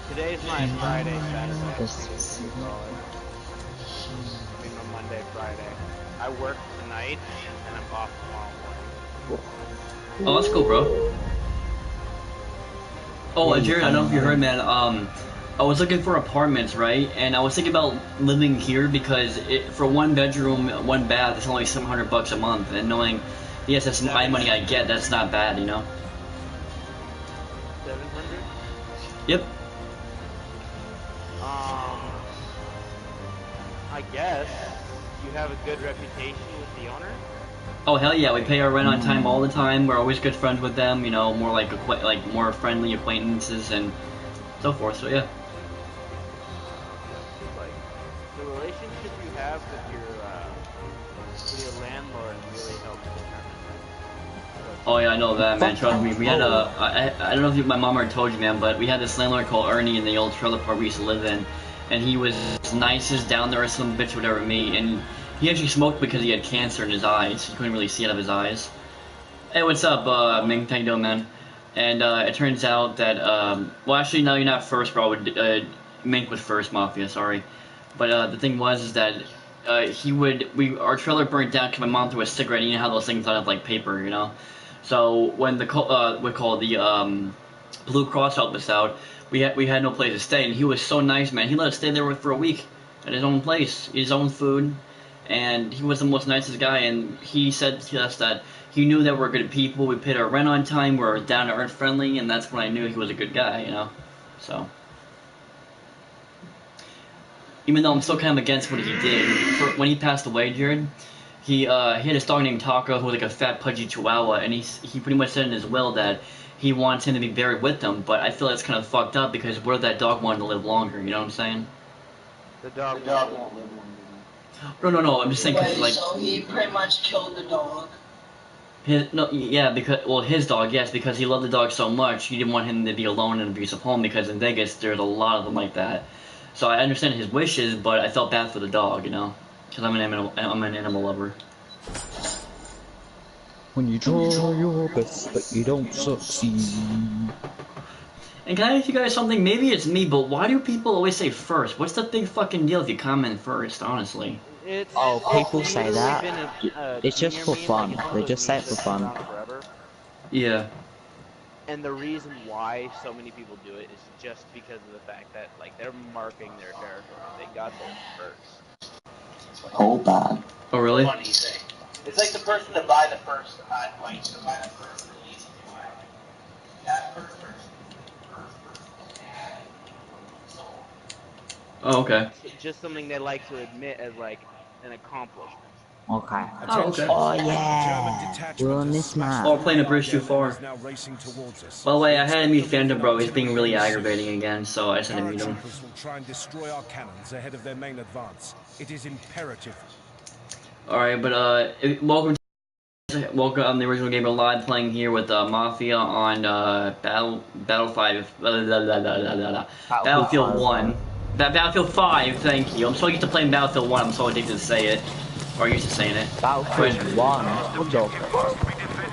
Today's my Friday, Saturday. You call it. I mean, my Monday, Friday. I work tonight, and I'm off tomorrow morning. Oh, that's cool, bro. Oh, Jared, I don't know if you heard, man. I was looking for apartments, right? And I was thinking about living here because for one bedroom, one bath, it's only $700 a month. And knowing, yes, that's my money I get. That's not bad, you know. 700. Yep. I guess you have a good reputation with the owner. Oh hell yeah, we pay our rent on time all the time. We're always good friends with them, you know, more like more friendly acquaintances and so forth. So yeah. Like the relationship you have with your landlord really helps determine that. Oh yeah, I know that, man. Trust me. We had I don't know if my mom already told you, man, but we had this landlord called Ernie in the old trailer park we used to live in, and he was as nice as down there as some bitch would ever meet. And he actually smoked because he had cancer in his eyes. He couldn't really see out of his eyes. Hey, what's up, Ming? How you doing, man? And it turns out that, well, actually, no, you're not first, bro. Mink was first, Mafia. Sorry, but the thing was is that our trailer burnt down because my mom threw a cigarette. And you know how those things don't have like paper, you know. So when the Blue Cross helped us out, we had no place to stay, and he was so nice, man. He let us stay there for a week at his own place, his own food, and he was the most nicest guy. And he said to us that he knew that we're good people. We paid our rent on time. We're down to earth friendly, and that's when I knew he was a good guy, you know. So even though I'm still kind of against what he did, when he passed away, Jared, he had this dog named Taco who was like a fat pudgy chihuahua, and he pretty much said in his will that he wants him to be buried with them. But I feel that's kind of fucked up because what if that dog wanted to live longer? You know what I'm saying? The dog won't live longer. No. I'm just saying because like. So he pretty much killed the dog. His dog, yes, because he loved the dog so much, he didn't want him to be alone in an abusive home because in Vegas there's a lot of them like that. So I understand his wishes, but I felt bad for the dog, you know, because I'm an animal lover. When you try your best, but you don't succeed. And can I ask you guys something? Maybe it's me, but why do people always say first? What's the big fucking deal if you comment first, honestly? People say that. It's just for fun. They just say it for fun. Yeah. And the reason why so many people do it is just because of the fact that like they're marking their territory. They got there first. Oh, bad. Oh, really? Funny thing. It's like the person to buy the first, like to buy the first release of the item. That first person. Oh, okay. It's just something they like to admit as like an accomplishment. Okay. Oh, okay. Oh, yeah. We're on this map. Oh, we're playing a bridge too far. By the way, I had to meet Phantom Bro. He's being really aggravating again, so I sent him to meet him. Will try and destroy our cannons ahead of their main advance. It is imperative. Alright, but welcome on the original Gamer Live, playing here with Mafia on Battlefield 1. Battlefield 5, thank you. I'm so used to playing Battlefield 1, I'm so addicted to say it. Or used to saying it. Battlefield 1. What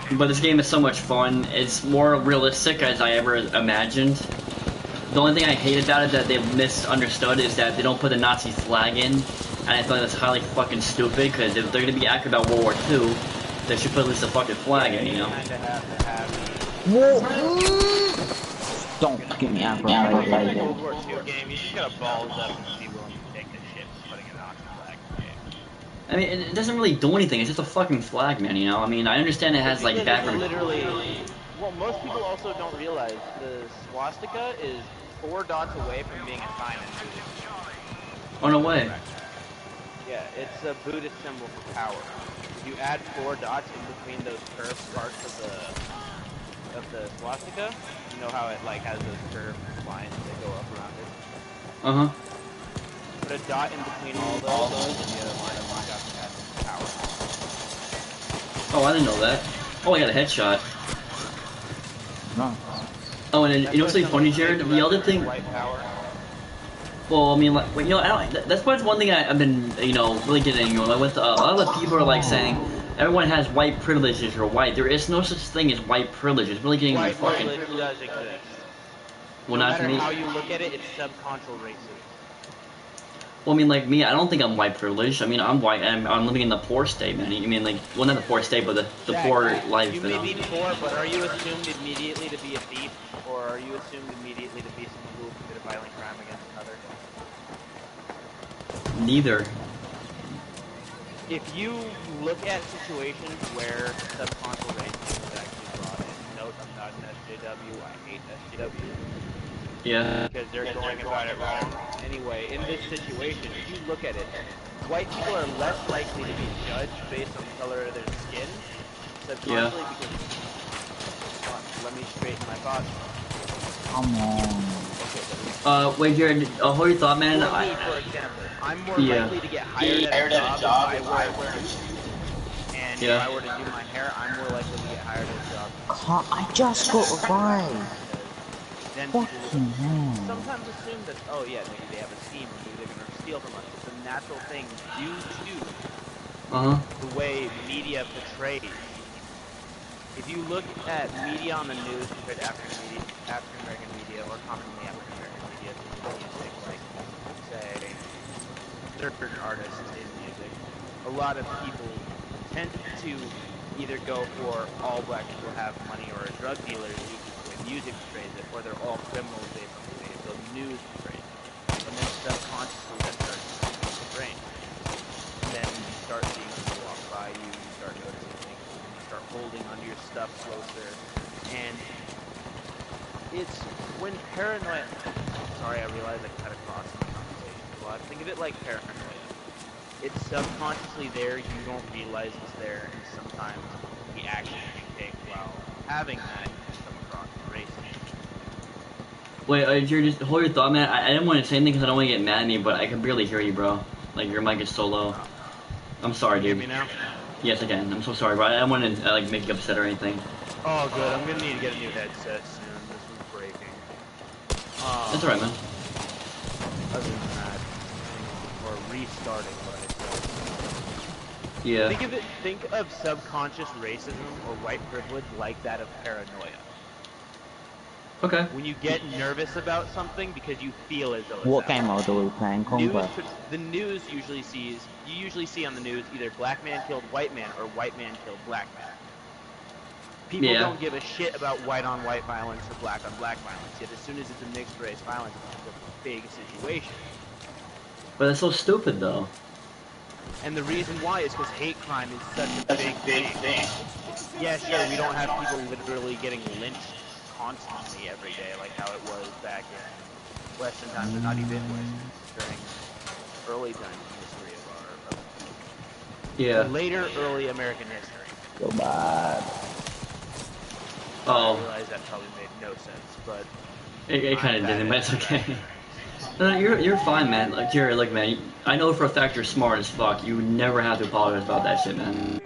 the? But this game is so much fun. It's more realistic as I ever imagined. The only thing I hate about it that they've misunderstood is that they don't put the Nazi flag in. And I feel like that's highly fucking stupid, because if they're gonna be accurate about World War II, they should put at least a fucking flag in, you know? Don't get me out, bro. World War II game, you just gotta balls up and be willing to take this shit and putting a Nazi flag in the game. I mean, it doesn't really do anything, it's just a fucking flag, man, you know? I mean, I understand it has, like, bad... Literally, well, most people also don't realize the swastika is 4 dots away from being a sign in Buddhism. Oh, no way. Yeah, it's a Buddhist symbol for power. If you add 4 dots in between those curved parts of the swastika, you know how it like has those curved lines that go up around it? Uh-huh. Put a dot in between all those, and the other line of power. Oh, I didn't know that. Oh, I got a headshot. No. Oh, and then, you know what's really funny, Jared? The other thing... Well, I mean, like, you know, that's probably one thing I've been, you know, really getting, you know, with a lot of the people are like saying everyone has white privileges or white. There is no such thing as white privilege. It's really getting my fucking... Well, no not matter to me. how you look at it, it's subconscious racism. Well, I mean, like me, I don't think I'm white privileged. I mean, I'm white, and I'm living in the poor state, man. I mean, like, well, not the poor state, but the Zach, poor life, you you may know. be poor, but are you assumed immediately to be a thief, or are you assumed immediately to be someone who will commit a violent crime against another? Neither. If you look at situations where subconscious racism is actually brought in, note I'm not an SJW, I hate SJW, Yeah. because they're going about it wrong. Anyway, in this situation, if you look at it, white people are less likely to be judged based on the color of their skin, Yeah. subconsciously, because, let me straighten my thoughts. Come on. Okay, Wait, Jared, hold your thought, man. for me, for example, I'm more Yeah. likely to get hired at a job if I wear a suit. And Yeah. if I were to do my hair, I'm more likely to get hired at a job. I just got right. Then Fucking people hell. sometimes assume that, oh yeah, maybe they have a scheme or maybe they're going to steal from us. It's a natural thing due to the way media portrays. If you look at media on the news compared to African American media, or commonly African American media, through music, like, say, certain artists in music, a lot of people tend to either go for all black people have money or are drug dealers due to the way music portrays it, or they're all criminals based on the way the news portrays it. And then subconsciously that starts to in your brain. And then you start seeing people walk by you, you start noticing things, and you start holding onto your stuff closer. And it's when paranoia... Sorry, I realize I cut across my conversation a lot. Think of it like paranoia. It's subconsciously there, you don't realize it's there, and sometimes the actions you take while having that come across as racist. Wait, Jared, just hold your thought, man. I didn't want to say anything because I don't want to get mad at me, but I can barely hear you, bro. Like, your mic is so low. I'm sorry, Can you dude. hear me now? Yes, I can. I'm so sorry, bro. I don't want to, like, make you upset or anything. Oh, good. I'm gonna need to get a new headset soon. This one's breaking. That's alright, man. Other than that, or restarting what I said. Yeah. Think of subconscious racism or white privilege like that of paranoia. Okay. When you get nervous about something because you feel as though it's What game happening. mode are we playing? Conquest. The news usually you usually see on the news either black man killed white man or white man killed black man. People don't give a shit about white on white violence or black on black violence, yet as soon as it's a mixed race violence, it becomes a big situation. But that's so stupid, though. And the reason why is because hate crime is such a big thing. Yeah, sure, we don't have people literally getting lynched constantly every day like how it was back in Western times, or not even Western, during early times in history of later early American history. So bad. I Oh. realize that probably made no sense, but It kind of didn't, but it's okay. No, you're fine, man. Like, Jerry, look, man. I know for a fact you're smart as fuck. You would never have to apologize about that shit, man.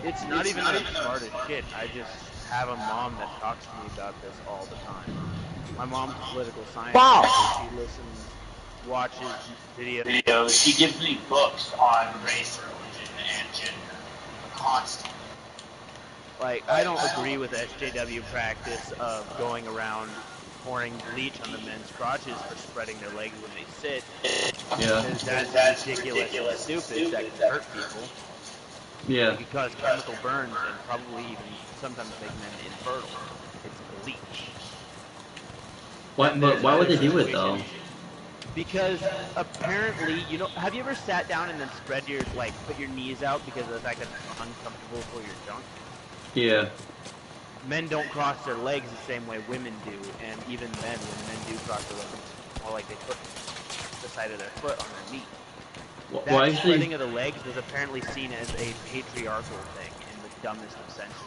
It's not even that I'm smart as shit. I just have a mom that talks to me about this all the time. My mom's a political science teacher. She listens, watches videos. She gives me books on race, religion, and gender constantly. Like, I don't agree with SJW practice of going around pouring bleach on the men's crotches for spreading their legs when they sit. Yeah. Because that's ridiculous and stupid. That can hurt people. Yeah. It can cause chemical burns and probably even sometimes make men infertile. It's bleach. What? But why would they do it though? Because apparently, have you ever sat down and then spread your, put your knees out because of the fact that it's uncomfortable for your junk? Yeah. Men don't cross their legs the same way women do, and even then, when men do cross their legs, it's more like they put the side of their foot on their knee. That spreading of the legs was apparently seen as a patriarchal thing in the dumbest of senses,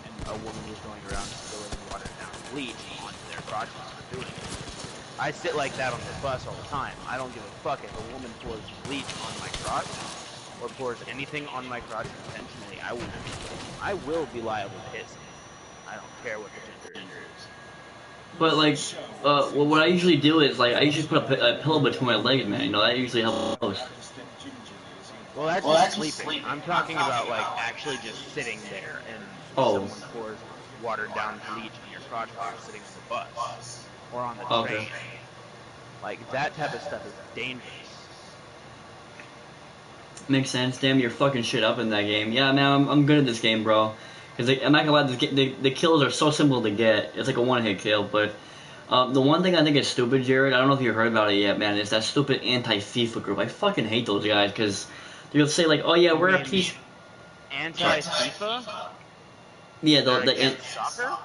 and a woman was going around spilling watered down bleach onto their crotches for doing it. I sit like that on the bus all the time. I don't give a fuck if a woman pours bleach on my crotch, or pours anything on my crotch intentionally. I will be liable to hit someone. I don't care what the gender is. But like, well, what I usually do is like I usually put a pillow between my legs, man. You know, that usually helps most. Well, that's just sleeping. I'm talking about like actually just sitting there and someone pours watered down bleach in your crotch while you're sitting on the bus. or on the Okay. train. Like, that type of stuff is dangerous. Makes sense. Damn, you're fucking shit up in that game. Yeah, man, I'm good at this game, bro. Cause I'm not gonna lie, the kills are so simple to get. It's like a one-hit kill. But the one thing I think is stupid, Jared. I don't know if you heard about it yet, man. Is that stupid anti-FIFA group? I fucking hate those guys. Cause they'll say like, oh yeah, we're a piece. Anti-FIFA? Yeah, They're the against soccer?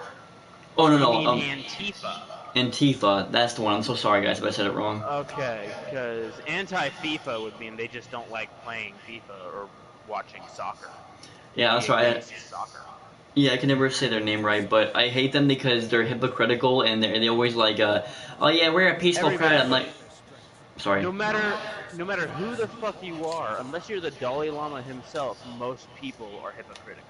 oh no You no mean Antifa? Antifa. That's the one. I'm so sorry, guys, if I said it wrong. Okay, because anti-FIFA would mean they just don't like playing FIFA or watching soccer. Yeah, that's They'd be right. against soccer. Yeah, I can never say their name right, but I hate them because they're hypocritical and they always like, oh yeah, we're a peaceful crowd. I'm like, sorry. No matter who the fuck you are, unless you're the Dalai Lama himself, most people are hypocritical.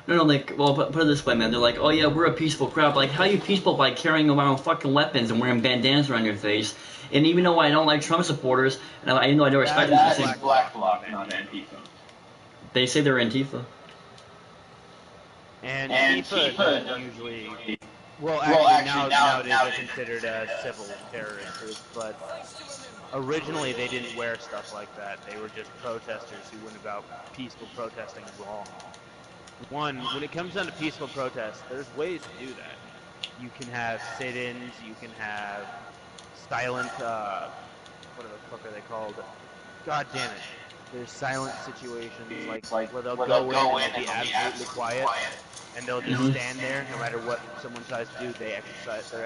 No, like, well, put it this way, man. They're like, oh yeah, we're a peaceful crowd. Like, how are you peaceful by carrying around fucking weapons and wearing bandanas around your face? And even though I don't like Trump supporters, and even though I don't respect them, That's Black Bloc, not Antifa. they say they're Antifa. And Antifa Antifa usually, well, actually nowadays they're considered a civil terrorist group, but originally they didn't wear stuff like that. They were just protesters who went about peaceful protesting wrong. One, when it comes down to peaceful protest, there's ways to do that. You can have sit-ins, you can have silent, what the fuck are they called? God damn it. There's silent situations, like where they'll go in and they'll be absolutely quiet, and they'll just stand there no matter what someone tries to do. They're exercising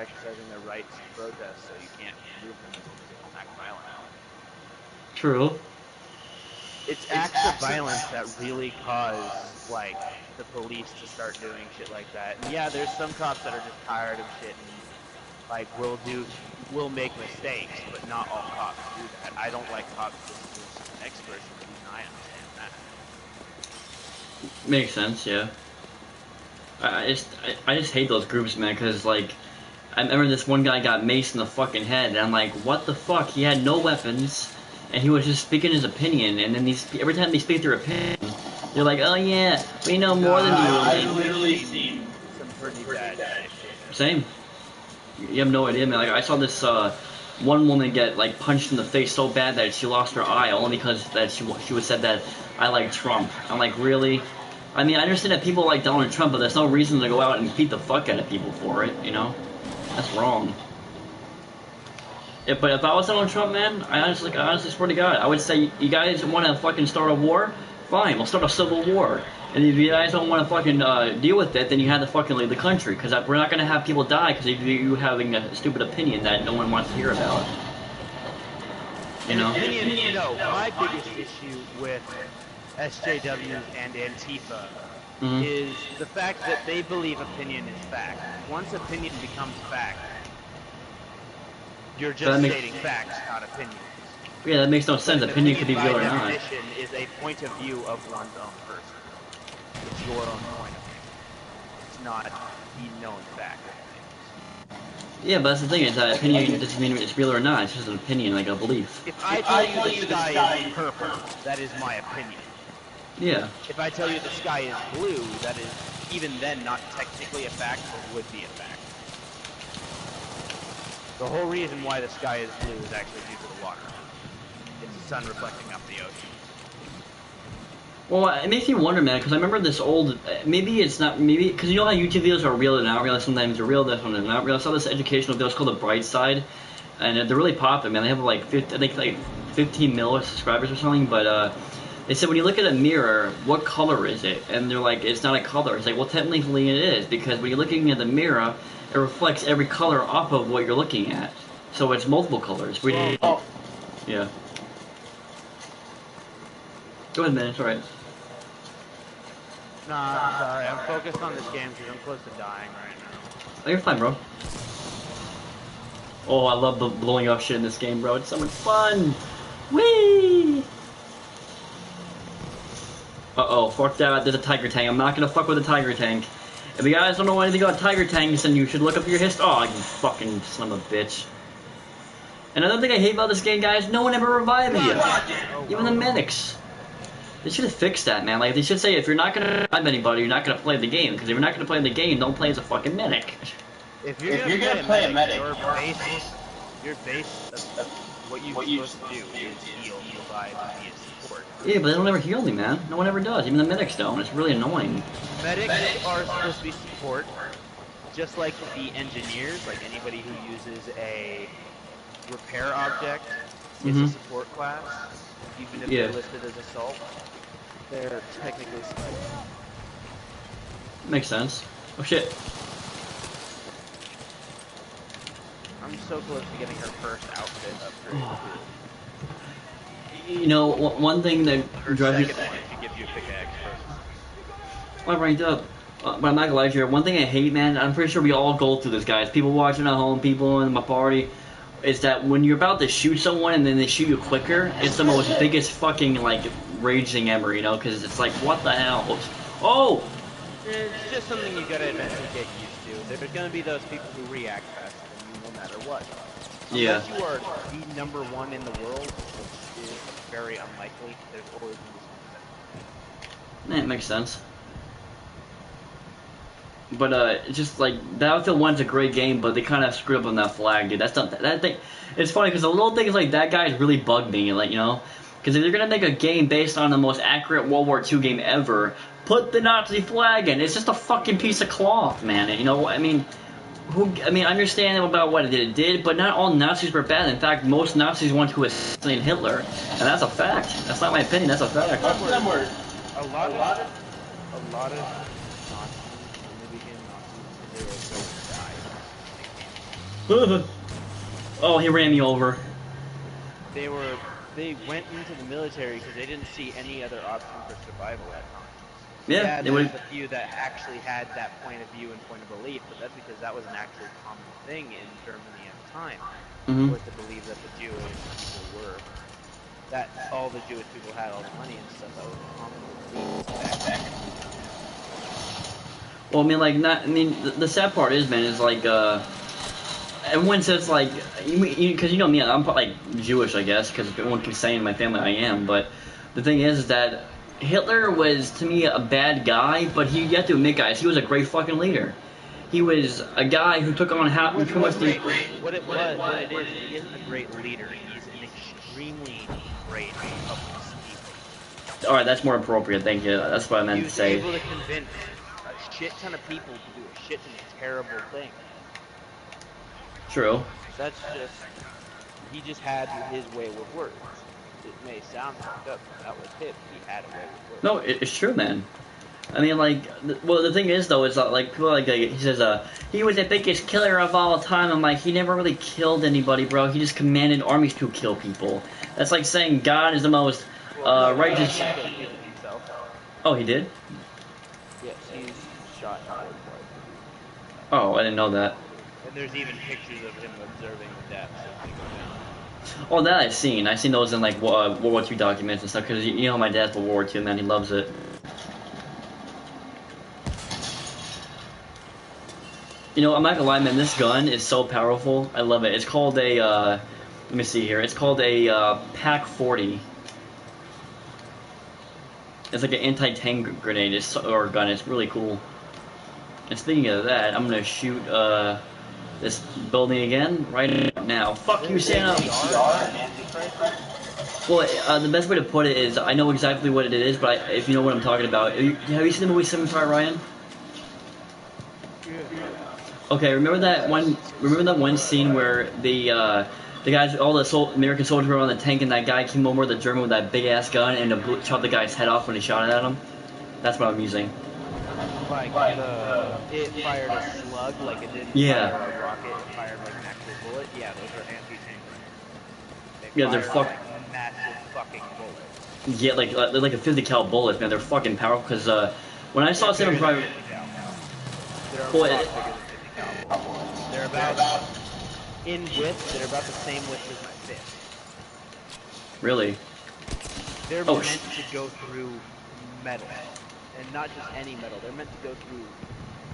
their rights to protest, so you can't move them because they don't act violent. True. It's acts of violence that really cause, like, the police to start doing shit like that. And yeah, there's some cops that are just tired of shit and, like, will make mistakes, but not all cops do that. I don't like cops just as experts, but even I understand that. Makes sense, yeah. I just hate those groups, man, because, like, I remember this one guy got maced in the fucking head, and I'm like, what the fuck? He had no weapons, and he was just speaking his opinion, and then every time they speak their opinion, they're like, oh yeah, we know more than you. I've literally seen Some pretty bad shit. Same. You have no idea, man. Like, I saw this, one woman get, like, punched in the face so bad that she lost her eye, only because that she would said that, I like Trump. I'm like, really? I mean, I understand that people like Donald Trump, but there's no reason to go out and beat the fuck out of people for it, you know? That's wrong. But if I was Donald Trump, man, I honestly swear to God, I would say, you guys want to fucking start a war? Fine, we'll start a civil war. And if you guys don't want to fucking deal with it, then you have to fucking leave the country. Because we're not going to have people die because of you having a stupid opinion that no one wants to hear about. You know? No, my biggest issue with SJWs and Antifa is the fact that they believe opinion is fact. Once opinion becomes fact, you're just stating facts, not opinions. Yeah, that makes no sense. Opinion could be real or not. By definition is a point of view of one's own person. It's your own point of view. It's not the known fact of things. Yeah, but that's the thing, is that opinion doesn't mean it's real or not, it's just an opinion, like a belief. If I tell you the sky is purple, that is my opinion. Yeah. If I tell you the sky is blue, that is, even then, not technically a fact, but would be a fact. The whole reason why the sky is blue is actually due to the water. It's the sun reflecting off the ocean. Well, it makes me wonder, man, because I remember this old, maybe it's not, maybe, because you know how YouTube videos are real and not real, sometimes they're real, sometimes they're not real. I saw this educational video, it's called The Bright Side, and they're really popular, man. They have like, I think like 15 million subscribers or something, but they said when you look at a mirror, what color is it? And they're like, it's not a color. It's like, well, technically it is, because when you're looking at the mirror, it reflects every color off of what you're looking at. So it's multiple colors. Yeah. Go ahead, man, it's alright. Nah, I'm sorry. I'm focused on this game because I'm close to dying right now. Oh, you're fine, bro. Oh, I love blowing up shit in this game, bro. It's so much fun. Whee! Uh-oh, fuck that. There's a Tiger Tank. I'm not gonna fuck with a Tiger Tank. If you guys don't know anything about Tiger Tanks, then you should look up your history. Oh, you fucking son of a bitch. Another thing I hate about this game, guys, no one ever revived you. Even the medics. They should have fixed that, man. Like, they should say, if you're not gonna revive anybody, you're not gonna play the game. Because if you're not gonna play the game, don't play as a fucking medic. If you're gonna play a medic, your base of what you're supposed to do is heal, revive, and be a support. Yeah, but they don't ever heal me, man. No one ever does. Even the medics don't. It's really annoying. Medics are supposed to be support, just like the engineers, like anybody who uses a repair object is a support class, even if they're listed as assault. They're technically support. Makes sense. Oh shit. I'm so close to getting her first outfit upgrade. You know, one thing that drives me... Second one, she gives you a pickaxe first. I'm ranked up. But I'm not gonna lie to you, one thing I hate, man, I'm pretty sure we all go through this, guys. People watching at home, people in my party, is that when you're about to shoot someone and then they shoot you quicker, it's the most biggest fucking, like, raging ever, you know? Because it's like, what the hell? Oh! It's just something you gotta eventually get used to. There's gonna be those people who react faster than you no matter what. Unless you are the number one in the world, which is very unlikely, there's always gonna be something. That makes sense. But it's just like Battlefield 1's a great game, but they kind of screwed up on that flag, dude. That's not that thing. It's funny because the little things like that guys really bug me, like, you know, because if you're gonna make a game based on the most accurate World War II game ever, put the Nazi flag in. It's just a fucking piece of cloth, man. You know, I mean, I understand about what it did, but not all Nazis were bad. In fact, most Nazis want to assassinate Hitler, and that's a fact. That's not my opinion. That's a fact. A lot of Nazis, when they became Nazis, they were afraid to die. Oh, he ran me over. They went into the military because they didn't see any other option for survival at times. Yeah, they were the few that actually had that point of view and point of belief, but that's because that was an actual common thing in Germany at the time. Was to believe that the Jewish people were, that all the Jewish people had all the money and stuff. That was a common belief back then. Well, I mean, the sad part is, man, is like, everyone says, like, because you know me, I'm like Jewish, I guess, because everyone keeps saying in my family I am, but the thing is that Hitler was, to me, a bad guy, but you have to admit, guys, he was a great fucking leader. He was a guy who took on too much. What it is, he isn't a great leader. He's an extremely great public speaker. Alright, that's more appropriate, thank you. That's what I meant to say. He was able to convince a shit ton of people to do a shit ton of terrible things. True. That's just, he just had his way with words. It may sound fucked up, but that was him. He had a way with words. No, it's true, man. I mean, like, well, the thing is, though, is that, like, people, like, he says, he was the biggest killer of all time. I'm like, he never really killed anybody, bro. He just commanded armies to kill people. That's like saying God is the most, righteous... Oh, he did? Yes, he's shot twice. Oh, I didn't know that. And there's even pictures of him observing the deaths as they go down. Oh, that I've seen. I've seen those in, like, World War II documents and stuff, because, you know, my dad's for World War II, man. He loves it. You know, I'm not gonna lie, man, this gun is so powerful. I love it. It's called a, let me see here. It's called a, PAC-40. It's like an anti-tank grenade, or gun. It's really cool. And speaking of that, I'm gonna shoot, this building again, right now. Fuck you, Santa! Well, the best way to put it is, I know exactly what it is, but if you know what I'm talking about. Have you seen the movie Seven Fire Ryan? Okay, remember that one scene where the guys, all the American soldiers were on the tank, and that guy came over, the German, with that big ass gun, and chopped the guy's head off when he shot it at him? That's what I'm using. Like it fired a slug, like it didn't fire a rocket, it fired like an actual bullet. Yeah, those are anti-tank. Yeah, they're like massive fucking bullets. Yeah, they're like a 50 cal bullets, man. They're fucking powerful. Because when I saw Saving Private, they're about in width. They're about the same width as my fist. Really? They're meant to go through metal, and not just any metal. They're meant to go through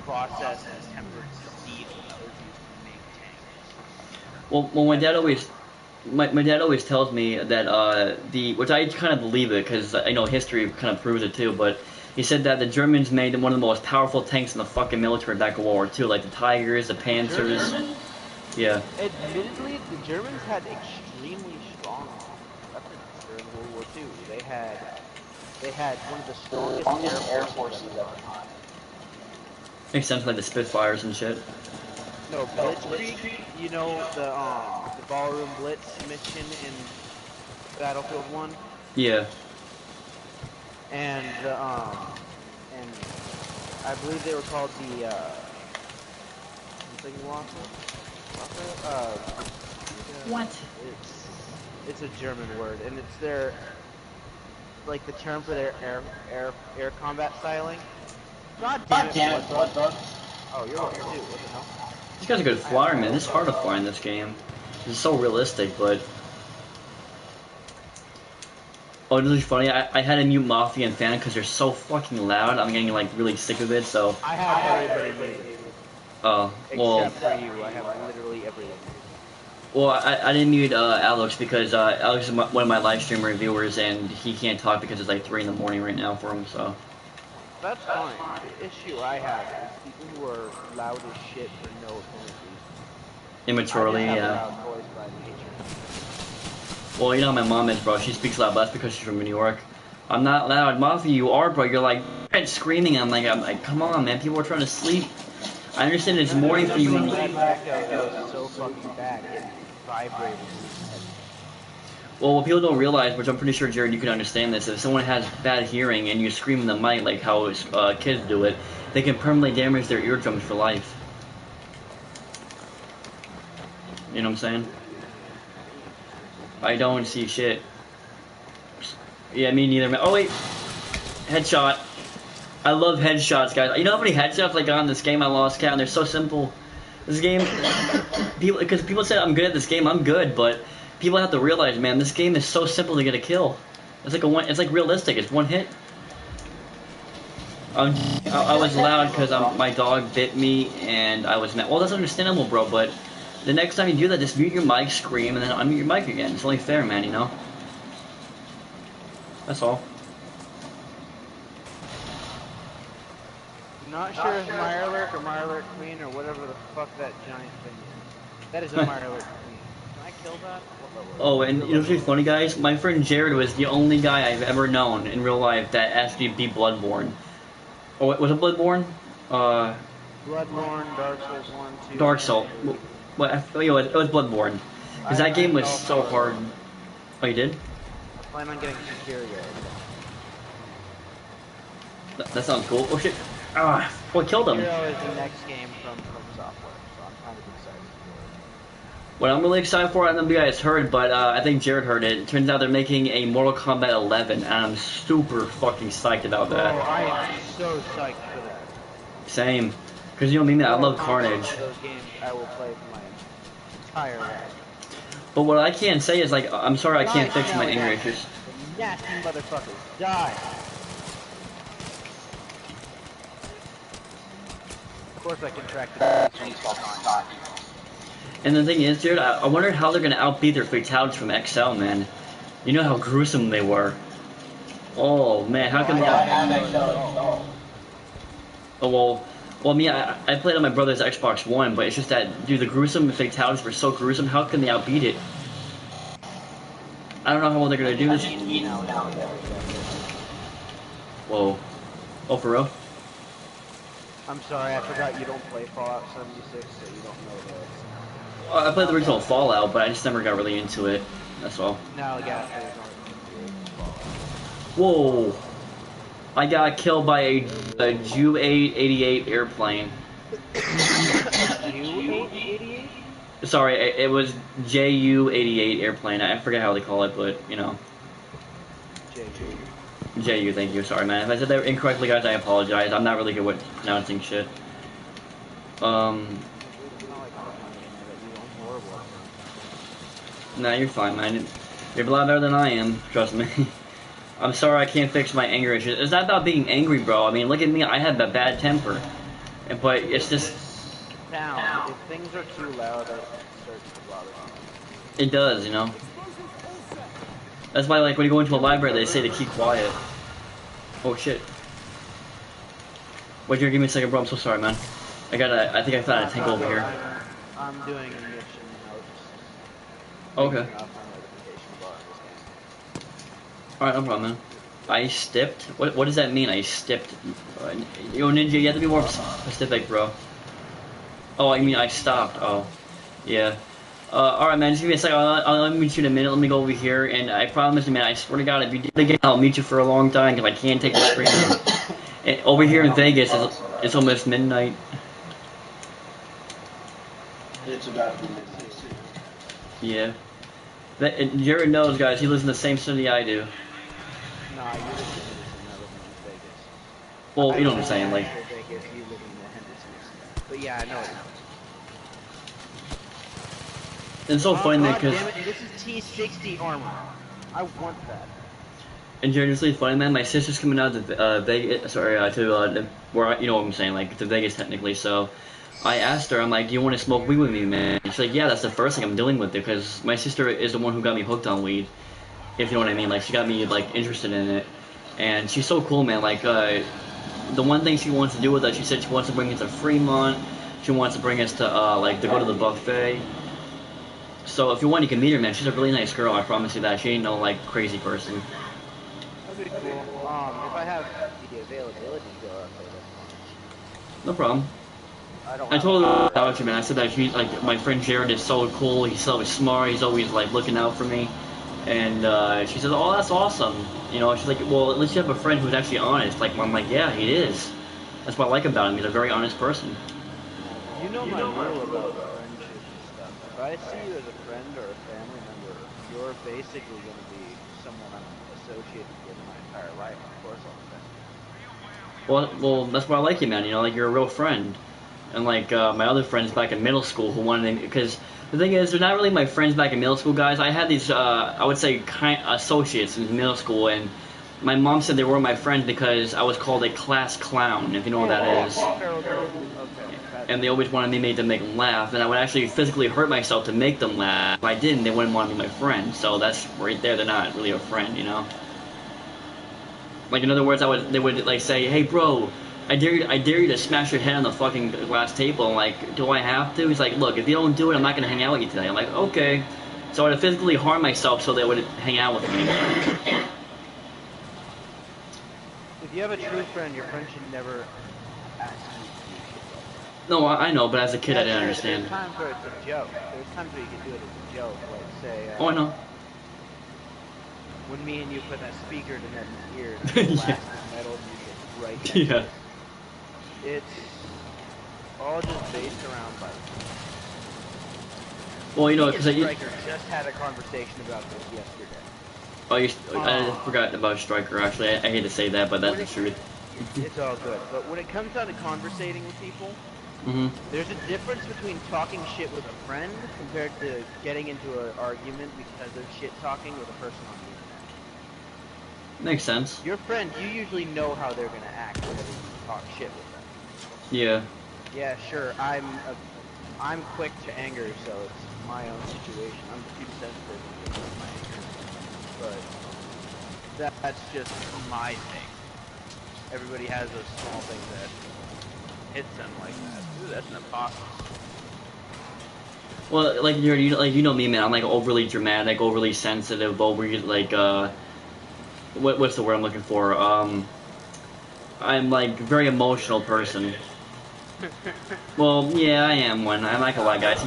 processed and tempered steel that was used to make tanks. Well, my dad always tells me that which I kind of believe it, because I know history kind of proves it too, but He said that the Germans made one of the most powerful tanks in the fucking military back in World War II, like the Tigers, the Panzers. Yeah. Admittedly, the Germans had extremely strong weapons during World War II. They had one of the strongest air forces ever. Makes sense, like the Spitfires and shit. No, Blitzkrieg, you know, the Ballroom Blitz mission in Battlefield 1? Yeah. And and I believe they were called the, something What? It's a German word, and it's their, like, the term for their air combat styling. God damn it, Blood Dog. Oh, you're over here too, what the hell? This guy's a good flyer, man. It's hard to fly in this game. It's so realistic, but... Oh, this is funny. I had to mute Mafia and Phantom because they're so fucking loud. I'm getting, like, really sick of it, so... I have everybody muted. Oh, well... Except for you, I have literally everyone. Well, I didn't mute Alex because Alex is one of my live stream reviewers, and he can't talk because it's like 3 in the morning right now for him, so... That's fine. The issue I have is people who are loud as shit for no apparent reason. Immaturely, yeah. I have a loud voice by nature. Well, you know how my mom is, bro. She speaks loud, but that's because she's from New York. I'm not loud. Mafia, you are, bro. You're like screaming. I'm like, come on, man. People are trying to sleep. I understand it's morning for you. That echo was so fucking bad. It vibrated. Well, what people don't realize, which I'm pretty sure, Jared, you can understand this, if someone has bad hearing and you scream in the mic like how kids do it, they can permanently damage their eardrums for life. You know what I'm saying? I don't see shit. Yeah, me neither, man. Oh, wait. Headshot. I love headshots, guys. You know how many headshots I got in this game? I lost count. They're so simple. This game... Because people said I'm good at this game. I'm good, but... People have to realize, man, this game is so simple to get a kill. It's like it's like realistic. It's one hit. I was loud because my dog bit me and I was mad. Well, that's understandable, bro. But the next time you do that, just mute your mic, scream, and then unmute your mic again. It's only fair, man. You know. That's all. Not sure if Mirelurk or Mirelurk Queen or whatever the fuck that giant thing is. That is a Mirelurk Queen. Can I kill that? Oh, and you know what's really funny, guys? My friend Jared was the only guy I've ever known in real life that actually beat Bloodborne. Oh, was it Bloodborne? Bloodborne, Dark Souls 1, 2... Dark Souls. Well, it was Bloodborne. Because that game was so hard. Oh, you did? I plan on getting Superior. That sounds cool. Oh shit. Ah, what killed him? Hero is the next game from Software, so I'm kind of excited for it. What I'm really excited for, I don't know if you guys heard, but I think Jared heard it. It turns out they're making a Mortal Kombat 11, and I'm super fucking psyched about that. Oh, I am so psyched for that. Same. Because you know me, I love Carnage. Those games I will play for my entire life. But what I can't say is, like, I'm sorry I can't fix my anger issues. Nasty motherfuckers, die! Of course I can track the And the thing is, Jared, I wonder how they're gonna outbeat their fatalities from XL, man. You know how gruesome they were. Oh man, how can they? Oh well, me, I played on my brother's Xbox One, but it's just that, dude, the gruesome fatalities were so gruesome. How can they outbeat it? I don't know how well they're gonna do this. Whoa. Oh, for real? I'm sorry, I forgot you don't play Fallout 76, so you don't know this. I played the original Fallout, but I just never got really into it. That's all. No, yeah, Whoa! I got killed by a Ju-888 airplane. Ju-888? Sorry, it was Ju-88 airplane. I forget how they call it, but you know. Ju, thank you. Sorry, man. If I said that incorrectly, guys, I apologize. I'm not really good with pronouncing shit. Nah, you're fine, man. You're a lot better than I am. Trust me. I'm sorry I can't fix my anger issues. It's not about being angry, bro. I mean, look at me. I have a bad temper. But it's just... Sound. If things are too loud, it starts to bother me. It does, you know? That's why, like, when you go into a library, they say to keep quiet. Oh, shit. Wait, here, give me a second, bro. I'm so sorry, man. I think I found a tank over here. I'm doing a mission. Just Okay. off my notification bar in this game. Alright, no problem, man. I stepped? What does that mean, I stepped? Yo, Ninja, you have to be more specific, bro. Oh, I mean, I stopped. Oh. Yeah. Alright, man, just give me a second. I'll meet you in a minute. Let me go over here, and I promise you, man, I swear to God, if you do it again, I'll meet you for a long time, because I can't take the screen. And over here in Vegas, it's almost midnight. It's about to be midnight. Yeah. Jared knows, guys, he lives in the same city I do. Nah, you live in Henderson, I live in Vegas. Well, you know what I'm saying, like... Vegas, you live in the Henderson. But yeah, I know it. It's so funny that because... Damn it, this is T60 armor. I want that. And Jared, it's really funny, man. My sister's coming out to Vegas, where you know what I'm saying, like to Vegas technically. So I asked her, I'm like, do you want to smoke weed with me, man? She's like, yeah, that's the first thing I'm dealing with because my sister is the one who got me hooked on weed, if you know what I mean. Like she got me like interested in it, and she's so cool, man. Like the one thing she wants to do with us, she said she wants to bring us to Fremont. She wants to bring us to to go to the buffet. So if you want, you can meet her, man. She's a really nice girl. I promise you that. She ain't no like crazy person. That'd be cool. If I have the availability to go out there, No problem. I told her about you, man. I said that she, like, my friend Jared is so cool. He's so smart. He's always like looking out for me. And she said, "Oh, that's awesome." You know, she's like, "Well, at least you have a friend who's actually honest." Like, I'm like, "Yeah, he is." That's what I like about him. He's a very honest person. You know my rule about friendship and stuff. If I see you as a friend or a family member, you're basically going to be someone I'm associated with my entire life. Of course I'll defend you. Well, that's why I like you, man. You know, like you're a real friend. And like my other friends back in middle school who wanted me, because the thing is, they're not really my friends back in middle school, guys. I had these, I would say, associates in middle school, and my mom said they were my friends because I was called a class clown, if you know what that is. And they always wanted me to make them laugh, and I would actually physically hurt myself to make them laugh. If I didn't, they wouldn't want to be my friend. So that's right there. They're not really a friend, you know. Like in other words, they would like say, "Hey, bro, I dare you to smash your head on the fucking glass table." I'm like, "Do I have to?" He's like, "Look, if you don't do it, I'm not gonna hang out with you today." I'm like, "Okay." So I would physically harm myself so they would hang out with me. If you have a true friend, your friend should never ask you to do shit like that. No, I know, but as a kid, I didn't understand. There's times where it's a joke. There's times where you can do it as a joke, like say. Oh, I know. When me and you put that speaker to Ned's ear, and blast the metal music right next to Yeah. it. It's all just based around like. Well, you know, Me because and Stryker just had a conversation about this yesterday. Oh, I forgot about Stryker. Actually, I hate to say that, but that's the truth. It's all good, but when it comes down to conversating with people, there's a difference between talking shit with a friend compared to getting into an argument because of shit talking with a person on the internet. Makes sense. Your friend, you usually know how they're gonna act whenever you talk shit with them. Yeah. Yeah, sure. I'm quick to anger, so it's my own situation. I'm too sensitive to my anger, but that's just my thing. Everybody has those small things that hits them like that. Ooh, that's an apostle. Well, like you know me, man. I'm like overly dramatic, overly sensitive, overly like what's the word I'm looking for? I'm like very emotional person. Well, yeah, I am one. I'm not gonna lie, guys.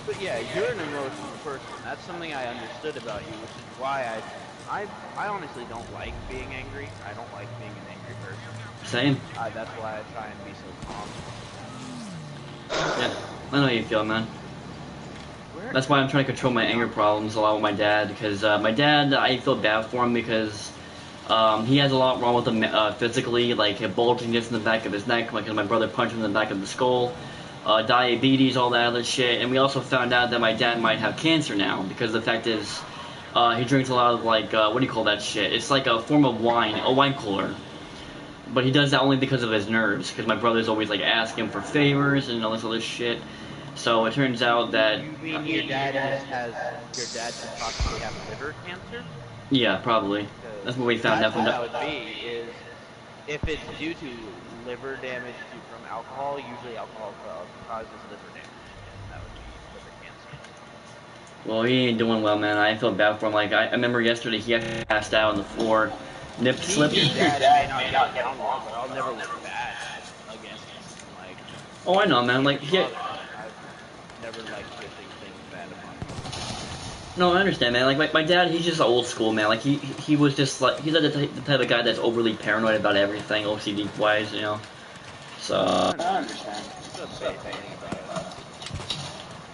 But yeah, you're an emotional person. That's something I understood about you, which is why I honestly don't like being angry. I don't like being an angry person. Same. That's why I try and be so calm. Yeah, I know how you feel, man. That's why I'm trying to control my anger problems a lot with my dad, because my dad, I feel bad for him because he has a lot wrong with him physically, like a bulginess in the back of his neck, like my brother punched him in the back of the skull, diabetes, all that other shit, and we also found out that my dad might have cancer now, because the fact is, he drinks a lot of, like, what do you call that shit? It's like a form of wine, a wine cooler. But he does that only because of his nerves, because my brother's always, like, asking him for favors and all this other shit. So it turns out that... You mean your dad could possibly have liver cancer? Yeah, probably. That's what we found out from that would be, is if it's due to liver damage from alcohol, usually alcohol causes liver damage, and that would be liver cancer. Well, he ain't doing well, man. I feel bad for him. Like, I remember yesterday he actually passed out on the floor. Nip slip. Your dad may not get along, but I'll never look bad against him. Like, Oh, I know, man. Like, he... I've never liked wishing things bad upon him. No, I understand, man. Like, my dad, he's just old school, man. Like, he was just, like, he's the type of guy that's overly paranoid about everything, OCD-wise, you know? So... I understand. It's a big thing about it.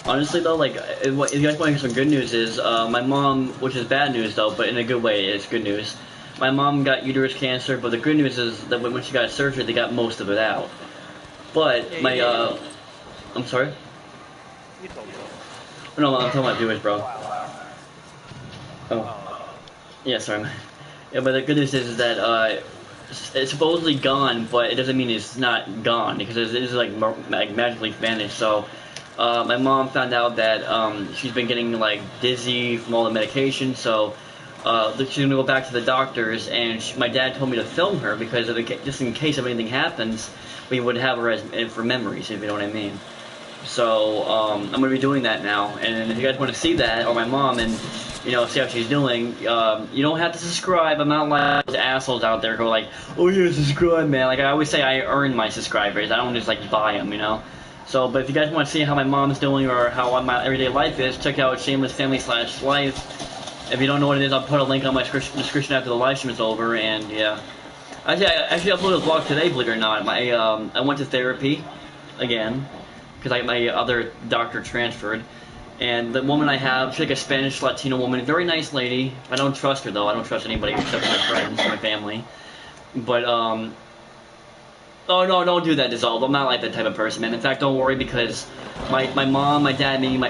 Honestly, though, like, if you guys want to hear some good news is, my mom, which is bad news, though, but in a good way, it's good news. My mom got uterus cancer, but the good news is that when she got surgery, they got most of it out. But, I'm sorry? You told me. No, I'm talking about viewers, bro. Oh. Yeah, sorry, man. Yeah, but the good news is that, it's supposedly gone, but it doesn't mean it's not gone, because it is, like magically vanished, so... my mom found out that she's been getting like dizzy from all the medication, so she's gonna go back to the doctors. And my dad told me to film her because just in case if anything happens, we would have her for memories, if you know what I mean. So I'm gonna be doing that now. And if you guys want to see that, or my mom, and see how she's doing, you don't have to subscribe. I'm not like those assholes out there who are like, oh yeah, subscribe, man. Like I always say, I earn my subscribers. I don't just like buy them, So, but if you guys want to see how my mom's doing or how my everyday life is, check out Shameless Family /life. If you don't know what it is, I'll put a link on my description after the live stream is over, and yeah. Actually, I uploaded a vlog today, believe it or not. I went to therapy, again, because my other doctor transferred. And the woman I have, she's like a Spanish Latino woman, very nice lady. I don't trust her, though. I don't trust anybody except my friends, my family. But, oh no, don't do that, Dissolve. I'm not like that type of person, man. In fact, don't worry, because my mom, my dad, me, my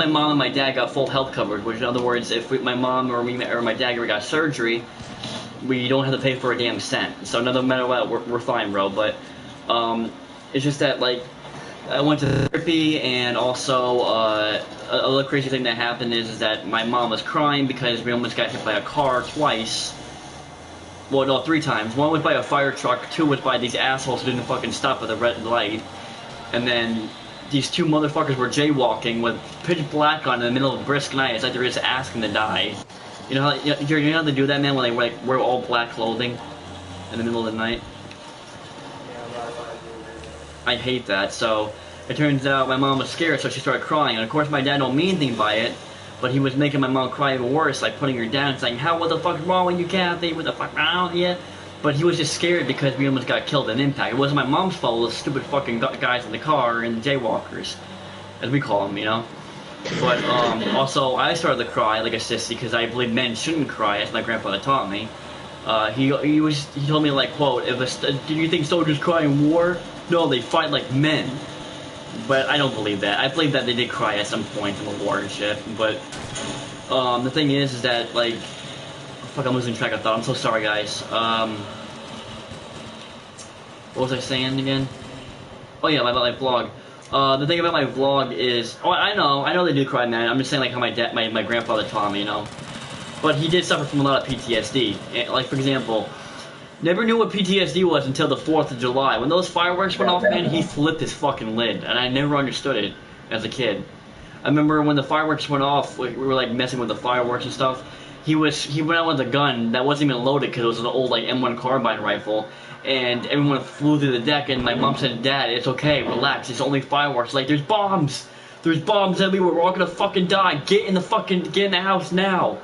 mom, and my dad got full health coverage. Which, in other words, if my mom or me or my dad ever got surgery, we don't have to pay for a damn cent. So no matter what, we're fine, bro. But it's just that like I went to therapy, and also a other crazy thing that happened is that my mom was crying because we almost got hit by a car twice. Well, no, 3 times. 1 was by a fire truck, 2 was by these assholes who didn't fucking stop at the red light. And then these 2 motherfuckers were jaywalking with pitch black on in the middle of a brisk night. It's like they're just asking to die. You know how they do that, man, when they wear all black clothing in the middle of the night? I hate that. So it turns out my mom was scared, so she started crying. And of course my dad don't mean anything by it. But he was making my mom cry even worse, like putting her down, saying, what the fuck is wrong with you, Kathy? What the fuck wrong with you? But he was just scared because we almost got killed in impact. It wasn't my mom's fault, it was stupid fucking guys in the car and the jaywalkers, as we call them, But also, I started to cry like a sissy because I believe men shouldn't cry, as my grandfather taught me. He told me, like, quote, do you think soldiers cry in war? No, they fight like men. But I don't believe that. I believe that they did cry at some point in the war and shit. But the thing is that, like, fuck, I'm losing track of thought. I'm so sorry, guys. What was I saying again? Oh yeah, my vlog. The thing about my vlog is, I know they do cry, man. I'm just saying like how my grandfather taught me, But he did suffer from a lot of PTSD. And, like, for example, never knew what PTSD was until the 4th of July. When those fireworks went off, man, he flipped his fucking lid. And I never understood it as a kid. I remember when the fireworks went off, we were like messing with the fireworks and stuff. He went out with a gun that wasn't even loaded because it was an old like M1 carbine rifle. And everyone flew through the deck, and my mom said, Dad, it's okay, relax, it's only fireworks. Like, there's bombs! There's bombs everywhere, we're all gonna fucking die, get in the house now!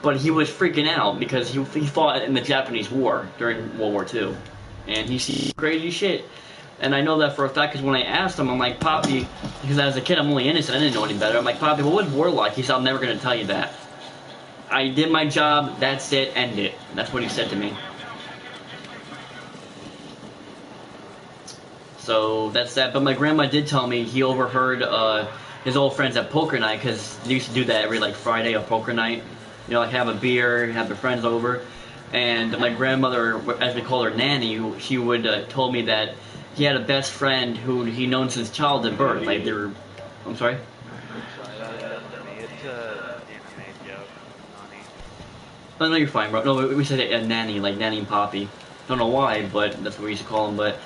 But he was freaking out because he fought in the Japanese War during World War II. And he sees crazy shit. And I know that for a fact because when I asked him, I'm like, Poppy, because as a kid I'm only innocent, I didn't know any better. I'm like, Poppy, what was war like? He said, I'm never gonna tell you that. I did my job, that's it, end it. That's what he said to me. So that's that. But my grandma did tell me he overheard his old friends at poker night, because they used to do that every like Friday of poker night. Like have a beer, have their friends over. And my grandmother, as we call her Nanny, she would told me that he had a best friend who he'd known since childhood birth. Like they were, I'm sorry? It's a anime joke, Nani. Oh, no, you're fine, bro. No, we said Nanny, like Nanny and Poppy. Don't know why, but that's what we used to call him. But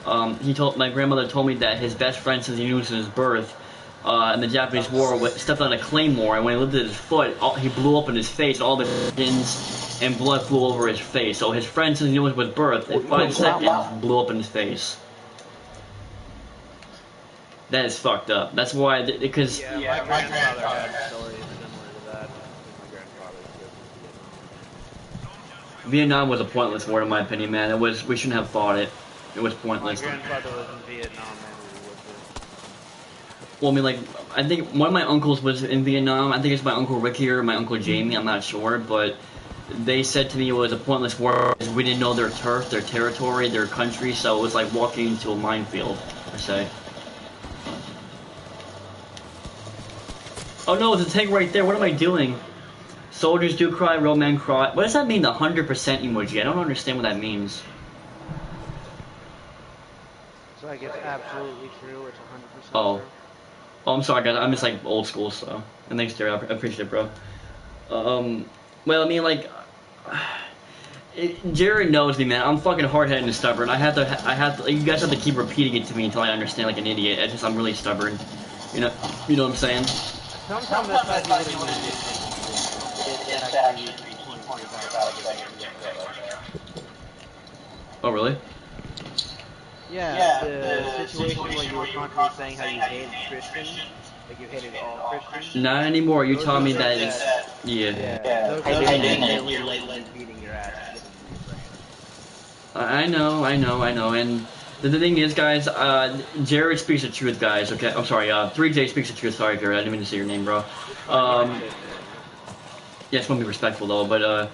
my grandmother told me that his best friend since he knew since his birth, in the Japanese War, stepped on a claymore, and when he lifted his foot, he blew up in his face, and all the skins and blood flew over his face. So his friend since he knew with birth, in 5 seconds, blew up in his face. That is fucked up. That's why, because my grandfather had stories similar to that. My grandfather Vietnam was a pointless war in my opinion, man. We shouldn't have fought it. It was pointless. My grandfather was in Vietnam, and we was Well, I mean, like, I think one of my uncles was in Vietnam. I think it's my Uncle Ricky or my Uncle Jamie, I'm not sure, but they said to me it was a pointless war because we didn't know their turf, their territory, their country, so it was like walking into a minefield, per se. Oh no, it's a tank right there, what am I doing? Soldiers do cry, real men cry. What does that mean, the 100% emoji? I don't understand what that means. So like it's absolutely true, it's 100% Oh. true. Oh, I'm sorry guys, I'm just like old school, so. And thanks Jerry, I appreciate it, bro. Well, I mean, like, Jared knows me, man. I'm fucking hard-headed and stubborn. You guys have to keep repeating it to me until I understand like an idiot. I'm really stubborn. You know what I'm saying? Sometimes that's how you really want to do things. It's actually Oh, really? Yeah, the situation where you were constantly saying how you hated Christians, like you hated all Christians. Not anymore. You taught me that. Yeah. Those are really lately beating your ass. I know, and the thing is, guys, Jared speaks the truth, guys, okay? I'm sorry, 3J speaks the truth, sorry, Jared, I didn't mean to say your name, bro. Yeah, I just want to be respectful, though, but,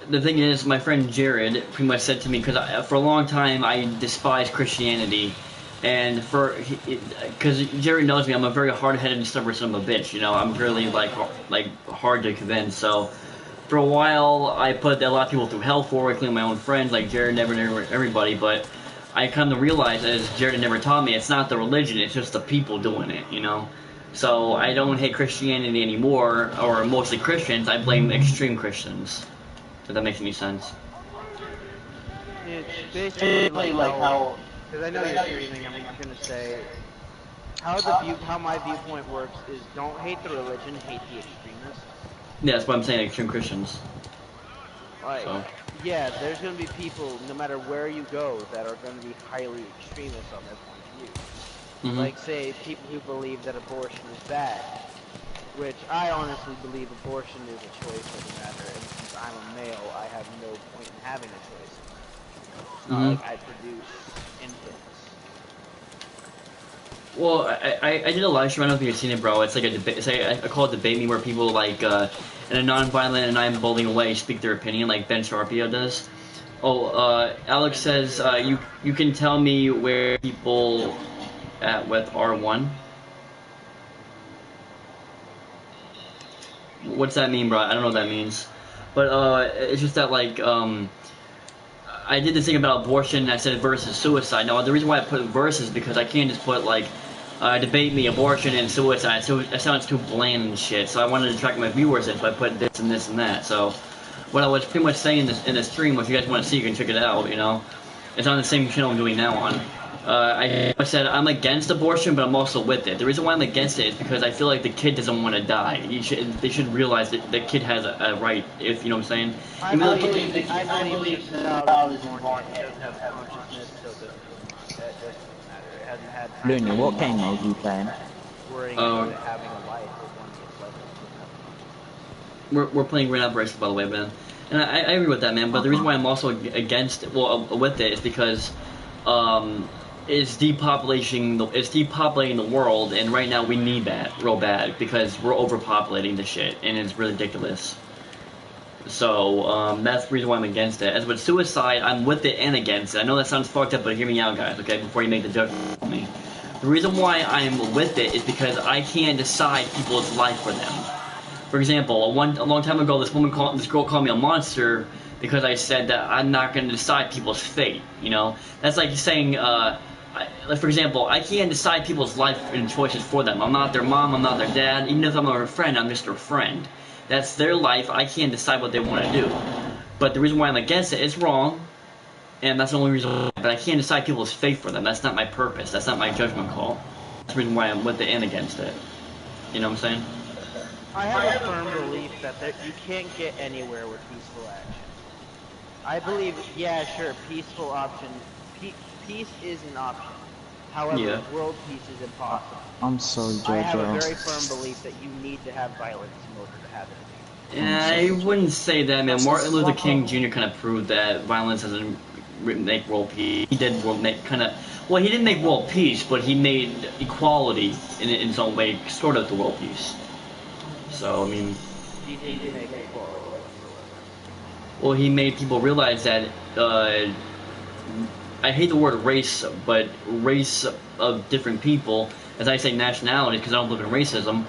the thing is, my friend Jared pretty much said to me, because for a long time, I despised Christianity, and because Jared knows me, I'm a very hard-headed and stubborn son of a bitch, you know? I'm really, like hard to convince, so for a while, I put a lot of people through hell for it, including my own friends, like Jared, never everybody, but I come to realize, as Jared never taught me, it's not the religion, it's just the people doing it, you know? So I don't hate Christianity anymore, or mostly Christians, I blame extreme Christians. If that makes any sense. It's basically like how, because I know you're streaming, I'm going to say, how my viewpoint works is don't hate the religion, hate the extremists. Yeah, that's what I'm saying, extreme Christians. Like, So. yeah, there's going to be people, no matter where you go, that are going to be highly extremist on their point of view. Mm-hmm. Like, say, people who believe that abortion is bad, which I honestly believe abortion is a choice of the matter, and since I'm a male, I have no point in having a choice. It's not like I produce infants. Well, I did a live stream, I don't know if you've seen it, bro. It's like a debate, I call it Debate Me, where people, like, in a non-violent and non-bullying way speak their opinion, like Ben Sharpia does. Oh, Alex says, you can tell me where people at with R1? What's that mean, bro? I don't know what that means. But, it's just that, like, I did this thing about abortion, and I said versus suicide. Now, the reason why I put versus is because I can't just put, like, debate me, abortion, and suicide. So it sounds too bland and shit. So I wanted to attract my viewers if I put this and this and that. So what I was pretty much saying in the stream, if you guys want to see, you can check it out, you know. It's on the same channel I'm doing now on. I said I'm against abortion, but I'm also with it. The reason why I'm against it is because I feel like the kid doesn't want to die. They should realize that the kid has a right, if you know what I'm saying. I believe the child is born, it doesn't have consciousness, so that doesn't matter. It hasn't had time. Looney, what game mode are you playing? Worrying about it having a life or wanting its life. We're playing Grand Operation, by the way, man. And I agree with that, man. But the reason why I'm also against it, with it, is because it's depopulating the world, and right now we need that real bad because we're overpopulating the shit, and it's really ridiculous. So that's the reason why I'm against it. As with suicide, I'm with it and against it. I know that sounds fucked up, but hear me out, guys. Okay, before you make the joke on me. The reason why I'm with it is because I can't decide people's life for them. For example, a long time ago, this girl called me a monster because I said that I'm not going to decide people's fate. You know, that's like saying, like for example, I can't decide people's life and choices for them. I'm not their mom. I'm not their dad. Even if I'm their friend, I'm just their friend. That's their life. I can't decide what they want to do. But the reason why I'm against it is wrong. and that's the only reason. But I can't decide people's fate for them. That's not my purpose. That's not my judgment call. That's the reason why I'm with it and against it. You know what I'm saying? I have a firm belief that you can't get anywhere with peaceful action. I believe, yeah, sure, peaceful option. Peace is an option. However, Yeah. world peace is impossible. I'm sorry, I have a Jojo. very firm belief that you need to have violence in order to have it. I wouldn't say that, man. Martin Luther King Jr. kind of proved that violence doesn't make world peace. He did make kind of, well, he didn't make world peace, but he made equality in his own way, sort of, the world peace. So, I mean, He did make equality. well, he made people realize that, I hate the word race, but race of different people, as I say nationality, because I don't believe in racism,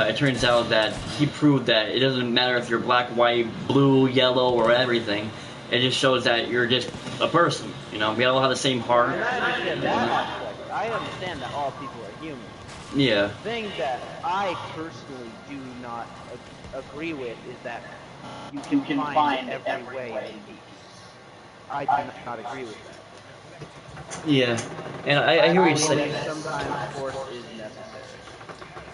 it turns out that he proved that it doesn't matter if you're black, white, blue, yellow, or everything. It just shows that you're just a person. You know, we all have the same heart. And I understand that aspect. I understand that all people are human. Yeah. The thing that I personally do not agree with is that you can find every way in peace. I do not agree with that. Yeah. And I hear what you're believe saying. sometimes force is necessary.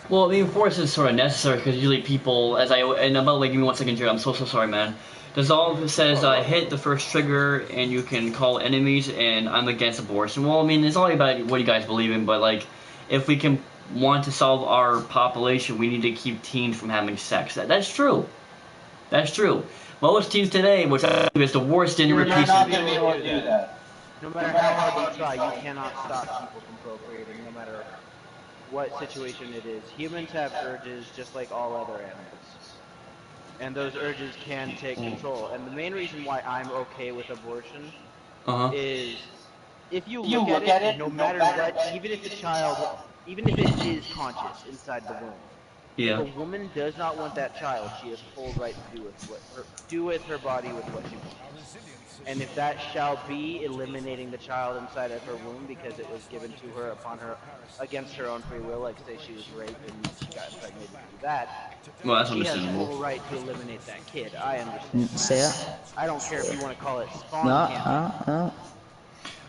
Well, I mean, force is sort of necessary because usually people, and I'm about to give me 1 second, Jared. I'm so sorry, man. Dissolve says hit the first trigger and you can call enemies, and I'm against abortion. Well, I mean, it's all about what you guys believe in, but like, if we can want to solve our population, we need to keep teens from having sex. That's true. That's true. Most teens today, which I believe is the worst generation. You're not going to be able to do that. No matter how hard you try, you cannot stop people from procreating, no matter what situation it is. Humans have urges just like all other animals. And those urges can take control. And the main reason why I'm okay with abortion is if you look at it, no matter what, even if it is conscious inside the womb, if a woman does not want that child, she has full right to do with her body with what she wants. And if that shall be eliminating the child inside of her womb because it was given to her against her own free will, like say she was raped and she got impregnated through that, Well, that's she has understandable. full right to eliminate that kid. I understand. Say it. I don't care if you want to call it spawn No,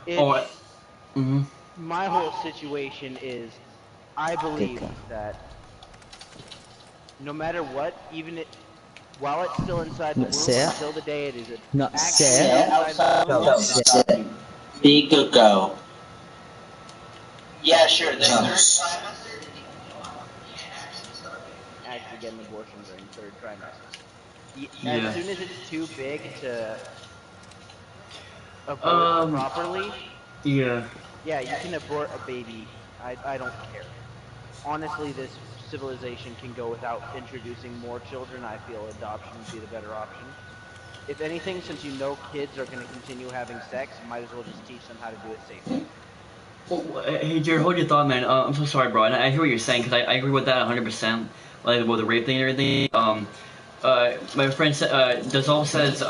camping. My whole situation is, I believe that no matter what, while it's still inside the womb, until the day it is outside the womb, be good go. Yeah, sure. The third trimester, actually get an abortion during the third trimester. As soon as it's too big to abort properly, yeah, you can abort a baby. I don't care. Honestly, this civilization can go without introducing more children. I feel adoption would be the better option. If anything, since you know kids are going to continue having sex, you might as well just teach them how to do it safely. Well, hey, Jared, hold your thought, man. I'm so sorry, bro. And I hear what you're saying, because I agree with that 100%. Like, with the rape thing and everything. My friend Dissolve says,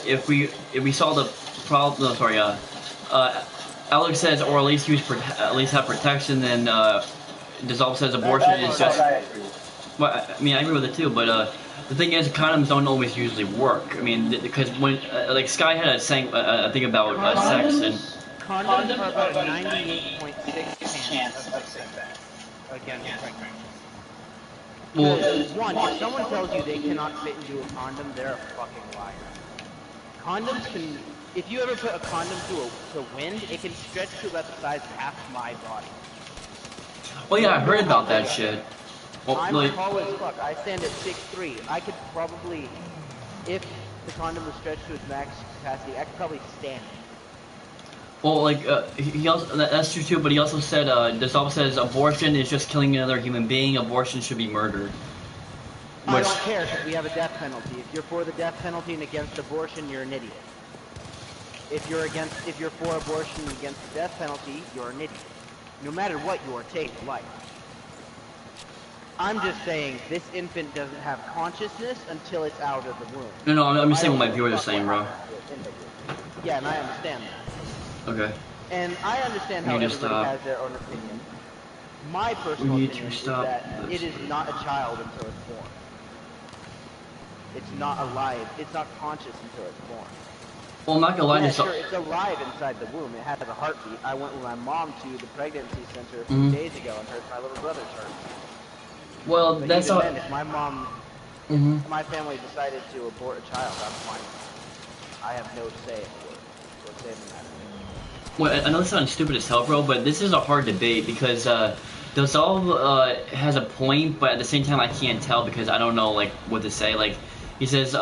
if we saw the problem, Alex says, or at least have protection, then, Dissolve says abortion is just... Well, I mean, I agree with it too, but, the thing is, condoms don't always usually work. I mean, because when, like, Sky had a thing about, sex, and... Condoms are about a 98.6 chance of success against pregnancy. Well, one, if someone tells you they cannot fit into a condom, they're a fucking liar. Condoms can... If you ever put a condom to wind, it can stretch to about the size of half my body. Well, yeah, I heard about that shit. Well, I'm really... tall as fuck. I stand at 6'3". I could probably, if the condom was stretched to its max capacity, I could probably stand it. Well, like, he also, that's true too, but he also said, Dissolve says abortion is just killing another human being, abortion should be murder. I don't care, because we have a death penalty. If you're for the death penalty and against abortion, you're an idiot. If you're for abortion and against the death penalty, you're an idiot. No matter what, you are taking life. I'm just saying, this infant doesn't have consciousness until it's out of the womb. No, I'm just saying what my viewers are saying, bro. Yeah, and I understand that. Okay. And I understand how everybody has their own opinion. My personal opinion is that it is not a child until it's born. It's not alive. It's not conscious until it's born. Well, I'm not gonna lie, Yeah, this. sure, it's alive inside the womb. It has a heartbeat. I went with my mom to the pregnancy center a few Mhm. days ago and heard my little brother's heart. Well, But that's even all. then, if my mom, Mhm. if my family decided to abort a child, I'm fine with it. I have no say in the world. So say in the matter. Well, I know it sounds stupid as hell, bro, but this is a hard debate because Dosal has a point, but at the same time I can't tell because I don't know like what to say. Like he says,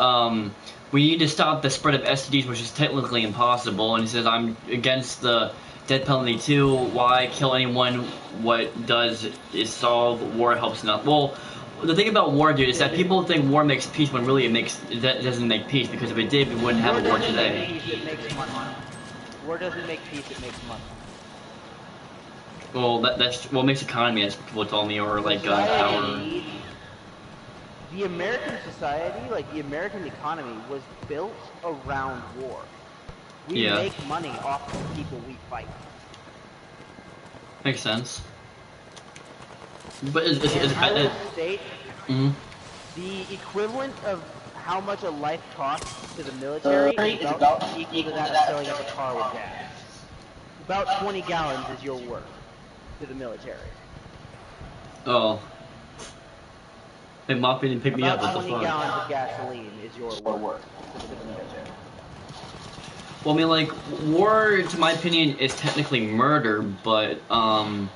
we need to stop the spread of STDs, which is technically impossible, and he says I'm against the death penalty too. Why kill anyone? What does is solve war helps nothing. Well, the thing about war, dude, is that people think war makes peace when really it doesn't make peace because if it did, we wouldn't have a war doesn't today. make peace, it makes money. War doesn't make peace, it makes money. Well, that's what makes economy, as people told me, or like power. The American society, like the American economy, was built around war. We Yeah. make money off of the people we fight. Makes sense. But is And I will state mm-hmm. the equivalent of how much a life costs to the military is about equal to that of filling up a car with gas. About 20 gallons is your worth to the military. Oh. Hey, Mop didn't pick me up. About What the 20 fuck? gallons of gasoline is your worth to the military. Well, I mean, like, war, to my opinion, is technically murder, but, Murder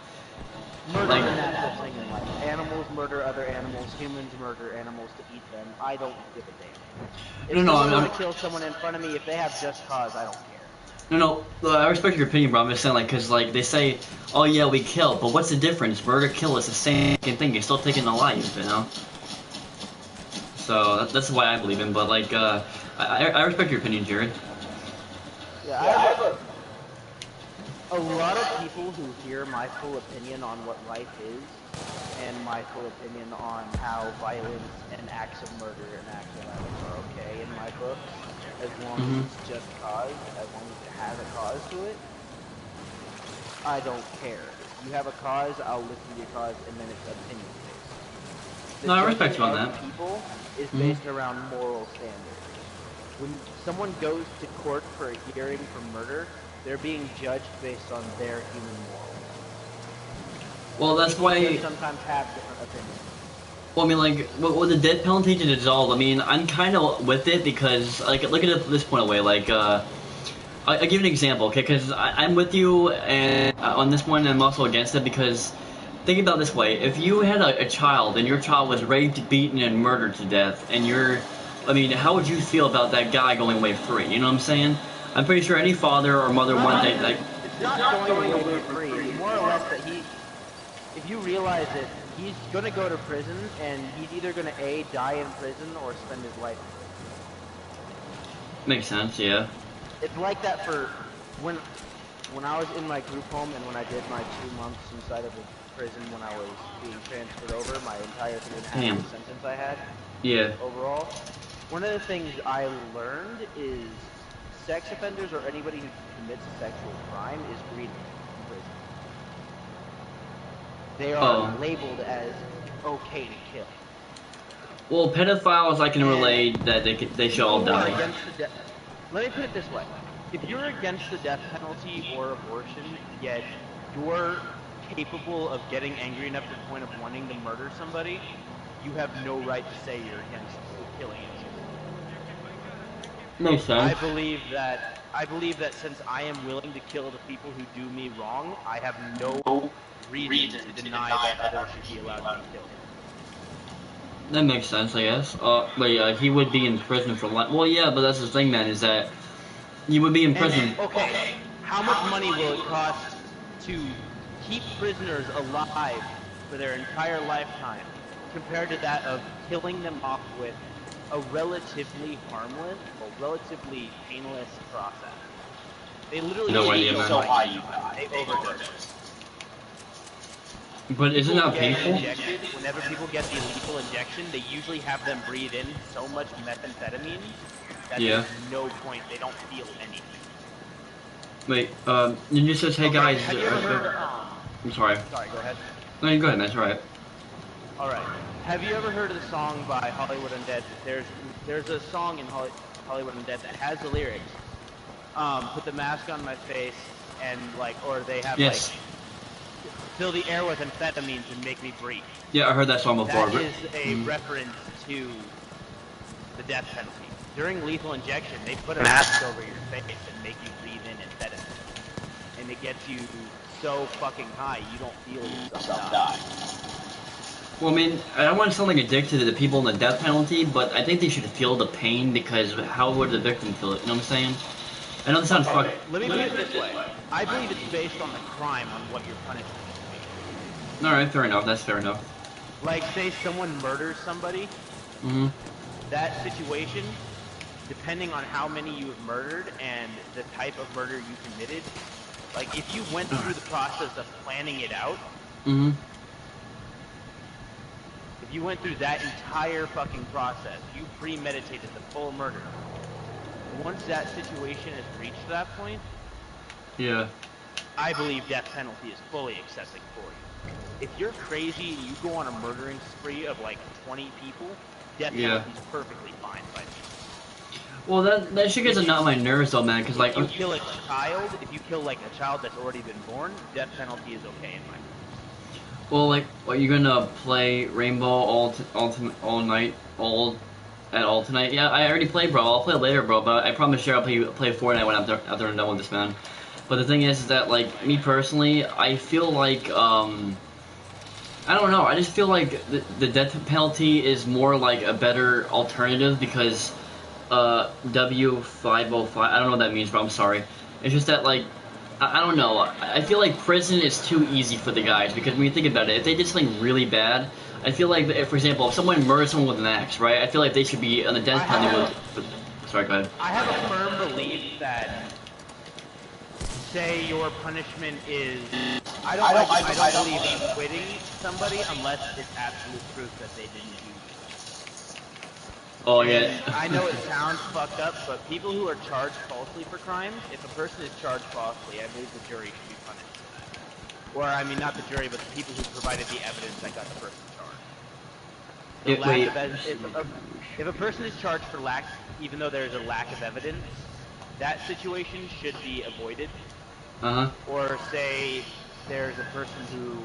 like, is a natural thing in life. Animals murder other animals. Humans murder animals to eat them. I don't give a damn. If someone were to kill someone in front of me, if they have just cause, I don't care. No, I respect your opinion, bro. I'm just saying, like, cause, like, they say, oh, yeah, we kill, but what's the difference? Murder, kill, it's the same thing. You're still taking a life, you know? So, that's why I believe in, but, like, I respect your opinion, Jared. Yeah, I have a lot of people who hear my full opinion on what life is, and my full opinion on how violence and acts of murder and acts of violence are okay in my books, as long as it's just cause, as long as it has a cause to it. I don't care. If you have a cause, I'll listen to your cause, and then it's opinion-based. No, I respect you on that. People is based around moral standards. When someone goes to court for a hearing for murder, they're being judged based on their human morals. Well, that's why. Sometimes have different opinions. Well, I mean, like, when the death penalty to dissolve, I mean, I'm kind of with it because, like, look at it this point away. Like, I'll give you an example, okay? Because I'm with you and on this one, and I'm also against it because think about it this way: if you had a child and your child was raped, beaten, and murdered to death, and I mean, how would you feel about that guy going away free? You know what I'm saying? I'm pretty sure any father or mother one day, like, it's not going away for free. It's more or less that if you realize that he's going to go to prison, and he's either going to A, die in prison, or spend his life in prison. Makes sense, yeah. It's like that for when I was in my group home, and when I did my 2 months inside of a prison when I was being transferred over, my entire 3.5 year sentence I had. Yeah. Overall, one of the things I learned is sex offenders or anybody who commits a sexual crime is breeding in prison. They are labeled as okay to kill. Well, pedophiles, I can relate that they should all die. Let me put it this way. If you're against the death penalty or abortion, yet you're capable of getting angry enough to the point of wanting to murder somebody, you have no right to say you're against killing it. Makes sense. I believe that since I am willing to kill the people who do me wrong, I have no reason to deny that others should be allowed to be killed. That makes sense, I guess. But yeah, he would be in prison for life. Well, yeah, but that's the thing, man, is that you would be in prison. Okay, how much money will it cost to keep prisoners alive for their entire lifetime compared to that of killing them off with a relatively harmless or relatively painless process? They literally so high you die. They overdose. But isn't that painful? Whenever people get the lethal injection, they usually have them breathe in so much methamphetamine that there's no point. They don't feel anything. Wait, Ninja says, hey guys. Have you ever heard I'm sorry. Sorry, go ahead. No, you go ahead, man. It's alright. Alright. Have you ever heard of the song by Hollywood Undead? There's a song in Hollywood Undead that has the lyrics, put the mask on my face, and like, or they have Yes. like fill the air with amphetamines and make me breathe. Yeah, I heard that song before. That is a reference to the death penalty. During lethal injection, they put a mask over your face and make you breathe in amphetamine, and it gets you so fucking high you don't feel yourself die. Well, I mean, I don't want to sound like addicted to the people in the death penalty, but I think they should feel the pain because how would the victim feel it? You know what I'm saying? I know this sounds fucked. Let me put it this way. I believe it's based on the crime on what your punishment is. Alright, fair enough. That's fair enough. Like, say someone murders somebody, that situation, depending on how many you have murdered and the type of murder you committed, like, if you went through the process of planning it out, if you went through that entire fucking process, you premeditated the full murder. Once that situation has reached that point, Yeah. I believe death penalty is fully accepting for you. If you're crazy and you go on a murdering spree of like 20 people, death penalty is perfectly fine by me. Well, that shit gets on my nerves though, man, because like... If you kill a child, if you kill like a child that's already been born, death penalty is okay in my mind. Well, like, what, you gonna play Rainbow all night, all tonight? Yeah, I already played, bro. I'll play later, bro, but I promise you I'll play Fortnite when after I'm done with this, man. But the thing is that, like, me personally, I feel like, I don't know, I just feel like the death penalty is more like a better alternative because, W505, I don't know what that means, bro, I'm sorry. It's just that, like, I don't know, I feel like prison is too easy for the guys, because when you think about it, if they did something really bad, I feel like, for example, if someone murders someone with an axe, right, I feel like they should be on the death penalty with... Sorry, go ahead. I have a firm belief that, say your punishment is... I don't believe in quitting somebody unless it's absolute proof that they didn't do it. Oh, yeah. I know it sounds fucked up, but people who are charged falsely for crimes, if a person is charged falsely, I believe the jury should be punished for that. Or, I mean, not the jury, but the people who provided the evidence that got the person charged. If a person is charged for lack, even though there's a lack of evidence, that situation should be avoided. Or say there's a person who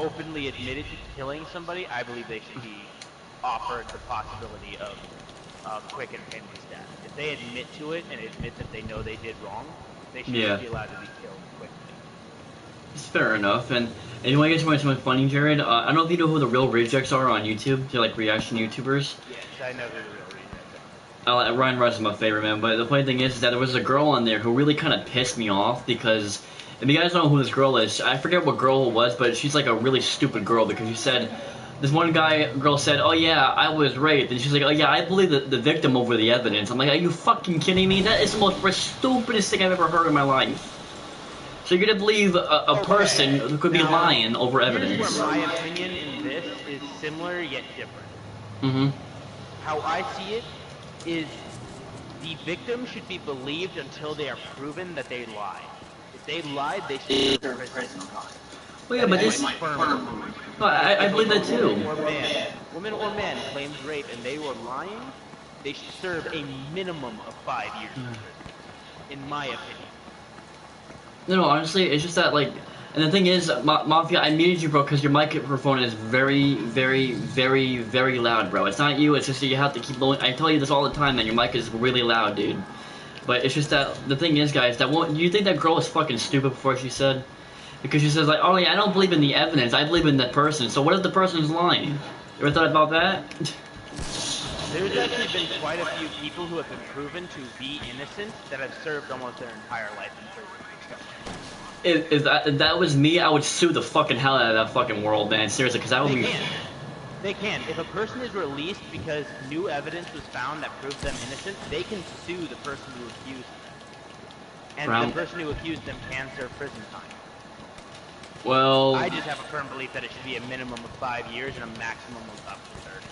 openly admitted to killing somebody, I believe they should be offered the possibility of quick and painless death. If they admit to it and admit that they know they did wrong, they should be allowed to be killed quickly. It's fair enough. And you want to get to something funny, Jared? I don't know if you know who the real rejects are on YouTube. They're like reaction YouTubers. Yes, I know who the real rejects are. Ryan Rush is my favorite, man. But the funny thing is that there was a girl on there who really kind of pissed me off because if you guys don't know who this girl is, I forget what girl it was, but she's like a really stupid girl because she said. This one girl said, oh yeah, I was raped. And she's like, oh yeah, I believe the victim over the evidence. I'm like, are you fucking kidding me? That is the most stupidest thing I've ever heard in my life. So you're gonna believe a person who could be lying over evidence. Here's where my opinion in this is similar yet different. How I see it is the victim should be believed until they are proven that they lied. If they lied, they should serve prison time. Well, yeah, but this... No, I believe that too. Woman or man claims rape and they were lying, they should serve a minimum of 5 years in prison, in my opinion. No, honestly, it's just that, like... And the thing is, Mafia, I muted you, bro, because your microphone is very, very, very, very loud, bro. It's not you, it's just that you have to keep blowing... I tell you this all the time, man, your mic is really loud, dude. But it's just that... The thing is, guys, that do you think that girl was fucking stupid before she said... Because she says, like, oh yeah, I don't believe in the evidence, I believe in that person. So what if the person's lying? You ever thought about that? There's actually been quite a few people who have been proven to be innocent that have served almost their entire life in prison. If that was me, I would sue the fucking hell out of that fucking world, man. Seriously, because that would be... They can. If a person is released because new evidence was found that proves them innocent, they can sue the person who accused them. And the person who accused them can serve prison time. Well... I just have a firm belief that it should be a minimum of 5 years and a maximum of up to 30.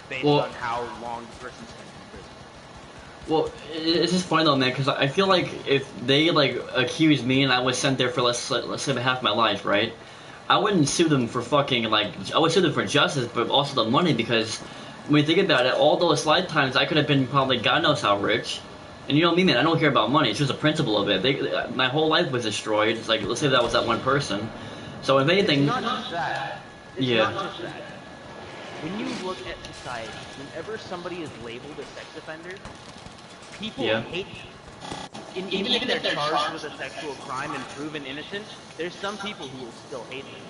Based on how long the person's been in prison. Well, it's just funny though, man, because I feel like if they, like, accused me and I was sent there for, let's say, half my life, right? I wouldn't sue them for fucking, like, I would sue them for justice, but also the money, because when you think about it, all those lifetimes, I could have been probably God knows how rich. And you know me, man, I don't care about money. It's just the principle of it. My whole life was destroyed. It's like, let's say that was that one person. So if anything... It's not just that. It's Yeah. not just that. When you look at society, whenever somebody is labeled a sex offender, people Yeah. hate them. Even if they're charged with a sexual crime and proven innocent, there's some people who will still hate them.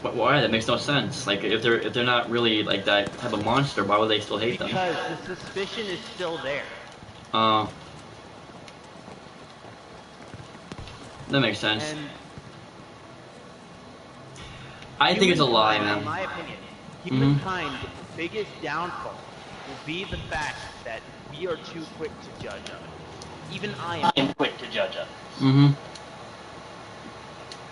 But why? That makes no sense. Like, if they're not really like that type of monster, why would they still hate them? Because the suspicion is still there. That makes sense. And I think it's a lie, In man. my opinion, humankind's biggest downfall will be the fact that we are too quick to judge others. Even I am quick to judge others. Mm-hmm.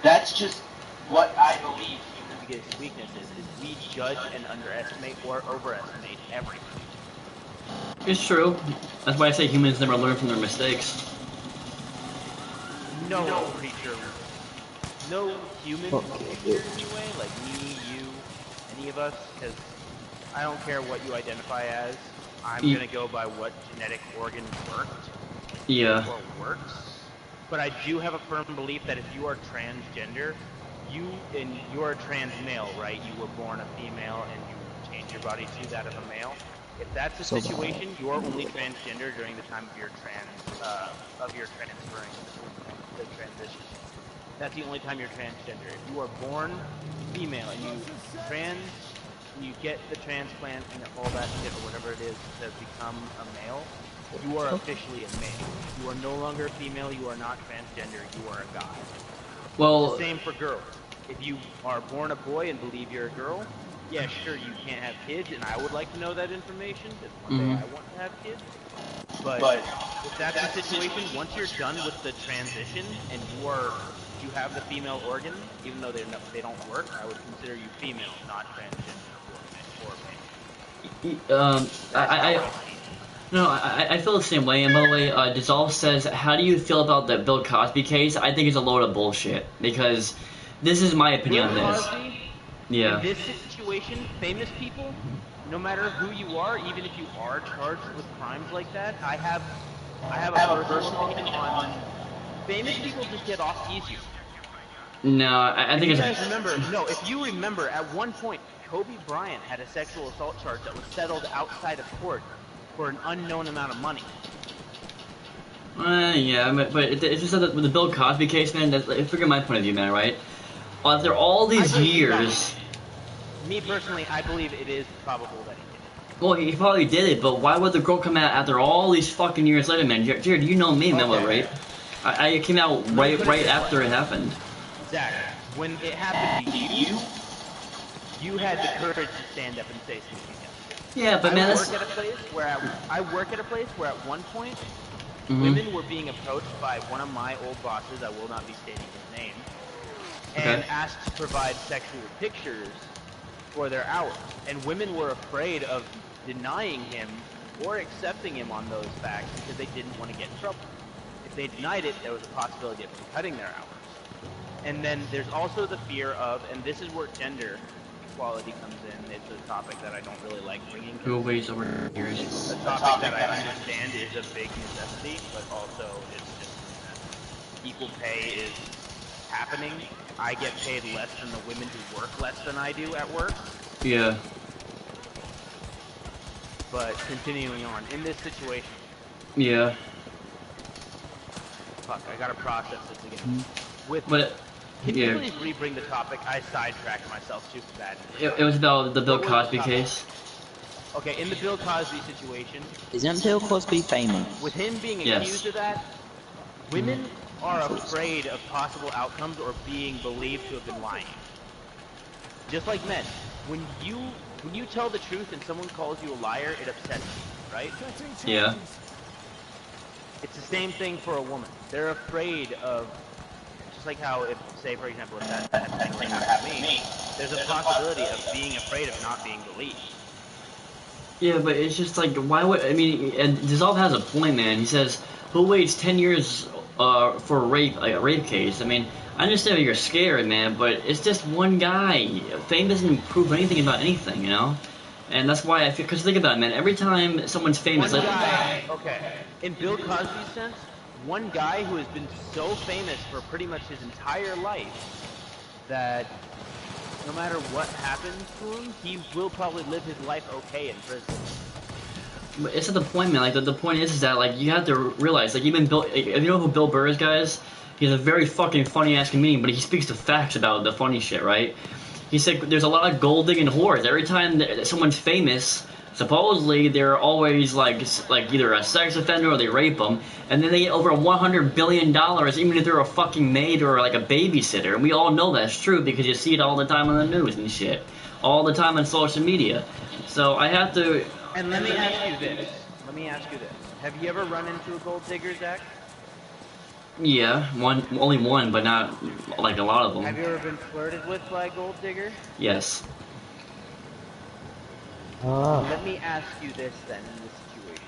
That's just what I believe. Human biggest weakness is we judge and underestimate or overestimate everything. It's true. That's why I say humans never learn from their mistakes. No creature, no human creature anyway, like me, you, any of us, because I don't care what you identify as, I'm gonna go by what genetic organ worked. Yeah. Or works. But I do have a firm belief that if you are transgender, you're a trans male, right? You were born a female and you change your body to that of a male. If that's the situation, you are only transgender during the time of your transferring the transition. That's the only time you're transgender. If you are born female and you get the transplant and all that shit or whatever it is to become a male, you are officially a male. You are no longer a female, you are not transgender, you are a guy. Well, Same for girls. If you are born a boy and believe you're a girl, yeah, sure, you can't have kids, and I would like to know that information, because one day I want to have kids. But if that's the situation, once you're done with the transition and you have the female organ, even though they don't work, I would consider you female, not transgender or male. I feel the same way. And by the way, Dissolve says, how do you feel about the Bill Cosby case? I think it's a load of bullshit, because this is my opinion on this. Yeah. In this situation, famous people, no matter who you are, even if you are charged with crimes like that, I have a personal opinion on famous people just get off easier. No, I think if it's... if you remember, at one point, Kobe Bryant had a sexual assault charge that was settled outside of court for an unknown amount of money. Yeah, but it's just that with the Bill Cosby case, man, figure my point of view, man, right? After all these years... Me personally, I believe it is probable that he did it. Well, he probably did it, but why would the girl come out after all these fucking years later, man? Jared, you know me, man, right? I came out right after it happened. Zach, when it happened to you, you had the courage to stand up and say something else. Yeah, but man, I work at a place where at one point, women were being approached by one of my old bosses, I will not be stating his name, and asked to provide sexual pictures for their hours. And women were afraid of denying him or accepting him on those facts because they didn't want to get in trouble. If they denied it, there was a possibility of them cutting their hours. And then there's also the fear of, and this is where gender equality comes in, it's a topic that I don't really like bringing. Who weighs over here? A topic that I understand is a big necessity, but also it's just equal pay is happening. I get paid less than the women who work less than I do at work. Yeah. But continuing on, in this situation... Yeah. Fuck, I gotta process this again. Can you please re-bring the topic? I sidetracked myself too bad. It was about the Bill Cosby case. Okay, in the Bill Cosby situation... Isn't Bill Cosby famous? With him being accused of that, women are afraid of possible outcomes or being believed to have been lying. Just like men. When you tell the truth and someone calls you a liar, it upsets you, right? Yeah. It's the same thing for a woman. They're afraid of, just like how if, say for example, if that thing happened to me, there's a possibility of being afraid of not being believed. Yeah, but it's just like, why would, I mean, and Dissolve has a point, man. He says, who waits 10 years for a rape case? I mean, I understand you're scared, man, but it's just one guy. Fame doesn't prove anything about anything, you know? And that's why I feel, because think about it, man, every time someone's famous, One like, guy, okay, in Bill Cosby's sense, one guy who has been so famous for pretty much his entire life that no matter what happens to him, he will probably live his life okay in prison. but it's at the point, man, like, the point is that, like, you have to realize, like, even Bill, if you know who Bill Burr is, guys, he's a very fucking funny-ass comedian, but he speaks the facts about the funny shit, right? He said there's a lot of gold digging whores. Every time that someone's famous, supposedly they're always like either a sex offender or they rape them, and then they get over $100 billion, even if they're a fucking maid or like a babysitter. And we all know that's true because you see it all the time on the news and shit, all the time on social media. So I have to. And let me ask you this. Have you ever run into a gold digger, Zach? Yeah, only one, but not like a lot of them. Have you ever been flirted with by a gold digger? Yes. Let me ask you this then in this situation.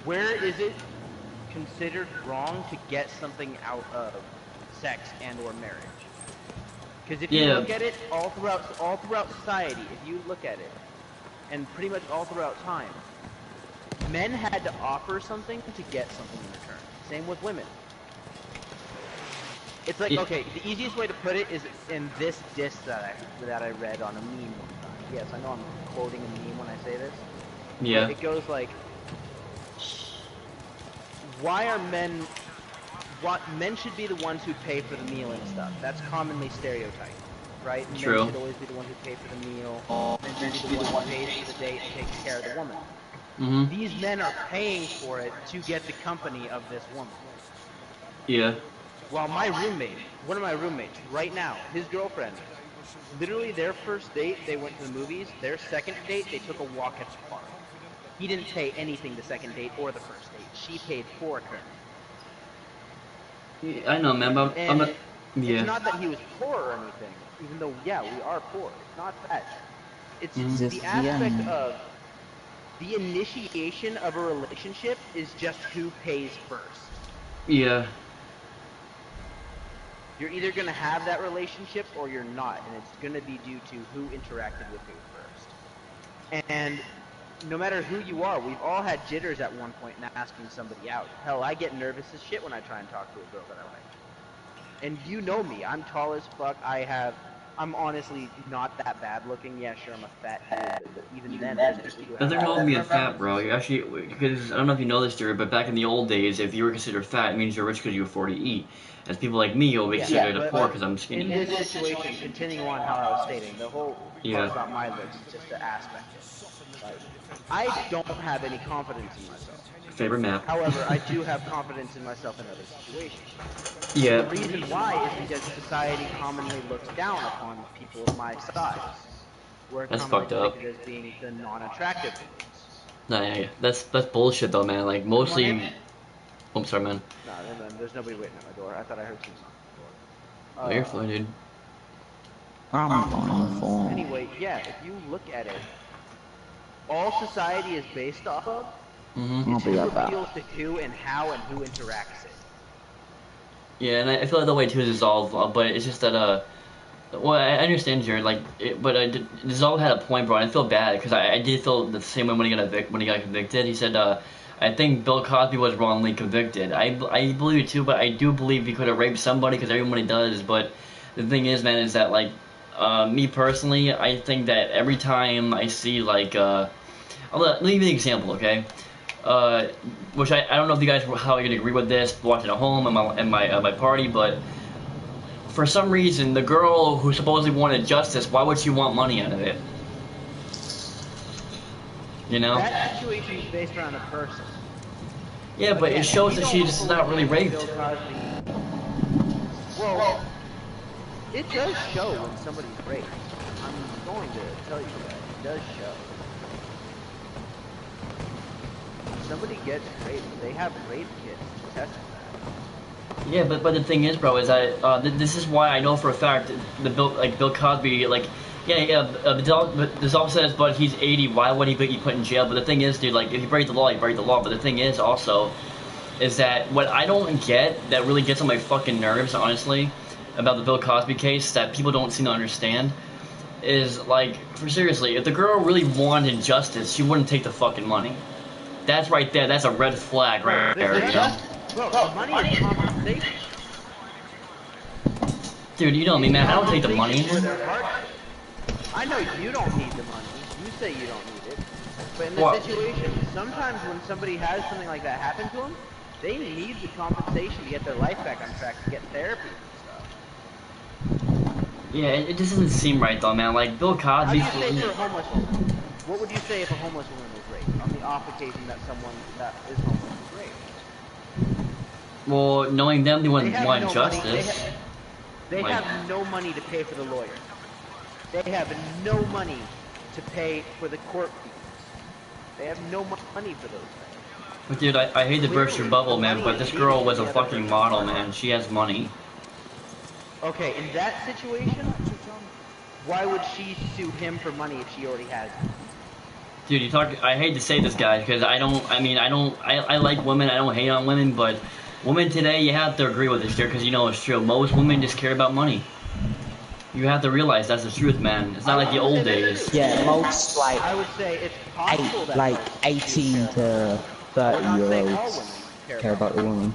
Where is it considered wrong to get something out of sex and or marriage? Because if you look at it all throughout society, if you look at it, and pretty much all throughout time, men had to offer something to get something in return. Same with women. It's like, okay, the easiest way to put it is in this diss that I read on a meme one time. Yes, I know I'm quoting a meme when I say this. Yeah. It goes like, men should be the ones who pay for the meal and stuff. That's commonly stereotyped, right? True. Men should always be the ones who pay for the meal. Men should be the one who pays for the date and takes care of the woman. Mm-hmm. These men are paying for it to get the company of this woman. Yeah. While my roommate, one of my roommates, right now, his girlfriend, literally their first date, they went to the movies. Their second date, they took a walk at the park. He didn't pay anything the second date or the first date. She paid for her. I know, man, but It's not that he was poor or anything, even though, yeah, we are poor. It's not that. It's the aspect of the initiation of a relationship is just who pays first. Yeah. You're either going to have that relationship or you're not, and it's going to be due to who interacted with who first. And no matter who you are, we've all had jitters at one point in asking somebody out. Hell, I get nervous as shit when I try and talk to a girl that I like. And you know me, I'm tall as fuck, I'm honestly not that bad looking. Yeah, sure, I'm a fat dude, but even then, Nothing wrong with being fat, bro. You actually, because I don't know if you know this, Jared, but back in the old days, if you were considered fat, it means you're rich because you afford to eat. As people like me, you'll be considered poor because I'm skinny. In this situation, continuing on how I was stating, the whole part about my looks is just the aspect. Like, I don't have any confidence in myself. Favorite map. However, I do have confidence in myself in other situations. Yeah. The reason why is because society commonly looks down upon people of my size. We're That's fucked up. as being the non-attractive ones. Nah, yeah. That's bullshit though, man. Like mostly. Oh, I'm sorry, man. Nah, there's nobody waiting at my door. I thought I heard something on the door. Oh, you're fine, dude. Anyway, yeah, if you look at it, all society is based off of is who appeals to who and how and who interacts it. Yeah, and I feel like the way to Dissolve, but it's just that well, I understand Jared, like, Dissolve had a point, bro, and I feel bad because I did feel the same way when he got convicted. He said, I think Bill Cosby was wrongly convicted. I believe it too, but I do believe he could have raped somebody because everybody does. But the thing is, man, is that like, me personally, I think that every time I see like, let me give you an example, okay? Which I don't know if you guys how you can agree with this watching at home and my party, but for some reason the girl who supposedly wanted justice, why would she want money out of it? You know? That situation is based around a person. Yeah, but it shows that she's not really raped. Well, it does show when somebody's raped. I'm going to tell you that. It does show. When somebody gets raped, they have rape kits to test that. Yeah, but the thing is, bro, is that this is why I know for a fact Bill Cosby, like, Dissolve says, but he's 80, why would he be put in jail? But the thing is, dude, like, if you break the law, you break the law. But the thing is also, is that what I don't get, that really gets on my fucking nerves, honestly, about the Bill Cosby case, that people don't seem to understand, is like, for seriously, if the girl really wanted justice, she wouldn't take the fucking money. That's right there. That's a red flag right there. You know? Bro, the money is compensation. Dude, you know me, man. I don't take the money. I know you don't need the money. You say you don't need it. But in this situation, sometimes when somebody has something like that happen to them, they need the compensation to get their life back on track, to get therapy and stuff. Yeah, it just doesn't seem right though, man. Like Bill Cosby. How do you say for a homeless woman? What would you say if a homeless woman was raped? On the off occasion that someone that is homeless is raped? Well, knowing them, they wouldn't want no justice. They have no money to pay for the lawyer. They have no money to pay for the court fees. They have no money for those things. But dude, I hate to burst your bubble, man, but this girl was a fucking model, man. She has money. Okay, in that situation, why would she sue him for money if she already has it? Dude, I hate to say this, guy, because I like women, I don't hate on women, but women today, you have to agree with this, because you know it's true. Most women just care about money. You have to realize that's the truth, man. It's not like the old days. Yeah, most like I would say it's possible that 18 to 30-year-olds care about the woman.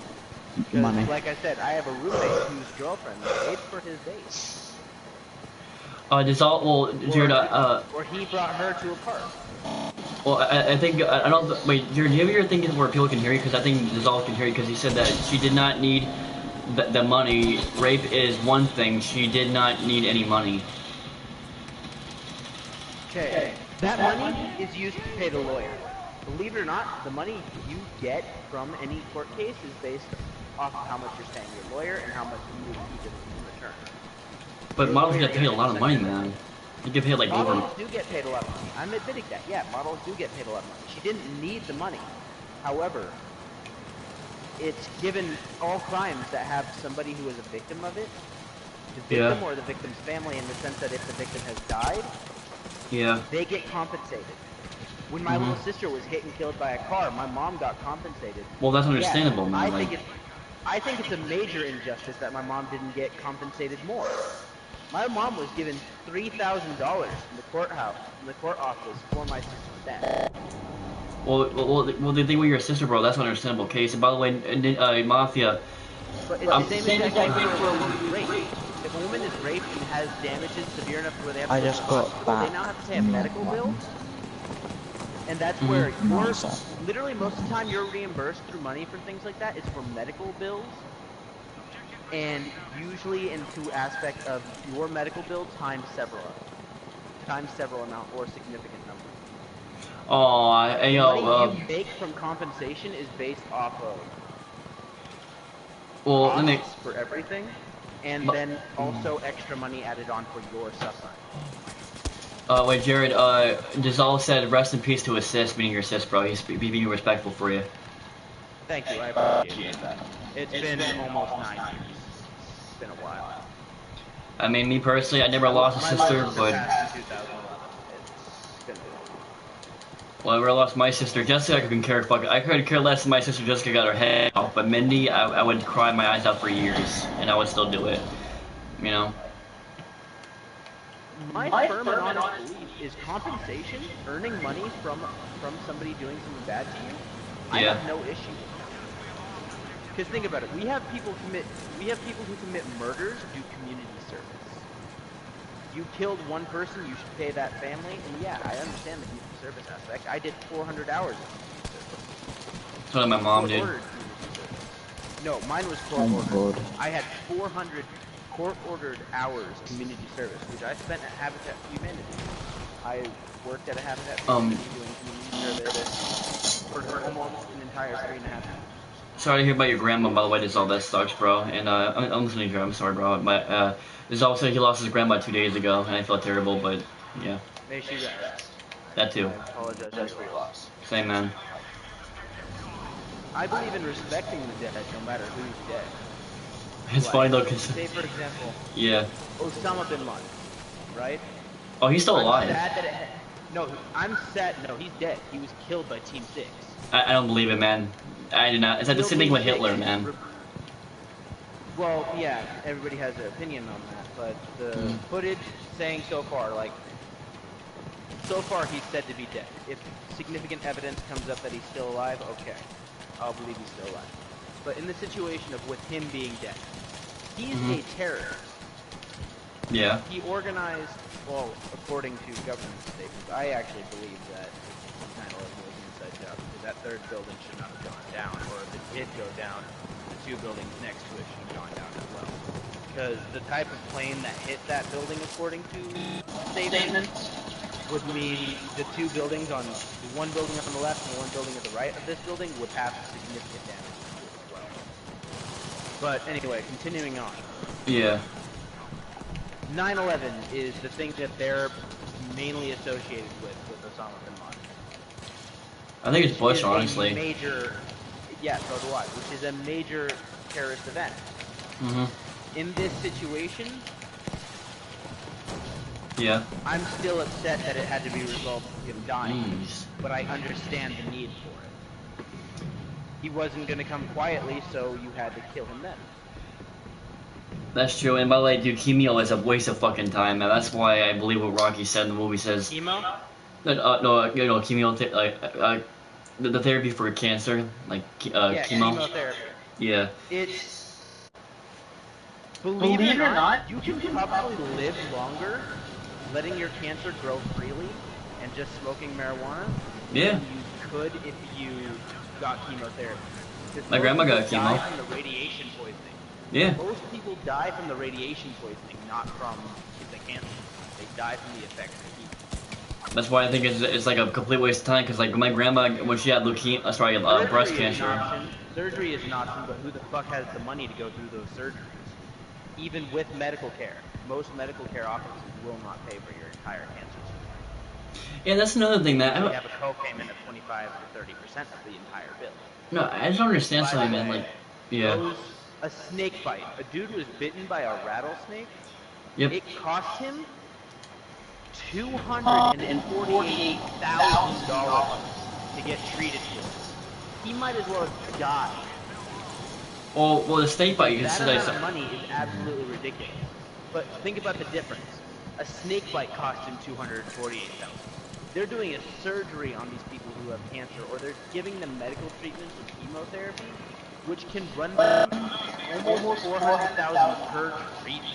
Money. Like I said, I have a roommate whose girlfriend paid for his date. This all, well, Jared, or he brought her to a park. Well, I think, I don't, wait, Jared, do you ever think where people can hear you? Because I think Dissolve can hear you, because he said that she did not need the money. Rape is one thing, she did not need any money. Okay, that money is used to pay the lawyer. Believe it or not, the money you get from any court case is based off of how much you're paying your lawyer and how much you give in return. But models get paid a lot of money, man. You get paid like models over. do get paid a lot of money. I'm admitting that. Yeah, models do get paid a lot of money. She didn't need the money. However, it's given all crimes that have somebody who is a victim of it, the victim or the victim's family, in the sense that if the victim has died, they get compensated. When my little sister was hit and killed by a car, my mom got compensated. Well, that's understandable, man. I think it's a major injustice that my mom didn't get compensated more. My mom was given $3,000 in the courthouse, in the court office, for my sister's death. Well, the thing with your sister, bro, that's an understandable case. And by the way, Mafia. But it's the same exact thing for a woman's rape. If a woman is raped and has damages severe enough where they have to go to the hospital, they now have to pay a medical bill. And that's where you're, literally most of the time you're reimbursed through money for things like that. It's for medical bills. And usually into aspect of your medical bill times several amount or significant number. Oh, the money you make from compensation is based off of costs for everything, and then also extra money added on for your suffering. Wait, Jared, Dissolve said rest in peace to his sis, meaning your sis, bro. He's being respectful for you. Thank you, I appreciate that. It's been almost 9 years. It's been a while. I mean, me personally, I never lost a sister, but... Well, I never lost my sister. Jessica, I could care less if my sister Jessica got her head off, but Mindy, I would cry my eyes out for years, and I would still do it. You know? My firm and honest belief is compensation, earning money from somebody doing something bad to you, I have no issue. Because think about it, we have people who commit murders do community service. You killed one person, you should pay that family, and yeah, I understand the community service aspect. I did 400 hours of community service. That's what my mom did. No, mine was court-ordered. I had 400 court-ordered hours of community service, which I spent at Habitat for Humanity. I worked at a Habitat for Humanity doing community service for almost an entire 3.5 years. Sorry to hear about your grandma, by the way. This all that sucks, bro. And I'm listening to you. I'm sorry, bro. But there's also he lost his grandma 2 days ago, and I felt terrible. But yeah. May she rest. That too. I apologize for your loss. Same, man. I believe in respecting the dead, no matter who's dead. It's funny though, cause say for example. Yeah. Osama bin Laden, right? Oh, he's still alive. No, I'm sad. No, he's dead. He was killed by Team 6. I don't believe it, man. I do not. It's like the same thing with Hitler, man. Well, yeah, everybody has their opinion on that. but the footage saying so far, like, so far he's said to be dead. If significant evidence comes up that he's still alive, okay, I'll believe he's still alive. But in the situation of with him being dead, he's a terrorist. Yeah. He organized, well, according to government statements, I actually believe that 9/11 was an inside job, because that third building should not have gone down, or if it did go down, the two buildings next to it should have gone down as well. Because the type of plane that hit that building, according to statements, would mean the two buildings on the one building on the left and the one building at the right of this building would have significant damage to it as well. But anyway, continuing on. Yeah. 9/11 is the thing that they're mainly associated with Osama bin Laden. I think it's Bush, Is a honestly. major, yeah, so do I, which is a major terrorist event. In this situation, Yeah. I'm still upset that it had to be resolved with him dying, Jeez. but I understand the need for it. He wasn't going to come quietly, so you had to kill him then. That's true, and by the way, dude, chemo is a waste of fucking time, man. That's why I believe what Rocky said in the movie says. Chemo? No, you know, chemo, the therapy for cancer, like, Yeah, chemo. chemotherapy. Yeah. It's... Believe it or not, you can probably live longer letting your cancer grow freely and just smoking marijuana Yeah. than you could if you got chemotherapy. Because My most grandma got people chemo. die from the radiation poisoning. Yeah. Most people die from the radiation poisoning, not from the cancer. They die from the effects of chemo. That's why I think it's like a complete waste of time, because, like, my grandma, when she had leukemia, breast Surgery is an cancer. option. Surgery is an option, but who the fuck has the money to go through those surgeries? Even with medical care, most medical care offices will not pay for your entire cancer. Yeah, that's another thing, man. I You don't, have a co-payment of 25 to 30% of the entire bill. no, I just don't understand By something, the man. way, Like, yeah. a snake bite. A dude was bitten by a rattlesnake. Yep. It cost him $248,000 to get treated for it. He might as well have died. Well, the snake bite, you can That see amount that. of money is absolutely ridiculous. But think about the difference. A snake bite cost him $248,000. They're doing a surgery on these people who have cancer, or they're giving them medical treatments with chemotherapy, which can run them almost $400,000 per treatment.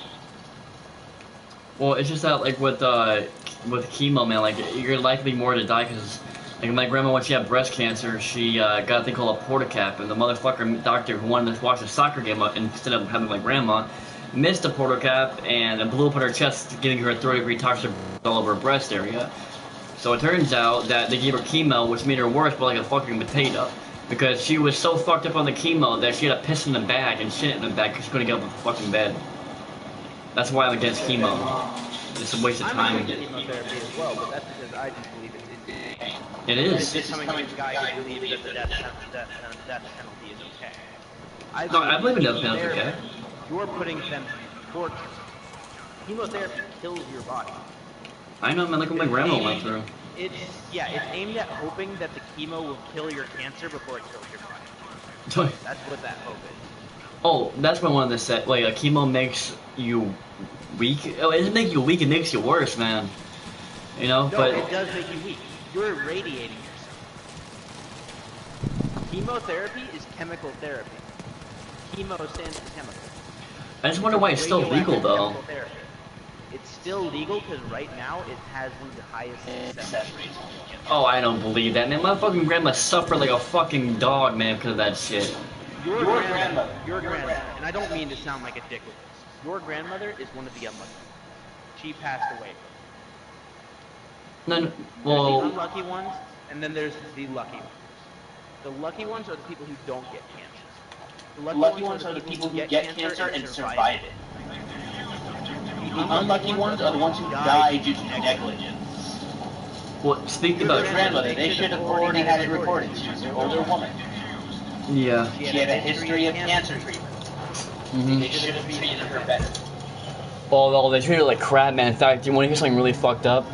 Well, it's just that, like, with chemo, man, like, you're likely more to die, because, like, my grandma, when she had breast cancer, she got a thing called a portacap, and the motherfucker doctor who wanted to watch a soccer game instead of having my grandma missed the portacap, and it blew up in her chest, giving her a third-degree toxic all over her breast area. So it turns out that they gave her chemo, which made her worse, but like a fucking potato. Because she was so fucked up on the chemo that she had to piss in the bag and shit in the bag because she couldn't get up the fucking bed. That's why I'm against chemo. It's a waste of time. I'm against chemotherapy as well, but that's because I just believe it's insane. It This is. is coming from a guy who believes that the death penalty is okay. No, I believe in death penalty, okay? You're putting them towards chemotherapy kills your body. I know, man, look what my grandma went through. It's aimed at hoping that the chemo will kill your cancer before it kills your body. That's what that hope is. Oh, that's what I wanted to say. Like, chemo makes you weak. Oh, it doesn't make you weak, it makes you worse, man. You know, No, but... it does make you weak. You're irradiating yourself. Chemotherapy is chemical therapy. Chemo stands for chemical. I just wonder why it's still legal, Radioactive though. chemical therapy. It's still legal because right now it has one of the highest success rates. Oh, I don't believe that, man. My fucking grandma suffered like a fucking dog, man, because of that shit. Your grandmother, and I don't mean to sound like a dick with this. Your grandmother is one of the unlucky. She passed away. No, There's well... the unlucky ones, and then there's the lucky ones. The lucky ones are the people who don't get cancer. The Lucky ones are the people who get cancer and survive it. The unlucky ones are the ones who die due to negligence. Well, speaking Your about... grandmother, they should have already had it reported. She was an older woman. Yeah. She had a history of cancer treatment. They should have treated her better. Well, they treated her like crap, man. In fact, you want to hear something really fucked up?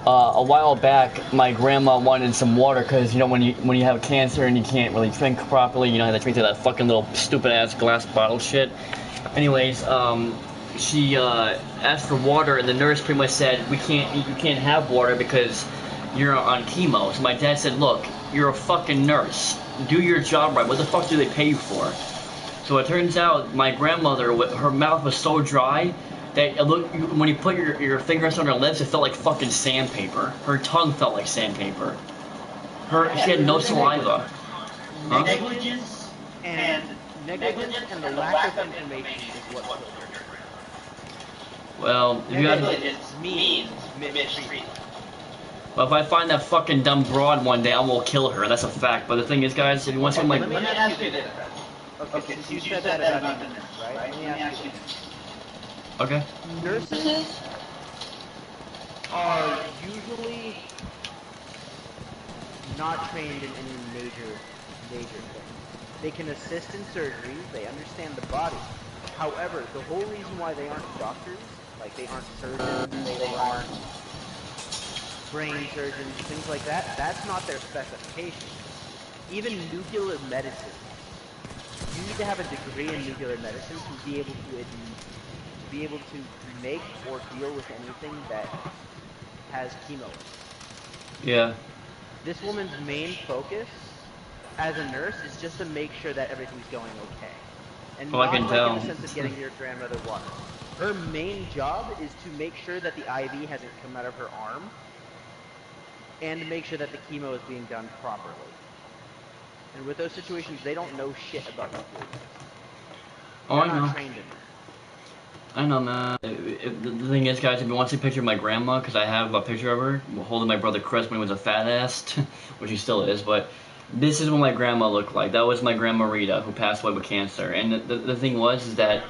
A while back, my grandma wanted some water because, you know, when you have cancer and you can't really drink properly, you know, you have to drink to that fucking little stupid-ass glass bottle shit. Anyways, she asked for water, and the nurse pretty much said, you can't have water because you're on chemo. So my dad said, look, you're a fucking nurse. Do your job right. What the fuck do they pay you for? So it turns out my grandmother, her mouth was so dry that when you put your fingers on her lips, it felt like fucking sandpaper. Her tongue felt like sandpaper. She had no saliva. Huh? Negligence and the lack of information is what killed her. Well, you got means mistreated. Well, if I find that fucking dumb broad one day, I will kill her. That's a fact. But the thing is, guys, if you want to see Let me ask you this. Okay, so you said that about the nurse, right? Let me ask you this. Okay. Nurses are usually not trained in any major things. They can assist in surgeries, they understand the body. However, the whole reason why they aren't doctors, like they aren't surgeons, they aren't brain surgeons, things like that, that's not their specification. Even nuclear medicine, you need to have a degree in nuclear medicine to be able to make or deal with anything that has chemo. Yeah. This woman's main focus as a nurse is just to make sure that everything's going okay. And not in the sense of getting your grandmother water. Her main job is to make sure that the IV hasn't come out of her arm and to make sure that the chemo is being done properly. And with those situations, they don't know shit about nuclear medicine. Oh, I know. Not trained in it. I know, man. The thing is, guys, if you want to see a picture of my grandma, because I have a picture of her holding my brother Chris when he was a fat ass, which he still is, but this is what my grandma looked like. That was my grandma Rita, who passed away with cancer. And the thing was is that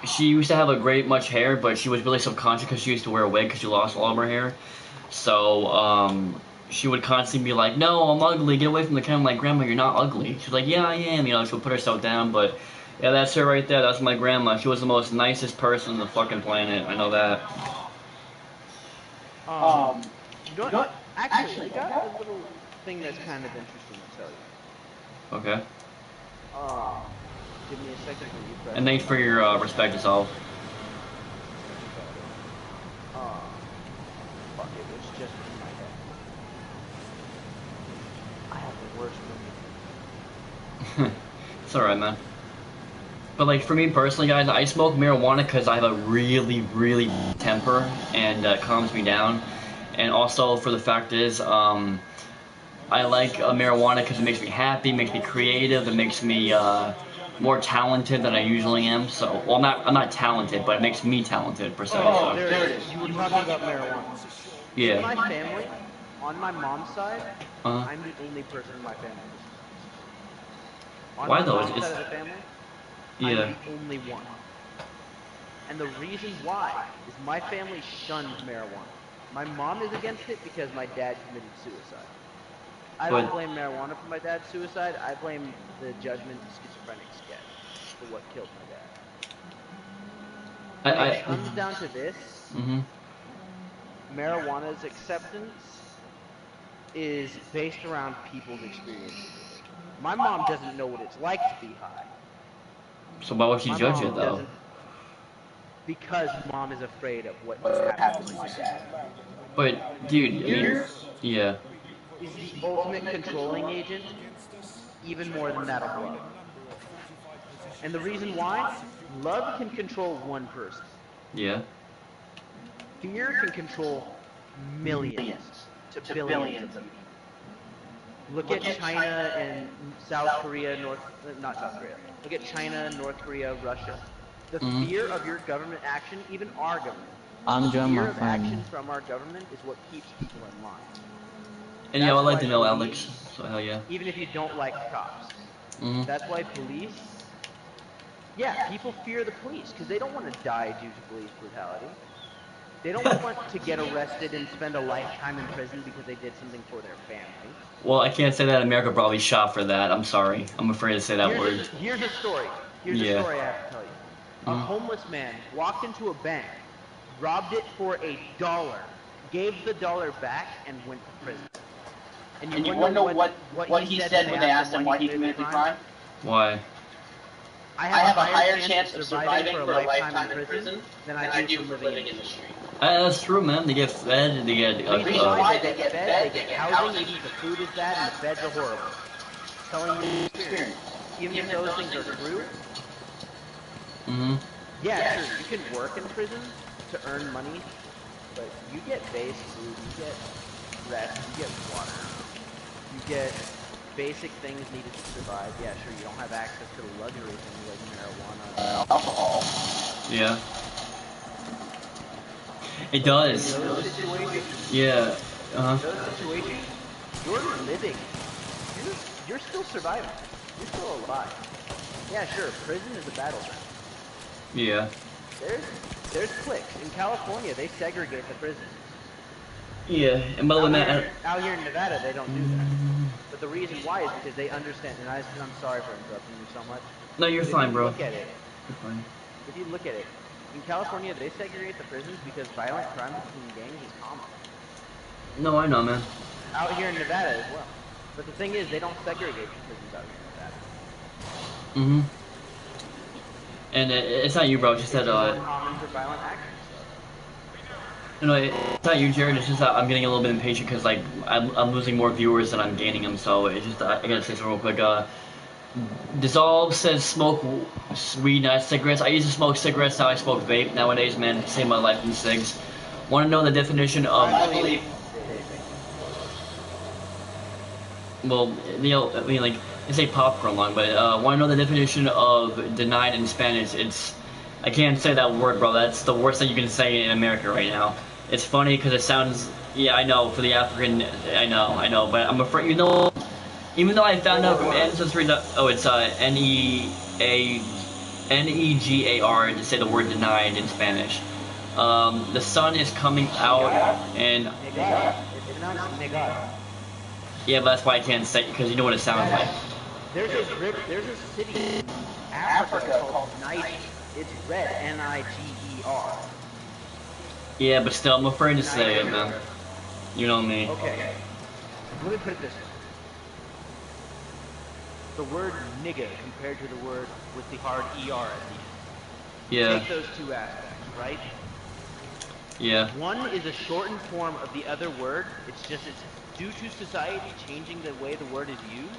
she used to have a great much hair, but she was really subconscious because she used to wear a wig because she lost all of her hair. So she would constantly be like, no, I'm ugly, get away from the camera. I'm like, Grandma, you're not ugly. She's like, yeah, I am. You know, she would put herself down, but yeah, that's her right there. That's my grandma. She was the most nicest person on the fucking planet. I know that. Actually, I got a little thing that's kind of interesting to tell you. Okay. Give me a second for you, Fred. And thanks for your respect as well. Fuck, it was just in my head. I have the worst memory. It's alright, man. But like for me personally, guys, I smoke marijuana because I have a really, really temper and it calms me down. And also for the fact is, I like marijuana because it makes me happy, makes me creative, it makes me more talented than I usually am. So, well, I'm not talented, but it makes me talented per se. Oh, so. There it is. You were talking about marijuana. Yeah. In my family, on my mom's side, I'm the only person in my family who smokes. Why though? On my mom's side of the family, I'm the only one. And the reason why is my family shunned marijuana. My mom is against it because my dad committed suicide. I don't blame marijuana for my dad's suicide. I blame the judgment schizophrenics get for what killed my dad. When it comes down to this, marijuana's acceptance is based around people's experiences. My mom doesn't know what it's like to be high. So why would she judge it though? Because mom is afraid of what happens to my dad. But dude, yeah. Is the ultimate controlling agent, even more than that of love. And the reason why? Love can control one person. Yeah. Fear can control millions to billions of people. Look at China and South Korea, not South Korea. Look at China, North Korea, Russia. The fear of your government action, even our government. I'm the fear of action from our government is what keeps people in line. And yeah, I'd like to know, Alex. So hell yeah. Even if you don't like cops. That's why police. Yeah, people fear the police because they don't want to die due to police brutality. They don't want to get arrested and spend a lifetime in prison because they did something for their family. Well, I can't say that. America probably shot for that. I'm sorry. I'm afraid to say that word. Here's a story. Here's a story I have to tell you. A homeless man walked into a bank, robbed it for $1, gave the $1 back, and went to prison. And you wanna know what he said when they asked him why he committed the crime? Why? I have a higher chance of surviving for a lifetime in prison than I do from living in the street. That's true, man. They get fed, they get... The reason why they get fed, they get housing, even if the food is bad and the beds are horrible. Telling you experience. Even if those things are true. Yeah, sure, you can work in prison to earn money, but you get base food, you get rest, you get water, you get basic things needed to survive. Yeah, sure, you don't have access to the luxury things like marijuana, alcohol. Yeah. It does. In those situations, Yeah. those situations, you're living. You're still surviving. You're still alive. Yeah, sure, prison is a battleground. Yeah. There's cliques. In California, they segregate the prisons. Yeah, and by the way, out here in Nevada, they don't do that. But the reason why is because they understand, and I'm sorry for interrupting you so much. No, you're fine, bro. Look at it. You're fine. If you look at it, in California, they segregate the prisons because violent crime between gangs is common. No, I know, man. Out here in Nevada as well. But the thing is, they don't segregate the prisons out here in Nevada. And it's not you, bro. It's just that, common for violent actions. you know, it's not you, Jared. It's just that I'm getting a little bit impatient because, like, I'm losing more viewers than I'm gaining them. So it's just I gotta say something real quick. Dissolve says smoke weed, not cigarettes. I used to smoke cigarettes. Now I smoke vape. Nowadays, man, save my life in cigs. Want to know the definition of? Well, you know, I mean, like, they say pop for long, but want to know the definition of denied in Spanish? It's, I can't say that word, bro. That's the worst thing you can say in America right now. It's funny because it sounds, yeah, I know, for the African, I know, but I'm afraid, you know, even though I found out from Ancestry that, oh, it's N-E-G-A-R to say the word denied in Spanish. The sun is coming out, and... Yeah, but that's why I can't say it, because you know what it sounds like. There's a city in Africa called Niger. It's red, N-I-G-E-R. Yeah, but still, I'm afraid to say it, man. You know me. Okay. Let me put it this way. The word nigga compared to the word with the hard ER at the end. Yeah. Take those two aspects, right? Yeah. One is a shortened form of the other word. It's due to society changing the way the word is used,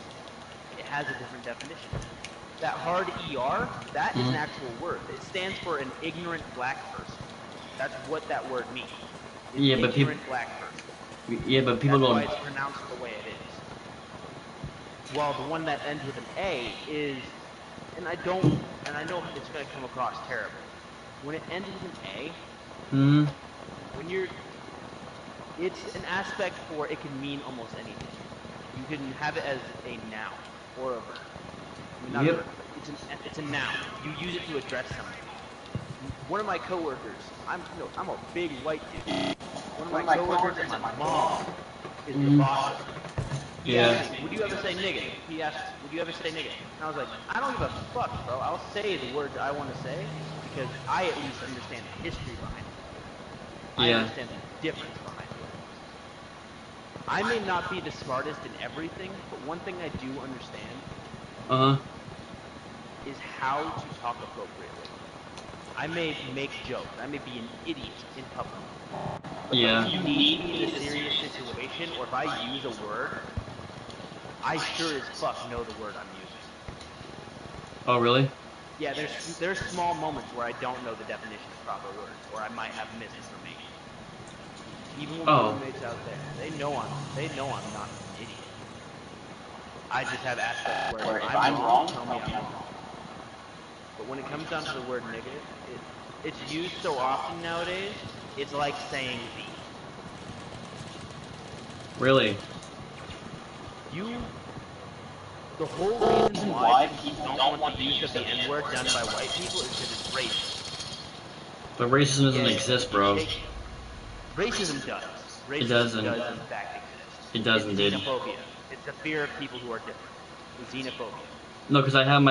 it has a different definition. That hard ER, that is an actual word. It stands for an ignorant black person. That's what that word means. Yeah, but people. Black person. Yeah, but people don't. That's why it's pronounced the way it is. While the one that ends with an A is, and I know it's going to come across terrible. When it ends with an A, when you're, it's an aspect for it can mean almost anything. You can have it as a noun or a verb. I mean, not a verb, but it's a noun. You use it to address something. One of my coworkers, I'm a big white dude. One of my coworkers and my mom is the boss. Yeah. Would you ever say nigga? He asked, would you ever say nigga? And I was like, I don't give a fuck, bro. I'll say the words I want to say because I at least understand the history behind it. I understand the difference behind it. I may not be the smartest in everything, but one thing I do understand is how to talk appropriately. I may make jokes. I may be an idiot in public. But if you need me in a serious situation, or if I use a word, I sure as fuck know the word I'm using. Oh, really? Yeah, there's small moments where I don't know the definition of proper words, or I might have misinformation. Even with my roommates out there, they know I'm not an idiot. I just have aspects where if I'm wrong, tell me I'm wrong. But when it comes down to the word nigga, it's used so often nowadays, it's like saying the. Really? The whole reason why people don't want the use of the N-word done by white people is because it's racist. But racism doesn't exist, bro. Racism does. Racism It doesn't. does in fact exist. It doesn't, it's xenophobia. It's the fear of people who are different. It's xenophobia. No, because I have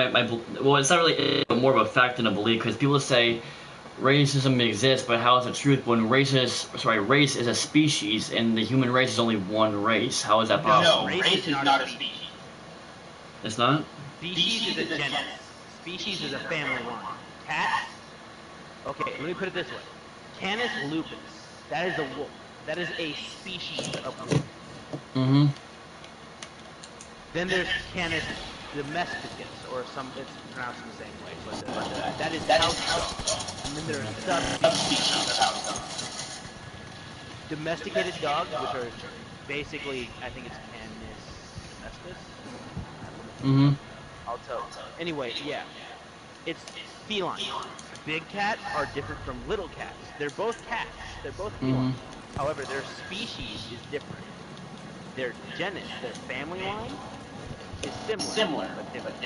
well, it's not really more of a fact than a belief, because people say racism exists, but how is it truth when race is a species, and the human race is only one race? How is that possible? No, race is not a species. It's not? Species is a genus. species is a family line. Cat. Okay, let me put it this way. Canis lupus. That is a wolf. That is a species of wolf. Mm-hmm. Then there's Canis domesticus, or it's pronounced the same way, but that is house dog. And then there are subspecies of house dog. Domesticated dogs, which are basically, I think it's Canis domesticus. Mm-hmm. I'll tell. Anyway, yeah, it's feline. Big cats are different from little cats. They're both cats. They're both feline. However, their species is different. Their genus, their family line, is similar but different.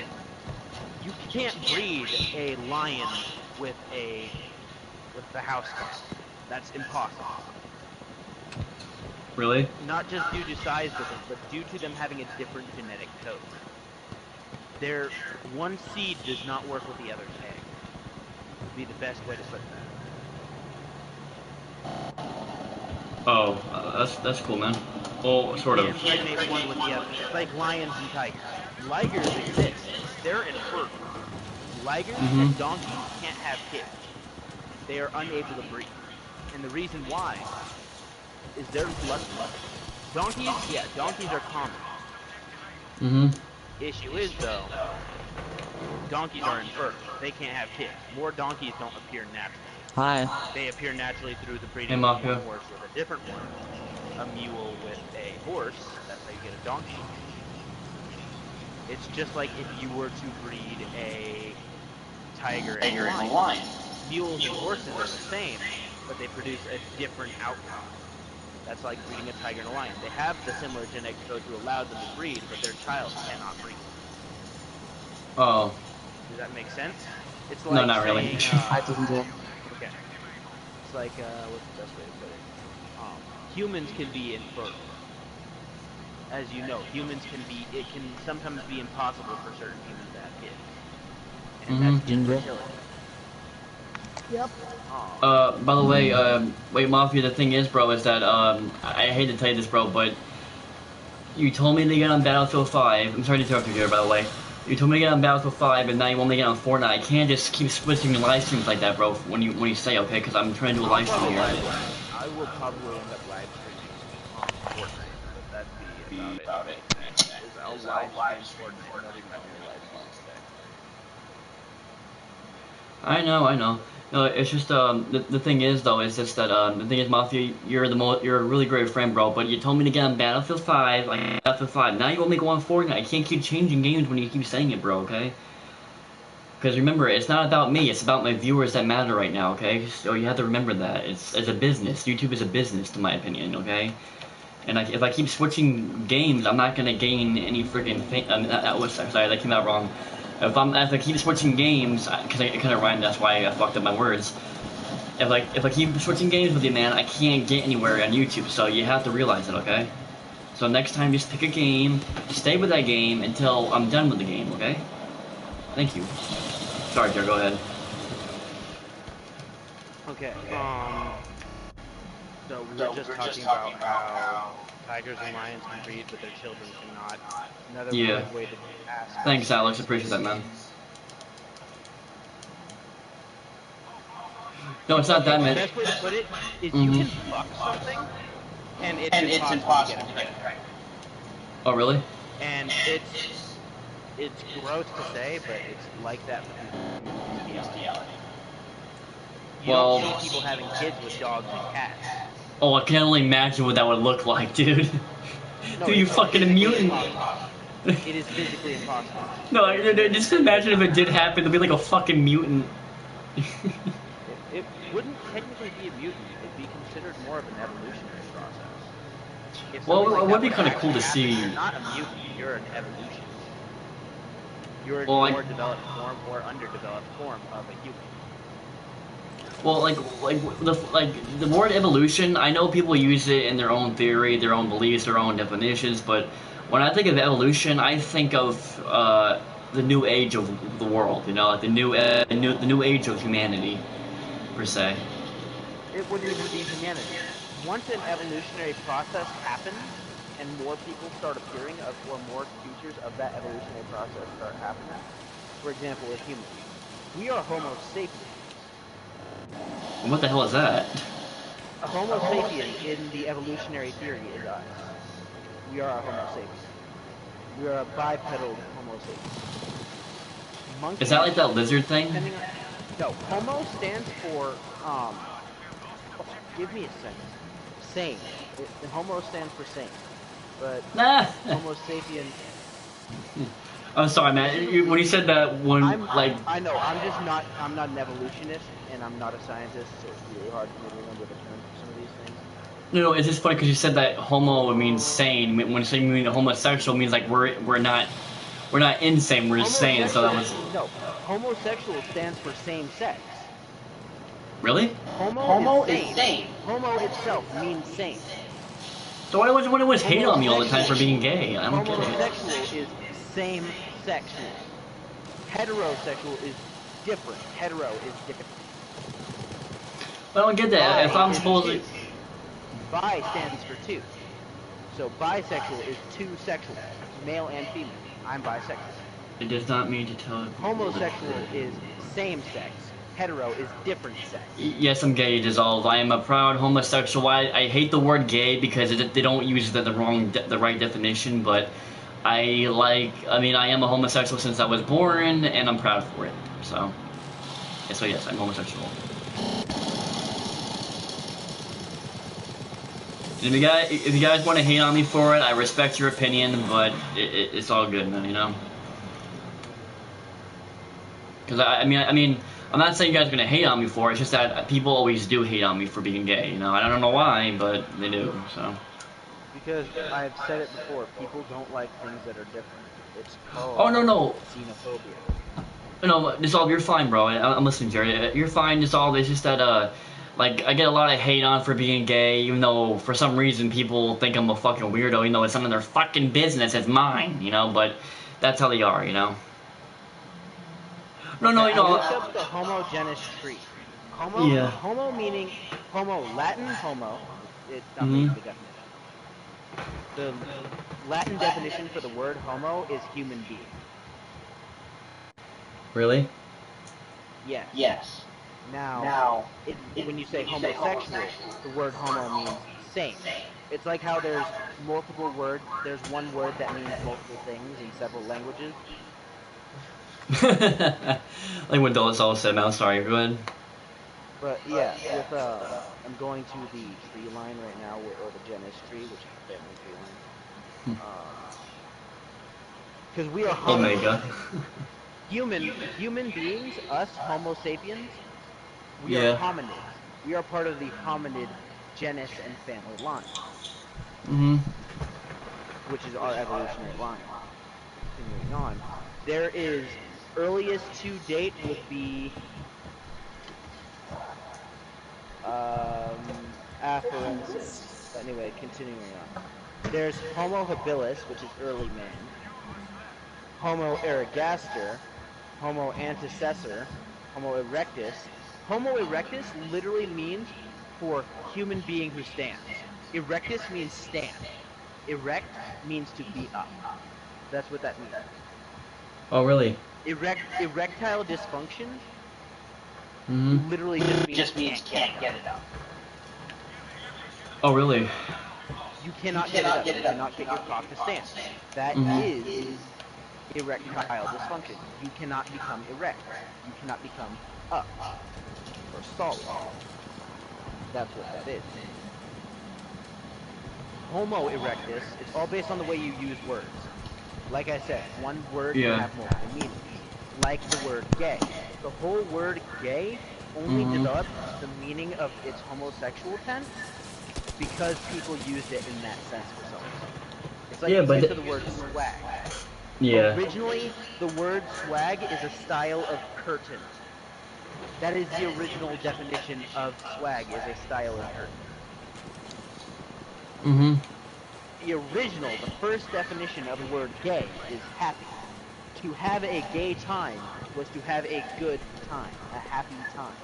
You can't breed a lion with the house dog. That's impossible. Really? Not just due to size difference, but due to them having a different genetic code. Their one seed does not work with the other's egg. Would be the best way to put that. Oh, that's cool, man. Well, sort of. Impregnate one with the other. It's like lions and tigers. Ligers exist. They're infertile. Ligers and donkeys can't have kids. They are unable to breed. And the reason why is they're lucky. Donkeys are common. Issue is, though, donkeys are infertile. They can't have kids. More donkeys don't appear naturally. Hi. They appear naturally through the breeding of one horse with a different one. A mule with a horse, that's how you get a donkey. It's just like if you were to breed a tiger and a lion. Mules and horses are the same, but they produce a different outcome. That's like breeding a tiger and a lion. They have the similar genetic code to allow them to breed, but their child cannot breed. Oh. Does that make sense? It's like no, not really. I didn't do it. Okay. It's like, what's the best way to put it? Humans can be infertile. As you know, it can sometimes be impossible for certain humans to have kids. And that's infertility. Yep. By the way, wait, Mafia, the thing is, bro, is that, I hate to tell you this, bro, but you told me to get on Battlefield 5. I'm sorry to interrupt you here, by the way. You told me to get on Battlefield 5, and now you want me to get on Fortnite. I can't just keep switching live streams like that, bro, when you say, okay, because I'm trying to do a live stream here. I will probably end up live streaming on Fortnite, but that'd be about it. I'll live stream Fortnite, not even have any live streams today. I know. No, it's just the thing is though is just that the thing is, Mafia, you're a really great friend, bro. But you told me to get on Battlefield 5, like Battlefield 5. Now you want me to go on Fortnite. I can't keep changing games when you keep saying it, bro. Okay? Because remember, it's not about me. It's about my viewers that matter right now. Okay? So you have to remember that it's a business. YouTube is a business, in my opinion. Okay? And if I keep switching games, I'm not gonna gain any freaking thing. Sorry, that came out wrong. If I keep switching games, because it kind of rhymed, that's why I fucked up my words. If I keep switching games with you, man, I can't get anywhere on YouTube. So you have to realize it, okay? So next time, just pick a game, stay with that game until I'm done with the game, okay? Thank you. Sorry, Joe, go ahead. Okay. So we're just talking about how tigers and lions can breed, but their children cannot. Another way to ask. Thanks, Alex. Appreciate that, man. No, it's not that, man. The best way to put it is you can fuck something, and it's impossible to get it right. Oh, really? And it's gross to say, but it's like that for bestiality. You don't see people having kids with dogs and cats. Oh, I can only imagine what that would look like, dude. No, dude, you fucking a mutant. It is physically impossible. No, just imagine if it did happen, it'd be like a fucking mutant. It wouldn't technically be a mutant. It'd be considered more of an evolutionary process. Well, it would be kind of cool to see. You're not a mutant, you're an evolution. You're a more developed form or underdeveloped form of a human. Well, the word evolution, I know people use it in their own theory, their own beliefs, their own definitions, but when I think of evolution, I think of the new age of the world, you know, like the new age of humanity, per se. It wouldn't even be humanity. Once an evolutionary process happens, and more people start appearing, or more features of that evolutionary process start happening, for example, a human. We are Homo sapiens. What the hell is that? A Homo sapien in the evolutionary theory is us. We are a Homo sapien. We are a bipedal Homo sapien. Monkeys, Is that like that lizard thing? No, Homo stands for, give me a second. Sane. Homo stands for sane. But Homo sapien... I'm sorry, man. When you said that one, I know, I'm not an evolutionist, and I'm not a scientist, so it's really hard for me to remember the term for some of these things. No, it's just funny because you said that homo means sane. When you say you mean homosexual, it means like we're not insane. We're just sane. So that was no. Homosexual stands for same sex. Really? Homo is sane. Homo itself means sane. So why would anyone hate on me all the time for being gay? I don't get it. Homosexual is same sexual. Heterosexual is different. Hetero is different. I don't get that. If I'm supposed to... Bi stands for two. So bisexual is two sexual, male and female. I'm bisexual. It does not mean to tell... Homosexual is same sex. Hetero is different sex. Yes, I'm gay, Dissolve. I am a proud homosexual. I hate the word gay because they don't use the right definition, but I am a homosexual since I was born, and I'm proud for it. So yes, I'm homosexual. And if you guys want to hate on me for it, I respect your opinion, but it's all good, man, you know? Because, I mean, I'm not saying you guys are going to hate on me for it, it's just that people always do hate on me for being gay, you know? I don't know why, but they do, so... Because I've said it before, people don't like things that are different. It's called xenophobia. No, Dissolve, you're fine, bro. I'm listening, Jerry. You're fine, Dissolve. It's just that, like, I get a lot of hate on for being gay, even though for some reason people think I'm a fucking weirdo, even though it's none of their fucking business, it's mine, you know? But that's how they are, you know? No, you know... I looked up the homogeneous tree. Homo meaning homo, Latin homo. It doesn't the definition. The Latin definition for the word homo is human being. Really? Yes. Yes. Now when you say homosexual, the word homo means same. It's like how there's multiple words. There's one word that means multiple things in several languages. Like when Dissolve said, I'm sorry, go ahead. But yeah, with I'm going to the tree line right now, or the genus tree, which is the family tree line. Because we are Omega. Human beings, us Homo sapiens, we are hominids. We are part of the hominid genus and family line. Which is our evolutionary line. Continuing on, there is earliest to date would be Afarensis. Anyway, continuing on. There's Homo habilis, which is early man. Homo ergaster, Homo antecessor, Homo erectus. Homo erectus literally means for human being who stands. Erectus means stand. Erect means to be up. That's what that means. Oh, really? Erectile dysfunction literally just means can't get it up. Oh, really? You cannot get it up. You cannot get your cock to stand. That is erectile dysfunction. You cannot become erect. You cannot become up or solid. That's what that is. Homo erectus, it's all based on the way you use words. Like I said, one word can have multiple meanings. Like the word gay. The whole word gay only developed the meaning of its homosexual tense because people used it in that sense for some reason. It's like the word swag. Yeah. Originally, the word swag is a style of curtain. That is the original definition of swag, is a style of curtain. The first definition of the word gay is happy. To have a gay time was to have a good time, a happy time.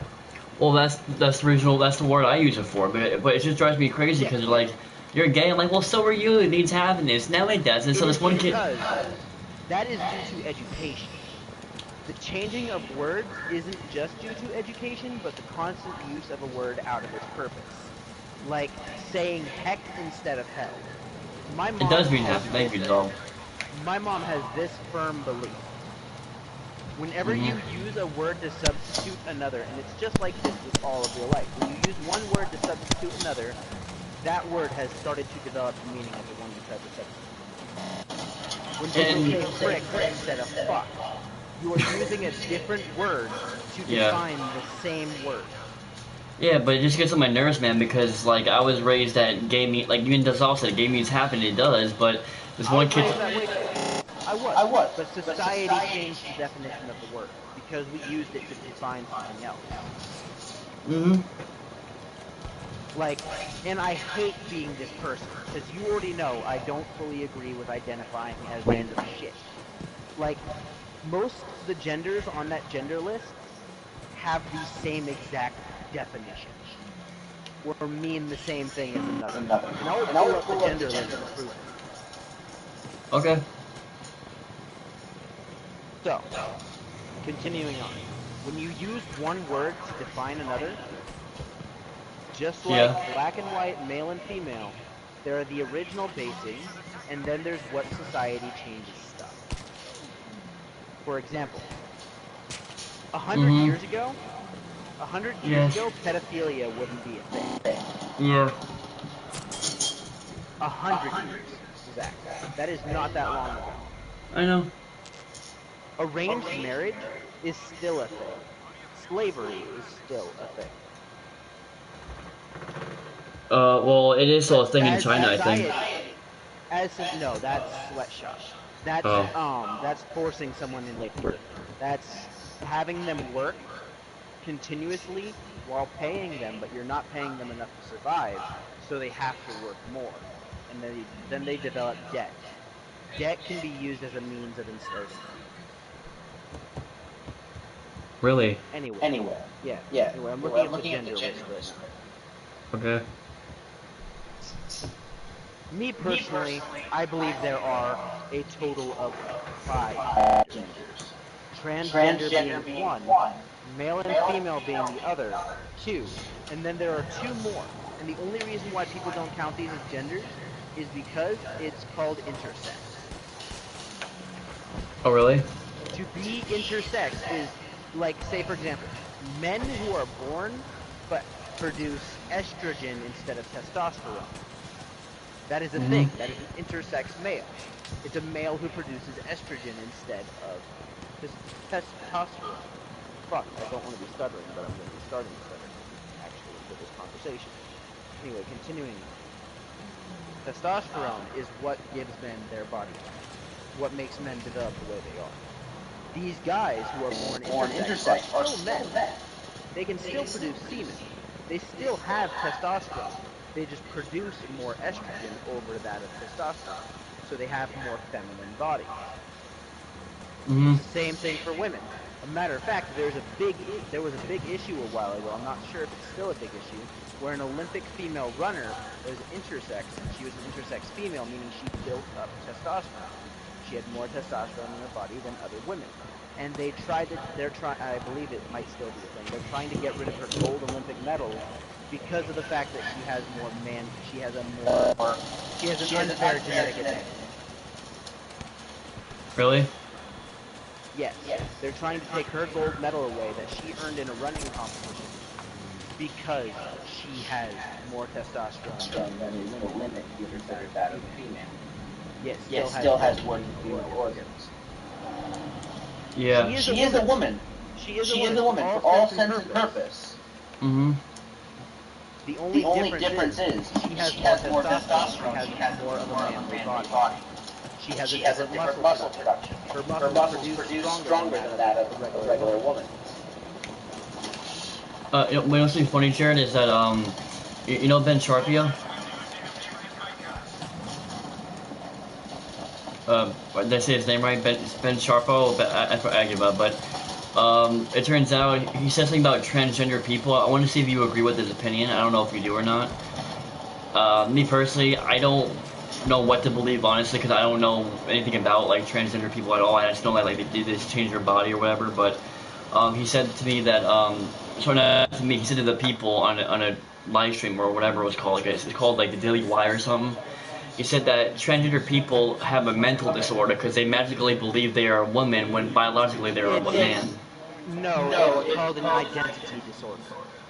Well, that's the original. That's the word I use it for. But it just drives me crazy because you're like, you're gay. I'm like, well, so are you. It needs happiness. No, it doesn't. So this one kid. That is due to education. The changing of words isn't just due to education, but the constant use of a word out of its purpose. Like saying heck instead of hell. My mom It does mean has that. Thank you, though. My mom has this firm belief. Whenever you use a word to substitute another, and it's just like this with all of your life, when you use one word to substitute another, that word has started to develop the meaning of the one you tried to substitute. When people say frick instead of fuck, you are using a different word to define the same word. Yeah, but it just gets on my nerves, man, because, like, I was raised that gay meat, like, even Dasal said, gay meat's happened, it does, but this one kid... I was. But society changed the definition of the word, because we used it to define something else. Like, and I hate being this person, because you already know I don't fully agree with identifying as random shit. Like, most of the genders on that gender list have the same exact definition, or mean the same thing as another. And I'll pull up the gender list to prove it. Okay. So, continuing on. When you use one word to define another, just like black and white, male and female, there are the original basings, and then there's what society changes stuff. For example, 100 years ago, pedophilia wouldn't be a thing. Yeah. 100 years, exactly. That is not that long ago. I know. Arranged marriage is still a thing. Slavery is still a thing. Well, it is still a thing in China, I think. No, that's sweatshop. That's forcing someone in labor. That's having them work continuously while paying them, but you're not paying them enough to survive, so they have to work more. And then they develop debt. Debt can be used as a means of enslavement. Really? Anyway. Yeah. Anyway, I'm looking at the gender list. Okay. Me personally, I believe there are a total of 5 genders. Transgender being one, male and female being the other, 2, and then there are 2 more. And the only reason why people don't count these as genders is because it's called intersex. Oh, really? To be intersex is, like, say for example, men who are born but produce estrogen instead of testosterone. That is a thing. That is an intersex male. It's a male who produces estrogen instead of testosterone. Fuck, I don't want to be stuttering, but I'm going to be starting stuttering, actually, for this conversation. Anyway, continuing on. Testosterone is what gives men their body type. What makes men develop the way they are. These guys who are born intersex are still men. They can still produce semen. They still have testosterone. They just produce more estrogen over that of testosterone. So they have more feminine bodies. Same thing for women. A matter of fact, there was a big issue a while ago, I'm not sure if it's still a big issue, where an Olympic female runner was intersex, and she was an intersex female, meaning she built up testosterone. She had more testosterone in her body than other women. And I believe it might still be a thing, they're trying to get rid of her gold Olympic medal because of the fact that she has she has an unfair genetic advantage. Really? Yes. They're trying to take her gold medal away that she earned in a running competition because she has more testosterone than a woman considered that of a female. Yet still has one female organs. Yeah. She is a woman. She is a woman for all sense and purpose. The only difference is she has more testosterone. She has more of a manly body. She has a different muscle production. Her muscles produce stronger than that of a regular woman. You know what's funny, Jared, is that you know Ben Sharpia? Did I say his name right? Ben Sharpo? I give up, but it turns out he said something about transgender people. I want to see if you agree with his opinion. I don't know if you do or not. Me personally, I don't know what to believe, honestly, because I don't know anything about like transgender people at all. I just know that like they just change their body or whatever. But he said to me that sorry, not to me. He said to the people on a live stream or whatever it was called. I guess it's called like the Daily Wire or something. He said that transgender people have a mental disorder because they magically believe they are a woman when biologically they're a man. No, it's called an identity disorder.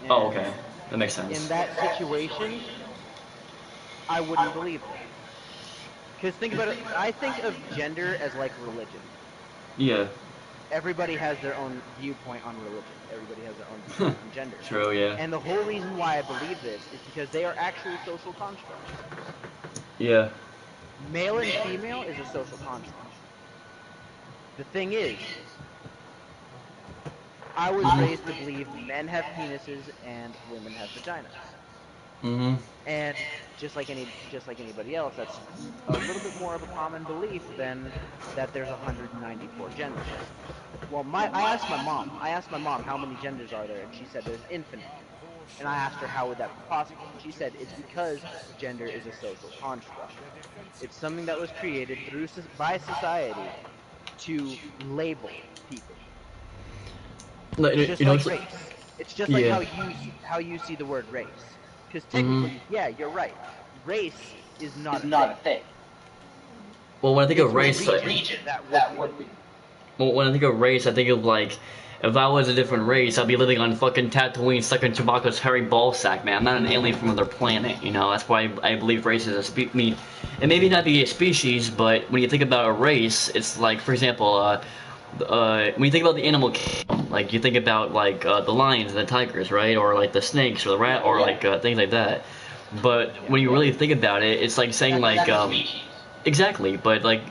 And oh, okay, that makes sense. In that situation, I wouldn't believe it. Because think about it, I think of gender as like religion. Yeah. Everybody has their own viewpoint on religion. Everybody has their own viewpoint on gender. True, yeah. And the whole reason why I believe this is because they are actually social constructs. Yeah. Male and female is a social construct. The thing is, I was raised to believe men have penises and women have vaginas. Mm-hmm. And just like anybody else, that's a little bit more of a common belief than that there's 194 genders. Well, I asked my mom how many genders are there, and she said there's infinite. And I asked her how would that be possible. And she said it's because gender is a social construct. It's something that was created by society to label people. Just like race. It's just like how you see the word race. Because technically, yeah, you're right. Race is not a thing. Well, when I think of race, that would be. Well, when I think of race, I think of like, if I was a different race, I'd be living on fucking Tatooine, stuck in Chewbacca's hairy ball sack, man. I'm not an alien from another planet, you know. That's why I believe race is a it may not be a species, but when you think about a race, it's like, for example, when you think about the animal kingdom, like you think about like the lions and the tigers, right, or like the snakes or the rat, or like things like that. But when you really think about it, it's like saying like exactly, but like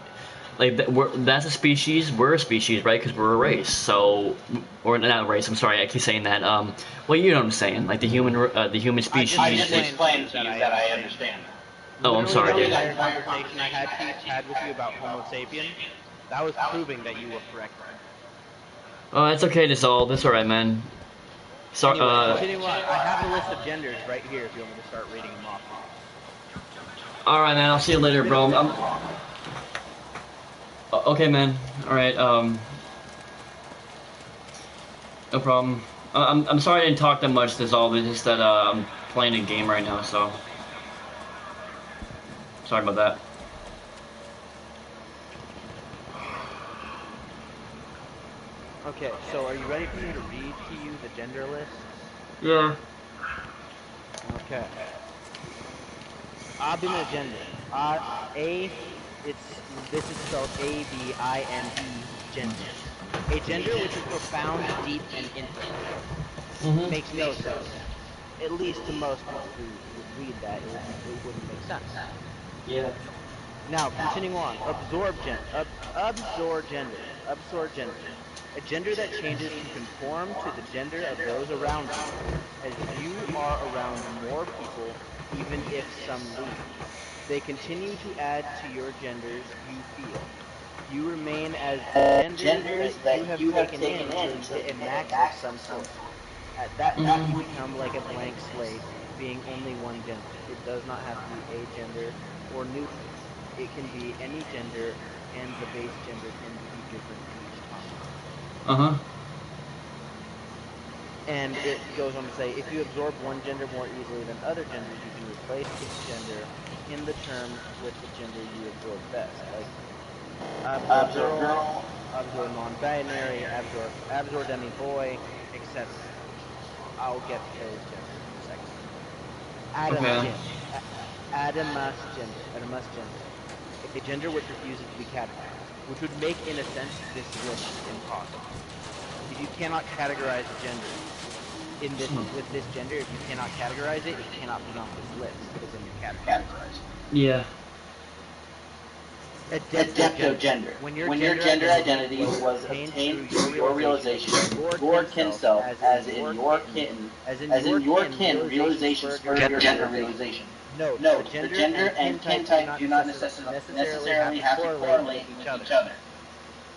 that's a species. We're a species, right? Because we're a race. So, or not a race. I'm sorry, I keep saying that. Well, you know what I'm saying, like the human species. I just explained to you that I understand. Oh, I'm sorry, dude. The entire conversation I had with you about Homo sapien, that was proving that you were correct. Oh, it's okay to solve. That's alright, man. Sorry. Anyway, I have a list of genders right here if you want me to start reading them off. Alright, man. I'll see you later, bro. Okay, man. Alright, no problem. I'm sorry I didn't talk that much to solve it. Just that I'm playing a game right now, so sorry about that. Okay, so are you ready for me to read to you the gender list? Yeah. Okay. Abinegender. This is spelled A-B-I-N-E, gender. A gender which is profound, deep, and infinite. Makes no sense. At least to most people who would read that, it wouldn't make sense. Yeah. Now, continuing on. Absorb gender. A gender that changes to conform to the gender of those around you, as you are around more people, even if some leave. They continue to add to your genders you feel. You remain as genders that you have taken in until you hit a max of some sort. At that point, you become like a blank slate, being only one gender. It does not have to be a gender or neutral. It can be any gender, and the base gender can be different each time. And it goes on to say, if you absorb one gender more easily than other genders, you can replace each gender in the term with the gender you absorb best. Like absorb girl, absorb non-binary, absorb demi-boy, etc. I'll get to those genders in a second. Adamus gender. A gender which refuses to be categorized, which would make, in a sense, this list impossible. If you cannot categorize a gender with this gender, if you cannot categorize it, it cannot be on this list because then you're categorized. Yeah. Adaptogender. When your gender identity was obtained through your realization of your kin self, as in your kin realization spurred your gender realization. Note, the gender and kin type do not necessarily have to correlate with each other.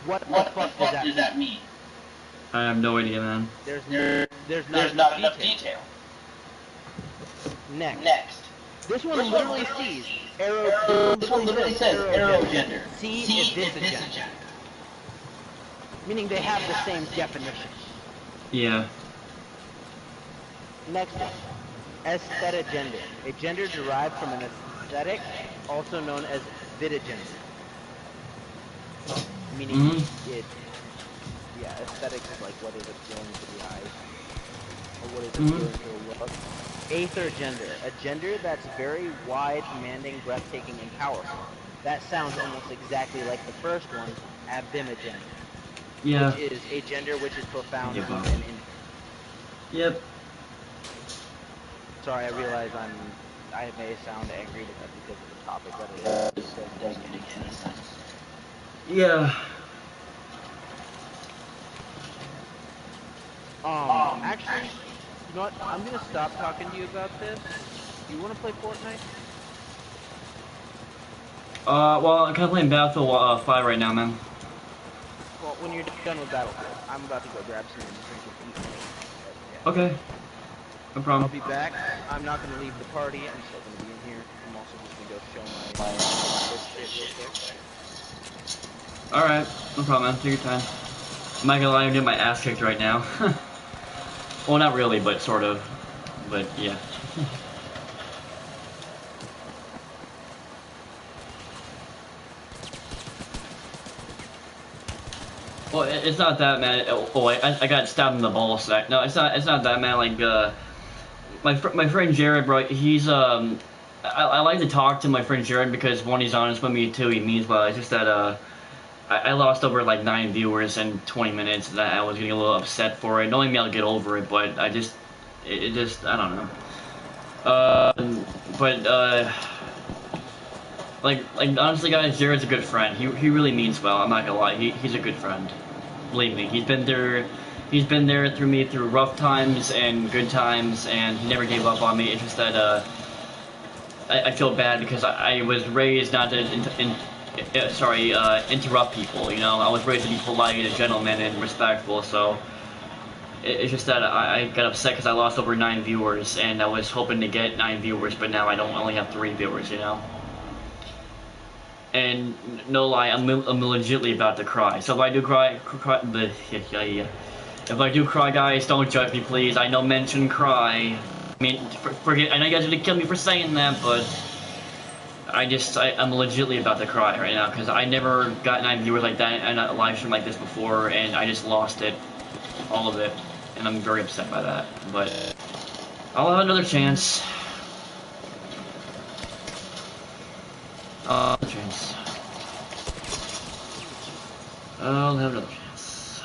What the fuck does that mean? I have no idea, man. There's not enough detail. Next. This one literally sees This one literally says aerogender. See if this is a gender. Meaning they have the same definition. Yeah. Next one. Aesthetagender. A gender derived from an aesthetic, also known as vitagender. Meaning aesthetics is like what is appealing to the eyes. Or what is appealing to the look. Aether gender. A gender that's very wide, commanding, breathtaking, and powerful. That sounds almost exactly like the first one, abimagender. Yeah. Which is a gender which is profound and infinite. Yep. Sorry, I realize I may sound angry because of the topic, but it doesn't make any sense. Yeah. Actually, you know what? I'm gonna stop talking to you about this. Do you want to play Fortnite? Well, I'm kind of playing Battlefield 5 right now, man. Well, when you're done with Battlefield, I'm about to go grab some drink and eat. Yeah. Okay. No problem. I'll be back. I'm not gonna leave the party. I'm still gonna be in here. I'm also just gonna go show my shit real quick. Alright, no problem, man. Take your time. I'm not gonna lie, I'm getting my ass kicked right now. Well, not really, but sort of. But, yeah. Well, it's not that, man. Oh, I got stabbed in the ball sack. No, it's not that, man. Like, my friend Jared, bro, he's, I like to talk to my friend Jared because, one, he's honest with me, two, he means well. It's just that, I lost over like 9 viewers in 20 minutes. That I was getting a little upset for it. Knowing me, I'll get over it, but I just, I don't know. Like honestly, guys, Jared's a good friend. He really means well. I'm not gonna lie. He's a good friend. Believe me, he's been there through me through rough times and good times, and he never gave up on me. It's just that I feel bad because I was raised not to interrupt people, you know. I was raised to be polite and a gentleman and respectful, so it's just that I got upset because I lost over 9 viewers, and I was hoping to get 9 viewers, but now I only have 3 viewers, you know. And no lie, I'm legitimately about to cry. So if I do cry, if I do cry, guys, don't judge me, please. I know men shouldn't cry. I mean, forget. I know you guys are gonna kill me for saying that, but I'm legitimately about to cry right now because I never got 9 viewers like that and a live stream like this before, and I just lost it, all of it, and I'm very upset by that. But I'll have another chance. I'll have another chance.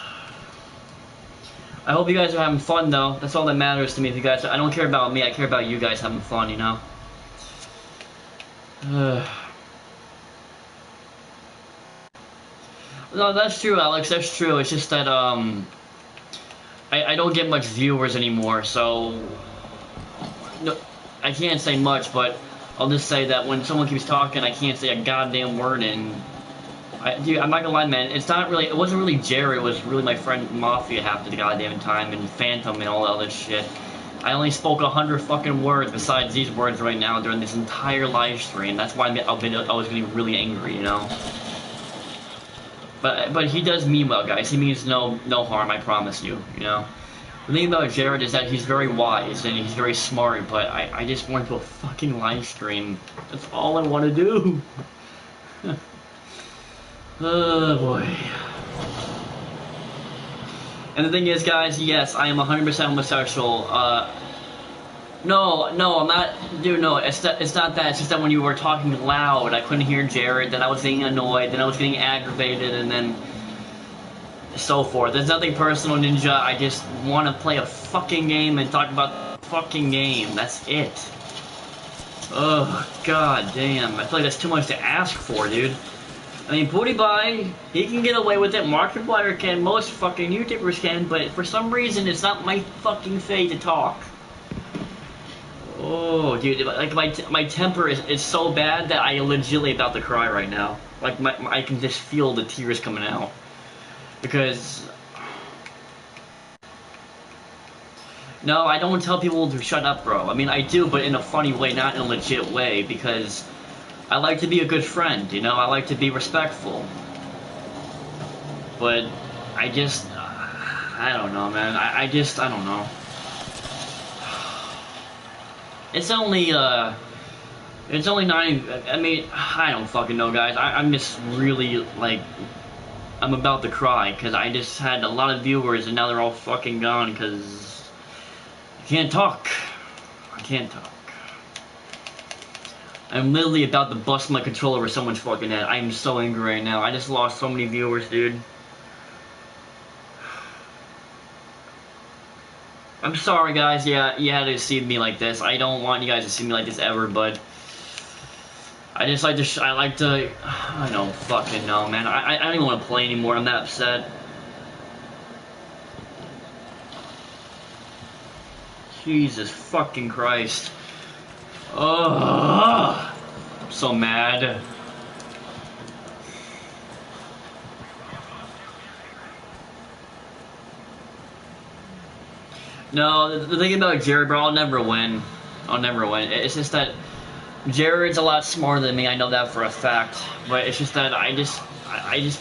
I hope you guys are having fun, though. That's all that matters to me. If you guys, I don't care about me. I care about you guys having fun, you know. No, that's true, Alex. That's true. It's just that I don't get much viewers anymore, so no, I can't say much, but I'll just say that when someone keeps talking, I can't say a goddamn word, and dude, I'm not gonna lie, man, it wasn't really Jerry, it was really my friend Mafia half the goddamn time, and Phantom and all that other shit. I only spoke 100 fucking words besides these words right now during this entire live stream. That's why I was getting really angry, you know? But he does mean well, guys. He means no harm, I promise you, you know? The thing about Jared is that he's very wise and he's very smart, but I just want to do a fucking live stream. That's all I want to do. Oh boy. And the thing is, guys, yes, I am 100% homosexual. No, I'm not, dude, no, it's not that, it's just that when you were talking loud, I couldn't hear Jared, then I was getting annoyed, then I was getting aggravated, and then so forth. There's nothing personal, Ninja. I just want to play a fucking game and talk about the fucking game. That's it. Oh, god damn. I feel like that's too much to ask for, dude. I mean, PewDiePie, he can get away with it. Markiplier can. Most fucking YouTubers can. But for some reason, it's not my fucking fate to talk. Oh, dude. Like, my temper is so bad that I am legitimately about to cry right now. Like, I can just feel the tears coming out. Because no, I don't tell people to shut up, bro. I mean, I do, but in a funny way, not in a legit way, because I like to be a good friend, you know? I like to be respectful. But I just, I don't know, man. I don't know. It's only 9, I mean, I don't fucking know, guys. I'm just really, like, I'm about to cry, because I just had a lot of viewers, and now they're all fucking gone, because I can't talk. I can't talk. I'm literally about to bust my controller over someone's fucking head. I am so angry right now. I just lost so many viewers, dude. I'm sorry, guys. Yeah, you had to see me like this. I don't want you guys to see me like this ever, but I just like to. I don't fucking know, man. I don't even want to play anymore. I'm that upset. Jesus fucking Christ. Oh, I'm so mad. No, the thing about Jared, bro, I'll never win. I'll never win. It's just that Jared's a lot smarter than me. I know that for a fact. But it's just that I just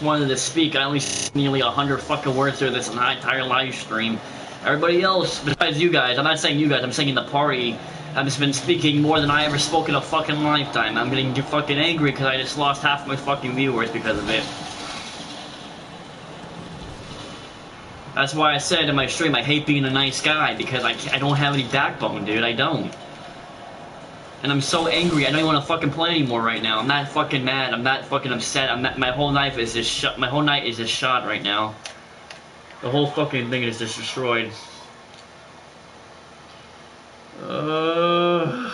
wanted to speak. I only said nearly 100 fucking words through this entire live stream. Everybody else, besides you guys, I'm not saying you guys, I'm saying in the party, I've just been speaking more than I ever spoke in a fucking lifetime. I'm getting fucking angry because I just lost half my fucking viewers because of it. That's why I said in my stream I hate being a nice guy, because I don't have any backbone, dude. I don't. And I'm so angry. I don't even want to fucking play anymore right now. I'm not fucking mad. I'm not fucking upset. I'm not, my whole night is just shot. My whole night is just shot right now. The whole fucking thing is just destroyed. And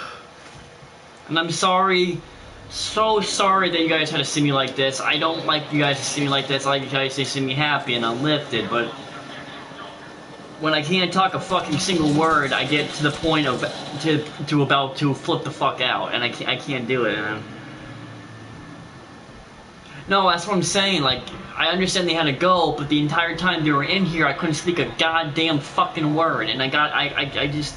I'm sorry. So sorry that you guys had to see me like this. I don't like you guys to see me like this. I like you guys to see me happy and uplifted, but when I can't talk a fucking single word, I get to the point of about to flip the fuck out, and I can't do it. Man. No, that's what I'm saying. Like, I understand they had to go, but the entire time they were in here, I couldn't speak a goddamn fucking word, and I just.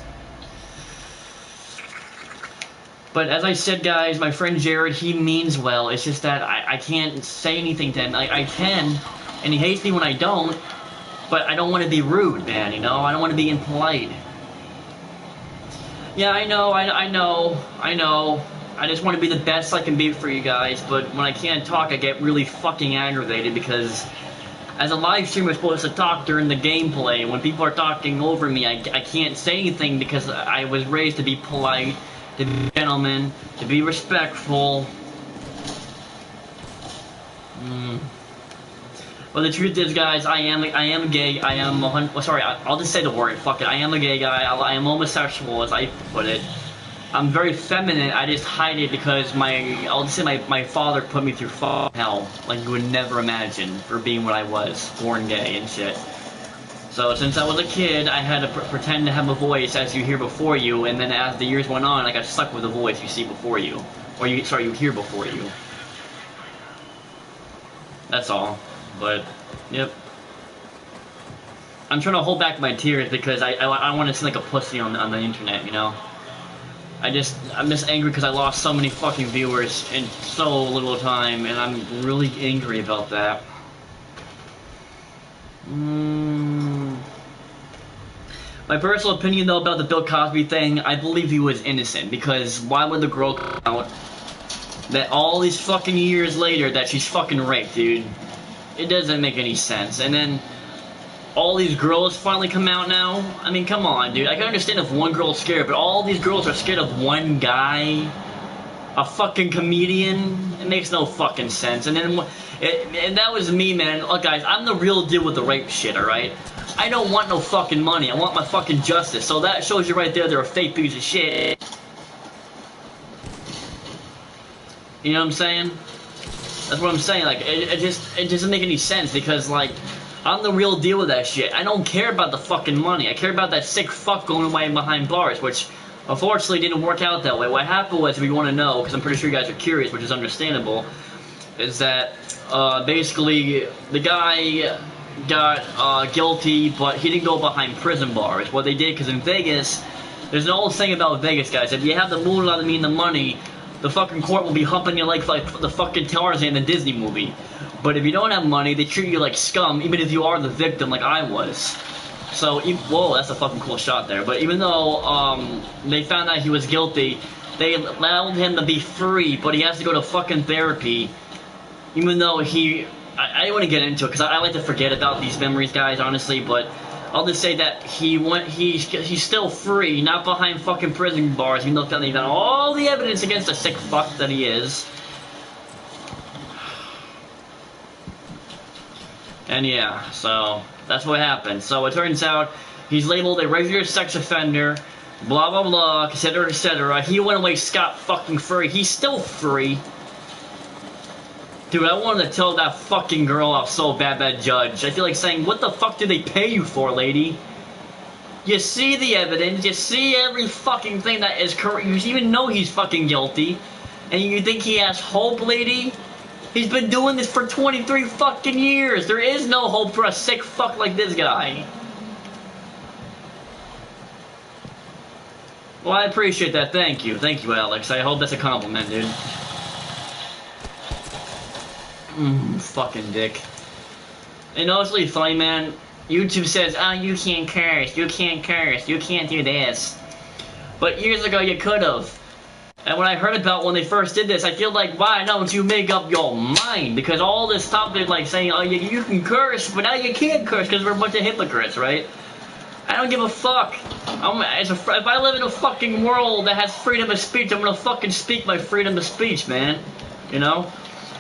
But as I said, guys, my friend Jared, he means well. It's just that I can't say anything to him. I can, and he hates me when I don't. But I don't want to be rude, man, you know? I don't want to be impolite. Yeah, I know. I just want to be the best I can be for you guys, but when I can't talk, I get really fucking aggravated, because as a live streamer, I'm supposed to talk during the gameplay. When people are talking over me, I can't say anything because I was raised to be polite, to be a gentleman, to be respectful. Well, the truth is, guys, I am gay. I am sorry. I'll just say the word. Fuck it. I am a gay guy. I am homosexual, as I put it. I'm very feminine. I just hide it because I'll just say my father put me through fucking hell, like you would never imagine, for being what I was, born gay and shit. So since I was a kid, I had to pretend to have a voice, as you hear before you, and then as the years went on, I got stuck with the voice you see before you, or you hear before you. That's all. But, yep. I'm trying to hold back my tears because I want to seem like a pussy on the internet, you know? I'm just angry because I lost so many fucking viewers in so little time, and I'm really angry about that. My personal opinion, though, about the Bill Cosby thing, I believe he was innocent, because why would the girl come out that all these fucking years later that she's fucking raped, dude? It doesn't make any sense. And then all these girls finally come out now. I mean, come on, dude. I can understand if one girl's scared, but all these girls are scared of one guy, a fucking comedian. It makes no fucking sense. And then, and that was me, man. Look, guys, I'm the real deal with the rape shit, alright? I don't want no fucking money. I want my fucking justice. So that shows you right there they're a fake piece of shit. You know what I'm saying? That's what I'm saying. Like, it doesn't make any sense, because, like, I'm the real deal with that shit. I don't care about the fucking money. I care about that sick fuck going away behind bars, which unfortunately didn't work out that way. What happened was, if you want to know, because I'm pretty sure you guys are curious, which is understandable, is that basically the guy got guilty, but he didn't go behind prison bars. What they did, because in Vegas, there's an old saying about Vegas, guys. If you have the moolah, I mean the money, the fucking court will be humping you like the fucking Tarzan in the Disney movie. But if you don't have money, they treat you like scum, even if you are the victim like I was. So, whoa, that's a fucking cool shot there. But even though they found out he was guilty, they allowed him to be free, but he has to go to fucking therapy. Even though I don't want to get into it because I like to forget about these memories, guys, honestly. But I'll just say that he's still free, not behind fucking prison bars, even though they found all the evidence against the sick fuck that he is. And yeah, so that's what happened. So it turns out he's labeled a regular sex offender, blah blah blah, etc. etc. He went away scot fucking free. He's still free. Dude, I wanted to tell that fucking girl off so bad, that judge. I feel like saying, what the fuck do they pay you for, lady? You see the evidence, you see every fucking thing that is correct. You even know he's fucking guilty. And you think he has hope, lady? He's been doing this for 23 fucking years. There is no hope for a sick fuck like this guy. Well, I appreciate that. Thank you. Thank you, Alex. I hope that's a compliment, dude. Fucking dick. And honestly, funny, man. YouTube says, oh, you can't curse. You can't curse. You can't do this. But years ago, you could've. And when I heard about when they first did this, I feel like, why don't you make up your mind? Because all this stuff is like saying, oh, you can curse, but now you can't curse because we're a bunch of hypocrites, right? I don't give a fuck. If I live in a fucking world that has freedom of speech, I'm gonna fucking speak my freedom of speech, man. You know?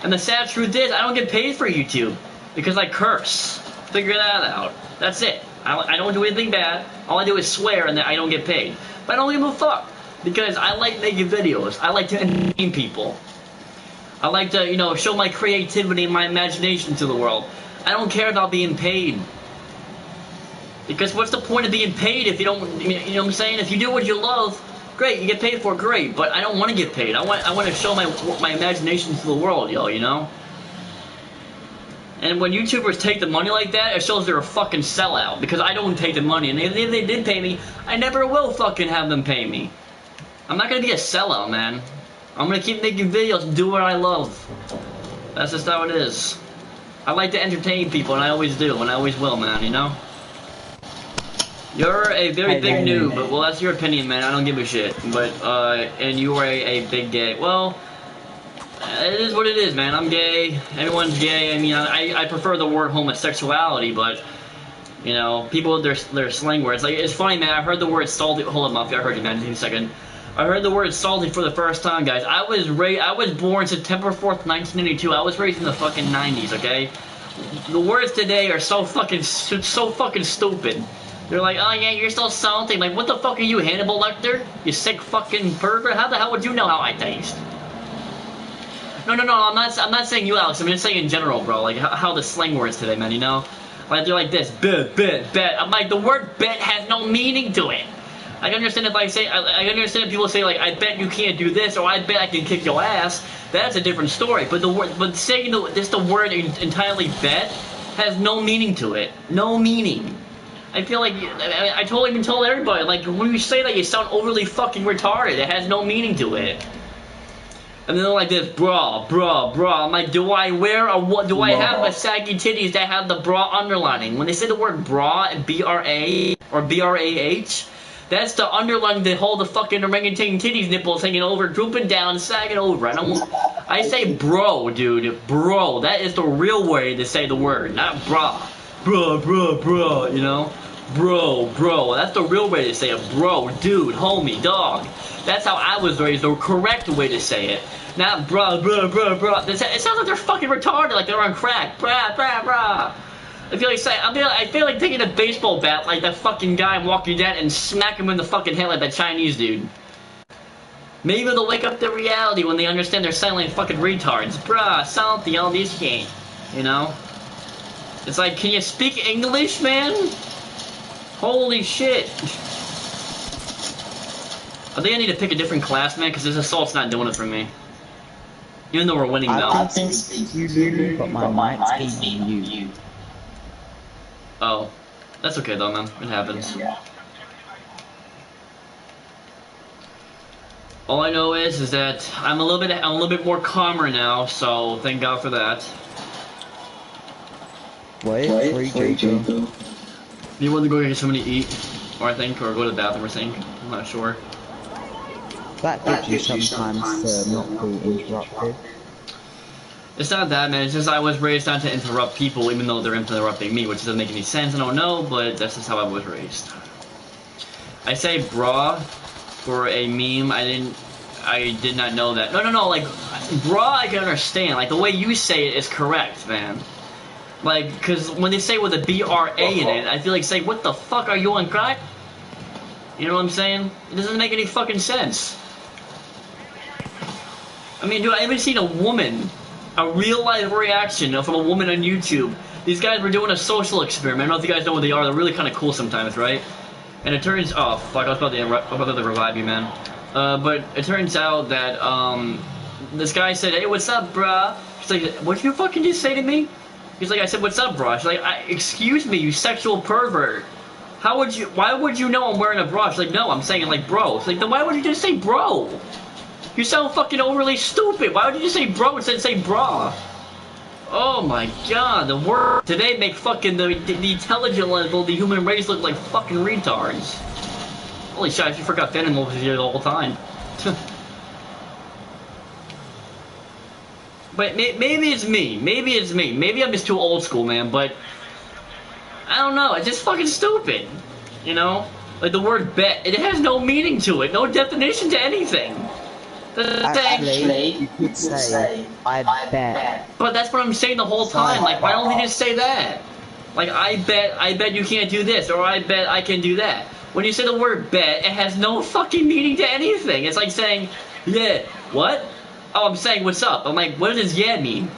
And the sad truth is, I don't get paid for YouTube because I curse. Figure that out. That's it. I don't do anything bad. All I do is swear and I don't get paid. But I don't give a fuck. Because I like making videos. I like to entertain people. I like to, you know, show my creativity and my imagination to the world. I don't care about being paid. Because what's the point of being paid if you don't, you know what I'm saying? If you do what you love, great, you get paid for it, great. But I don't want to get paid. I want to show my imagination to the world, yo, you know? And when YouTubers take the money like that, it shows they're a fucking sellout. Because I don't take the money. And if they did pay me, I never will fucking have them pay me. I'm not gonna be a sellout, man. I'm gonna keep making videos and do what I love. That's just how it is. I like to entertain people, and I always do, and I always will, man, you know? You're a very big noob, but well, that's your opinion, man. I don't give a shit. But, and you are a big gay. Well, it is what it is, man. I'm gay. Everyone's gay. I mean, I prefer the word homosexuality, but, you know, people, their slang words. Like, it's funny, man. I heard the word salty. Hold on, Muffy. I heard you, man. Give me a second. I heard the word salty for the first time, guys. I was born September 4th, 1982. I was raised in the fucking 90s, okay? The words today are so fucking stupid. They're like, oh yeah, you're so salty. Like, what the fuck are you, Hannibal Lecter? You sick fucking pervert? How the hell would you know how I taste? No, I'm not saying you, Alex. I'm just saying in general, bro. Like, how the slang words today, man, you know? Like, they're like this, bet. I'm like, the word bet has no meaning to it. I can understand if I understand if people say, like, I bet you can't do this, or I bet I can kick your ass. That's a different story. But saying the word entirely bet has no meaning to it. No meaning. I feel like, I totally told everybody, like, when you say that, you sound overly fucking retarded. It has no meaning to it. And then they're like this, bra. I'm like, do I wear a what? Do I have a saggy titties that have the bra underlining? When they say the word bra, B-R-A or B-R-A-H, that's the underlining that hold the fucking orangutan titties nipples hanging over, drooping down, sagging over. I say bro, dude. Bro. That is the real way to say the word, not bra. Bro, you know? Bro. That's the real way to say it. Bro, dude, homie, dog. That's how I was raised, the correct way to say it. Not bro. It sounds like they're fucking retarded, like they're on crack. Bra. I feel like taking a baseball bat like that fucking guy in Walking Dead and smack him in the fucking head like that Chinese dude. Maybe they'll wake up to reality when they understand they're sounding like fucking retards. Bruh, salty, all this shit. You know? It's like, can you speak English, man? Holy shit. I think I need to pick a different class, man, because this assault's not doing it for me. Even though we're winning now. I think you do, but my mic's being you. Oh. That's okay though, man. It happens. Yeah. All I know is that I'm a little bit more calmer now, so thank God for that. Wait, before you go. You want to go get something to eat, or go to the bathroom or something. I'm not sure. That gives you sometimes to not be interrupted. It's not that, man. It's just I was raised not to interrupt people, even though they're interrupting me, which doesn't make any sense. I don't know, but that's just how I was raised. I say "brah" for a meme. I did not know that. No. Like, "brah" I can understand. Like the way you say it is correct, man. Like, because when they say with a B-R-A in it, I feel like saying, "What the fuck, are you on crack?" You know what I'm saying? It doesn't make any fucking sense. I mean, dude, I haven't seen a real life reaction from a woman on YouTube. These guys were doing a social experiment. I don't know if you guys know what they are. They're really kind of cool sometimes, right? And it turns, oh fuck, I was about to revive you, man. But it turns out that this guy said, "Hey, what's up, bruh?" She's like, "What did you fucking just say to me?" He's like, "I said, what's up, bruh?" She's like, "Excuse me, you sexual pervert. Why would you know I'm wearing a bra?" She's like, "No, I'm saying it like bro." She's like, "Then why would you just say bro? You sound fucking overly stupid. Why would you just say bro instead of say bra?" Oh my god, the word today make fucking the intelligent level, the human race look like fucking retards. Holy shit, I actually forgot Venom was here the whole time. But maybe it's me. Maybe I'm just too old school, man, but I don't know, it's just fucking stupid. You know? Like the word bet, it has no meaning to it, no definition to anything. Actually, you could say, I bet. But that's what I'm saying the whole time. Like, why don't we just say that? Like, I bet you can't do this, or I bet I can do that. When you say the word bet, it has no fucking meaning to anything. It's like saying, yeah, what? Oh, I'm saying what's up. I'm like, what does yeah mean?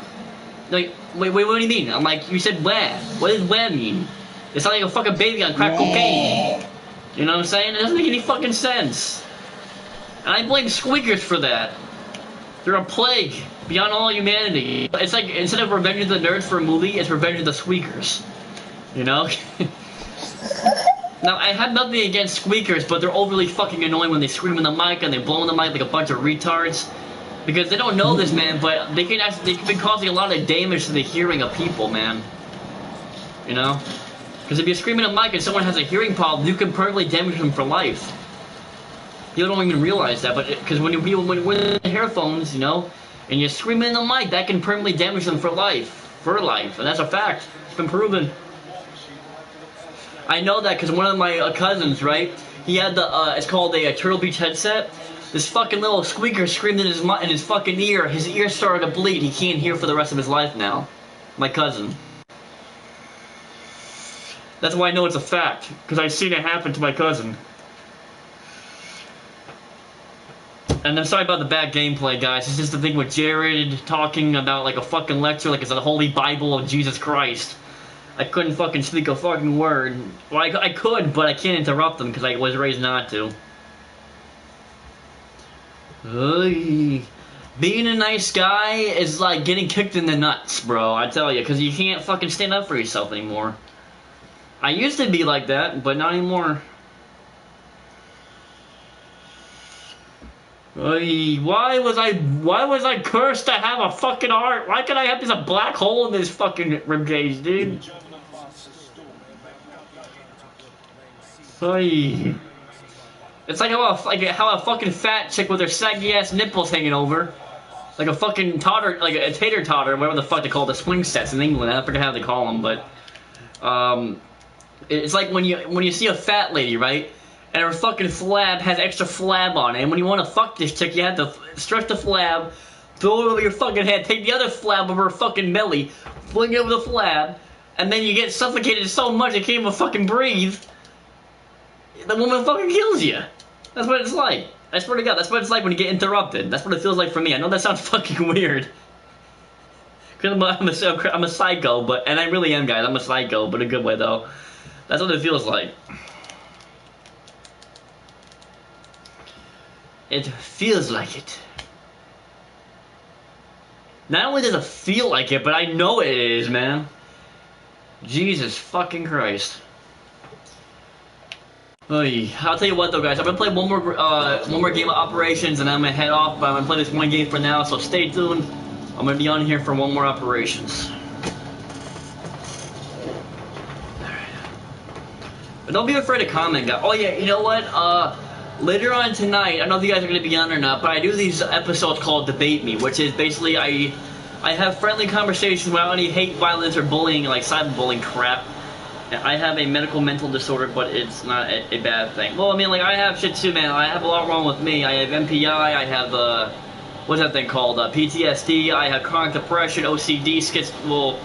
Like, wait, what do you mean? I'm like, you said wah. What does wah mean? It's not like a fucking baby on crack cocaine. You know what I'm saying? It doesn't make any fucking sense. And I blame squeakers for that. They're a plague beyond all humanity. It's like, instead of Revenge of the Nerds for a movie, it's Revenge of the Squeakers. You know? Now, I have nothing against squeakers, but they're overly fucking annoying when they scream in the mic and they blow in the mic like a bunch of retards. Because they don't know this, man, but they can be causing a lot of damage to the hearing of people, man. You know? Because if you scream in a mic and someone has a hearing problem, you can permanently damage them for life. People don't even realize that, but because when wear earphones, you know, and you scream in the mic, that can permanently damage them for life, and that's a fact. It's been proven. I know that because one of my cousins, right? He had the it's called a Turtle Beach headset. This fucking little squeaker screamed in his fucking ear. His ear started to bleed. He can't hear for the rest of his life now. My cousin. That's why I know it's a fact, because I've seen it happen to my cousin. And I'm sorry about the bad gameplay, guys. It's just the thing with Jared talking about like a fucking lecture like it's the Holy Bible of Jesus Christ. I couldn't fucking speak a fucking word. Well, I could, but I can't interrupt them because I was raised not to. Being a nice guy is like getting kicked in the nuts, bro. I tell you, because you can't fucking stand up for yourself anymore. I used to be like that, but not anymore. Why was I cursed to have a fucking heart? Why can I have a black hole in this fucking ribcage, dude? It's like how a fucking fat chick with her saggy ass nipples hanging over, like a fucking totter, like a tater totter, whatever the fuck they call the swing sets in England. I forget how they call them, but it's like when you see a fat lady, right? And her fucking flab has extra flab on it. And when you want to fuck this chick, you have to stretch the flab, throw it over your fucking head, take the other flab over her fucking belly, fling it over the flab, and then you get suffocated so much you can't even fucking breathe. The woman fucking kills you. That's what it's like. I swear to God, that's what it's like when you get interrupted. That's what it feels like for me. I know that sounds fucking weird. Because I'm a psycho, and I really am, guys. I'm a psycho, but in a good way, though. That's what it feels like. It feels like it. Not only does it feel like it, but I know it is, man. Jesus fucking Christ. Oy. I'll tell you what though, guys. I'm gonna play one more game of Operations, and I'm gonna head off. But I'm gonna play this one game for now, so stay tuned. I'm gonna be on here for one more Operations. But don't be afraid to comment, guys. Oh yeah, you know what? Later on tonight, I don't know if you guys are gonna be on or not, but I do these episodes called Debate Me, which is basically I have friendly conversations without any hate, violence, or bullying, like cyberbullying crap. I have a mental disorder, but it's not a bad thing. Well, I mean, like, I have shit too, man. I have a lot wrong with me. I have MPI, I have, what's that thing called? PTSD, I have chronic depression, OCD, well,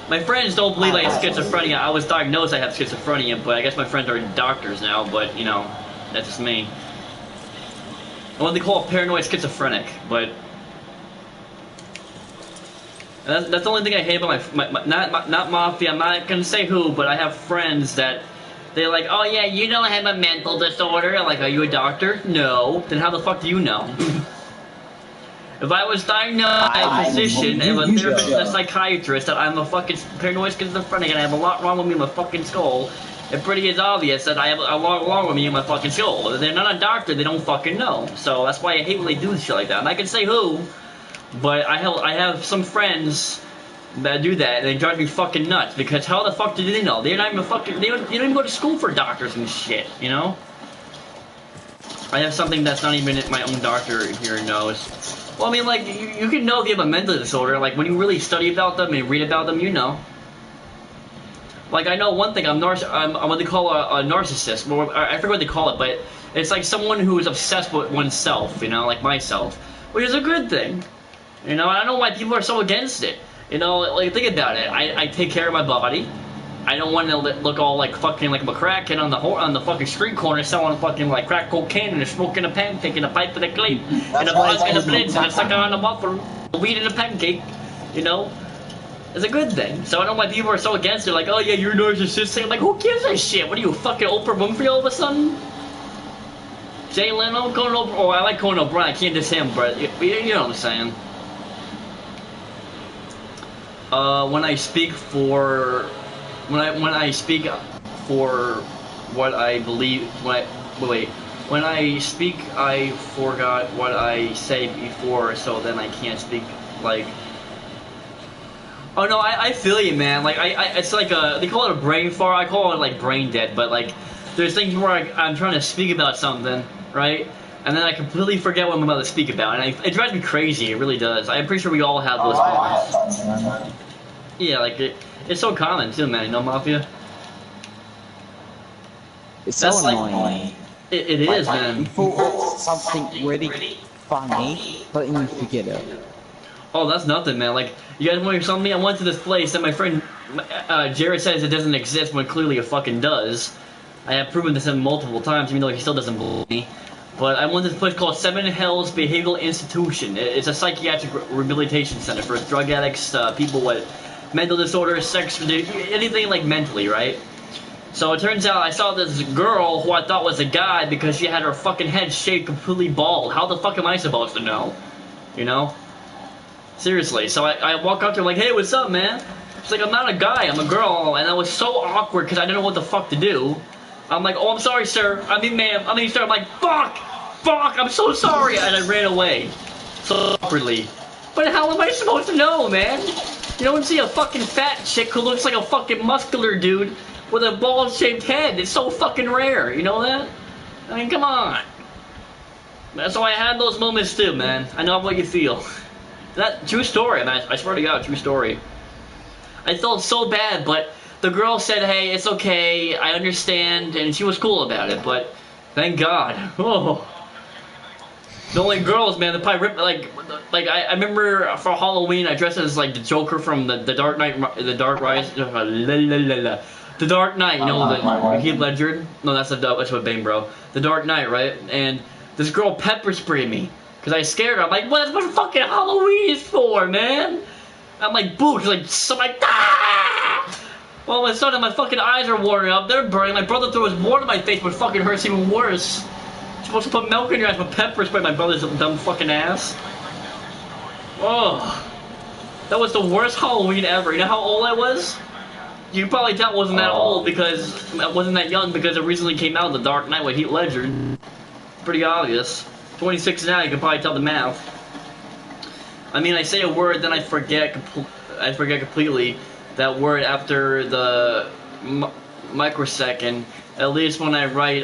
my friends don't believe I have schizophrenia. I was diagnosed I have schizophrenia, but I guess my friends are doctors now, but, you know, that's just me. I what they call paranoid schizophrenic, but... That's the only thing I hate about not Mafia. I'm not gonna say who, but I have friends that they're like, oh yeah, you don't have a mental disorder. I'm like, are you a doctor? No. Then how the fuck do you know? If I was diagnosed by a physician and a therapist and a psychiatrist that I'm a fucking paranoid schizophrenic and I have a lot wrong with me in my fucking skull, it pretty is obvious that I have a lot wrong with me in my fucking skull. If they're not a doctor, they don't fucking know. So that's why I hate when they do shit like that. And I can say who. But I have some friends that do that, and they drive me fucking nuts, because how the fuck do they know? They're not even fucking, they don't even go to school for doctors and shit, you know? I have something that's not even my own doctor here knows. Well, I mean, like, you can know if you have a mental disorder, like, when you really study about them and read about them, you know. Like, I know one thing, I'm what they call a narcissist, or I forget what they call it, but it's like someone who is obsessed with oneself, you know, like myself, which is a good thing. You know, I don't know why people are so against it. You know, like, think about it. I take care of my body. I don't want to look all like fucking like a crackhead on the fucking street corner selling fucking like crack cocaine and smoking a pancake and a pipe with a clean and a blitz and a blitz and a sucker on a muffler, a weed and a pancake. You know, it's a good thing. So I don't know why people are so against it. Like, oh yeah, you're a narcissist. I'm like, who gives a shit? What are you, fucking Oprah Winfrey all of a sudden? Jay Leno, Conan O'Brien. Oh, I like Conan O'Brien. I can't diss him, but you know what I'm saying. When I speak for what I believe, when I speak, I forgot what I say before, so then I can't speak, like, oh no, I feel you, man. Like, it's like they call it a brain fart. I call it like brain dead, but like, there's things where I'm trying to speak about something, right? And then I completely forget what I'm about to speak about, and it drives me crazy. It really does. I'm pretty sure we all have those moments. Yeah, like it's so common too, man. You know, Mafia. It's so annoying. It is, man. You thought something really funny, but then you forget it. Oh, that's nothing, man. Like, you guys want to hear something? I went to this place, and my friend Jared says it doesn't exist when clearly it fucking does. I have proven this to him multiple times, even though he still doesn't believe me. But I went to this place called Seven Hills Behavioral Institution. It's a psychiatric rehabilitation center for drug addicts, people with mental disorders, sex, anything like mentally, right? So it turns out I saw this girl who I thought was a guy because she had her fucking head shaved completely bald. How the fuck am I supposed to know? You know? Seriously. So I walk up to her like, hey, what's up, man? She's like, I'm not a guy, I'm a girl. And I was so awkward because I didn't know what the fuck to do. I'm like, oh, I'm sorry, sir. I mean, ma'am. I mean, sir. I'm like, fuck! Fuck! I'm so sorry! And I ran away. So awkwardly. But how am I supposed to know, man? You don't see a fucking fat chick who looks like a fucking muscular dude with a bald-shaped head. It's so fucking rare. You know that? I mean, come on. So I had those moments too, man. I know what you feel. That true story, man. I swear to God, true story. I felt so bad, but the girl said, hey, it's okay, I understand, and she was cool about it, but thank God. Oh. The only girls, man, that probably ripped, like I remember for Halloween, I dressed as, like, the Joker from the Dark Knight, the Dark Rise, the Dark Knight, you know, the Heath Ledger? No, that's what Bane, bro. The Dark Knight, right? And this girl pepper sprayed me, because I scared her. I'm like, what? That's what fucking Halloween is for, man? I'm like, boo, she's like, so I'm like, ah! All of a sudden, my fucking eyes are watering up. They're burning. My brother threw his water in my face, but fucking hurts even worse. You're supposed to put milk in your ass, but pepper spray my brother's dumb fucking ass. Oh, that was the worst Halloween ever. You know how old I was? You can probably tell it wasn't that old because it wasn't that young because it recently came out, The Dark Knight with Heath Ledger. Pretty obvious. 26 now, you can probably tell the math. I mean, I say a word, then I forget completely that word after the microsecond. At least when I write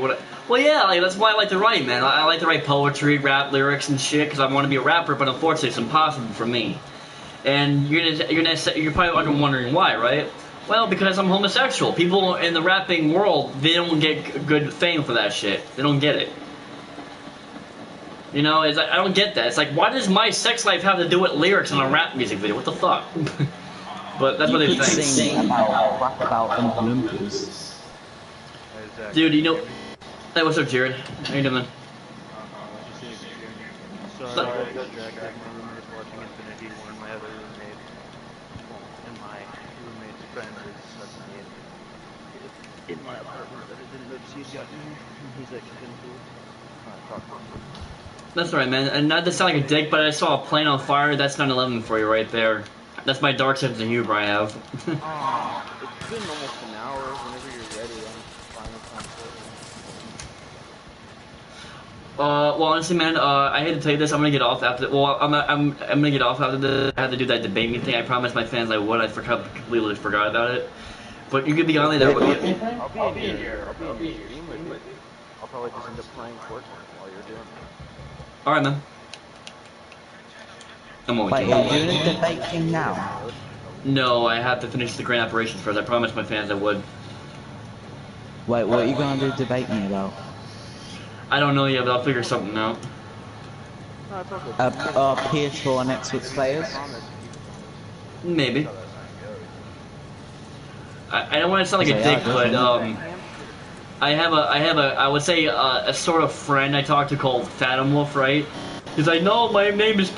what. Well, yeah, like, that's why I like to write, man. I like to write poetry, rap lyrics, and shit because I want to be a rapper, but unfortunately, it's impossible for me. And you're probably like wondering why, right? Well, because I'm homosexual. People in the rapping world, they don't get good fame for that shit. They don't get it. You know, it's like, I don't get that. It's like, why does my sex life have to do with lyrics in a rap music video? What the fuck? But that's what they think. About Olympus. Dude, you know... Hey, what's up, Jared? How you doing? So, I got distracted. My roommate is watching Infinity War, and my other roommate, and my roommate's friend is suddenly in my apartment that I didn't notice he'd gotten in. He's actually been cool. Talk to him. That's right, man. And not to sound like a dick, but I saw a plane on fire. That's 9/11 for you right there. That's my dark sense of humor I have. It's been almost an hour. Whenever you're ready, I'm fine with Well, honestly, man, I hate to tell you this. I'm gonna get off after. Well, I'm gonna get off after this. I had to do that debate me thing. I promised my fans I would. I completely forgot about it. But you could be on there. I'll be in here. I'll probably just end up playing Fortnite while you're doing it. All right, man. I'm always Wait, are you doing a debate thing now? No, I have to finish the grand operations first. I promised my fans I would. Wait, what are you gonna do debate me about? I don't know yet, but I'll figure something out. No, it's all good. PS4 and Xbox players? Maybe. I don't want to sound like a dick, but I would say a sort of friend I talked to called Phantom Wolf, right? He's like, no, my name is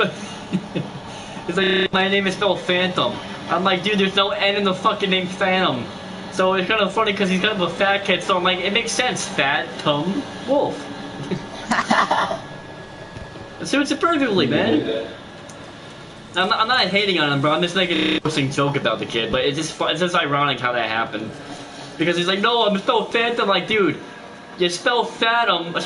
he's like, my name is spelled Phantom. I'm like, dude, there's no N in the fucking name Phantom. So it's kind of funny because he's kind of a fat kid, so I'm like, it makes sense, Phantom Wolf. It suits it perfectly, man. I'm not hating on him, bro. I'm just making an interesting joke about the kid, but it's just ironic how that happened. Because he's like, no, I'm spelled Phantom. Like, dude, you spell Phantom and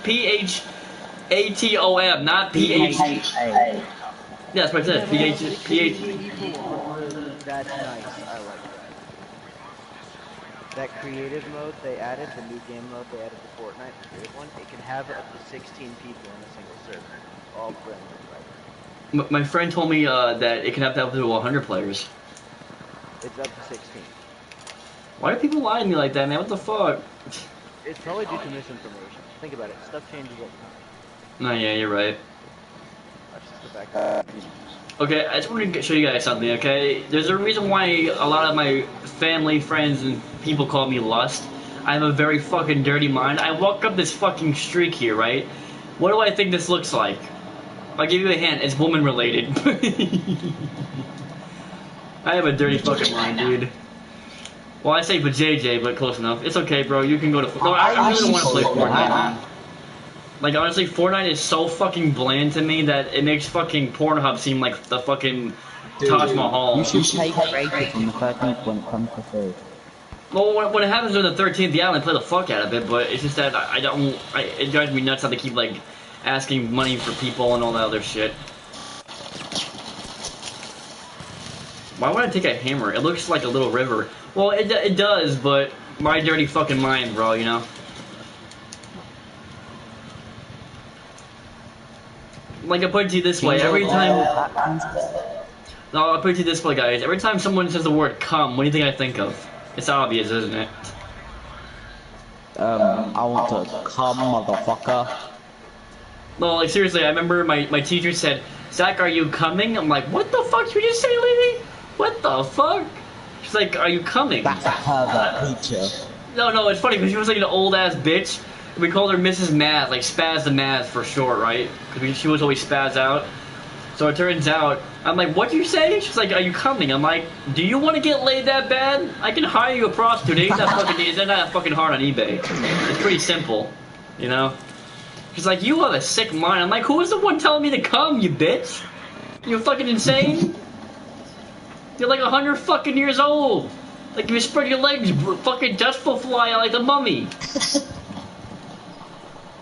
P-H-A-T-O-M, not P-H-A. Yeah, that's what I said. P-H. That's nice. I like that. That creative mode they added, the new game mode they added to Fortnite, the creative one, it can have up to 16 people in a single server. All friendly, right? My friend told me that it can have up to 100 players. It's up to 16. Why do people lie to me like that, man? What the fuck? It's probably due to misinformation. Think about it. Stuff changes all the time. No, yeah, you're right. That's just the fact. Okay, I just want to show you guys something, okay? There's a reason why a lot of my family, friends, and people call me Lust. I have a very fucking dirty mind. I walk up this fucking streak here, right? What do I think this looks like? I'll give you a hint. It's woman related. I have a dirty fucking mind, dude. Well, I say for JJ, but close enough. It's okay, bro. You can go to... No, I really don't want to play Fortnite, man. Like, honestly, Fortnite is so fucking bland to me that it makes fucking Pornhub seem like the fucking Taj Mahal. You should take a break from the 13th when it comes to food. Well, when it happens on the 13th, yeah, I play the fuck out of it, but it's just that it drives me nuts how they keep, like, asking money for people and all that other shit. Why would I take a hammer? It looks like a little river. Well, it does, but my dirty fucking mind, bro, you know? Like, I put it to you this way, every time... No, I'll put it to you this way, guys. Every time someone says the word cum, what do you think I think of? It's obvious, isn't it? I want to come, motherfucker. No, like, seriously, I remember my teacher said, Zach, are you coming? I'm like, what the fuck did you just say, lady? What the fuck? She's like, are you coming? That's a pervert teacher. No, it's funny, because she was like an old-ass bitch. We called her Mrs. Maz, like Spaz the Maz for short, right? Because she was always spaz out. So it turns out, I'm like, what'd you say? She's like, are you coming? I'm like, do you want to get laid that bad? I can hire you a prostitute. It's not that fucking hard on eBay. It's pretty simple, you know? She's like, you have a sick mind. I'm like, who was the one telling me to come, you bitch? You fucking insane? You're like 100 fucking years old. Like if you spread your legs, fucking dust will fly out like the mummy.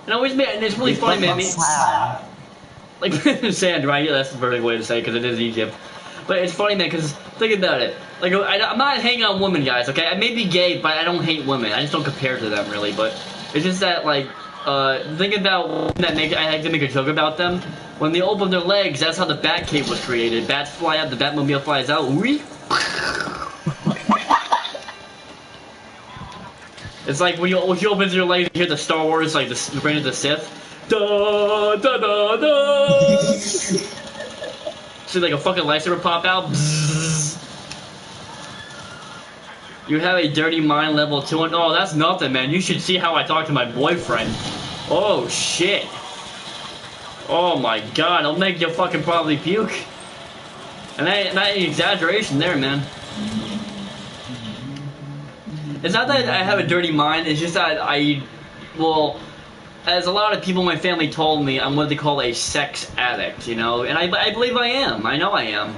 And always, man, and it's really funny, man. Like sand, right? Yeah, that's the perfect way to say it because it is Egypt. But it's funny, man, because think about it. Like I'm not hanging on women, guys. Okay, I may be gay, but I don't hate women. I just don't compare to them really. But it's just that like. Think about that. I like to make a joke about them. When they open their legs, that's how the Batcave was created. Bats fly out, the Batmobile flies out. Wee. It's like when she opens your legs, you hear the Star Wars, like the Reign of the Sith. Da da da da. See like a fucking lightsaber pop out. Bzzz. You have a dirty mind level 2 and oh, that's nothing, man. You should see how I talk to my boyfriend. Oh shit. Oh my god, I'll make you fucking probably puke. And that ain't an exaggeration there, man. It's not that I have a dirty mind, it's just that well, as a lot of people in my family told me, I'm what they call a sex addict, you know? And I believe I am. I know I am.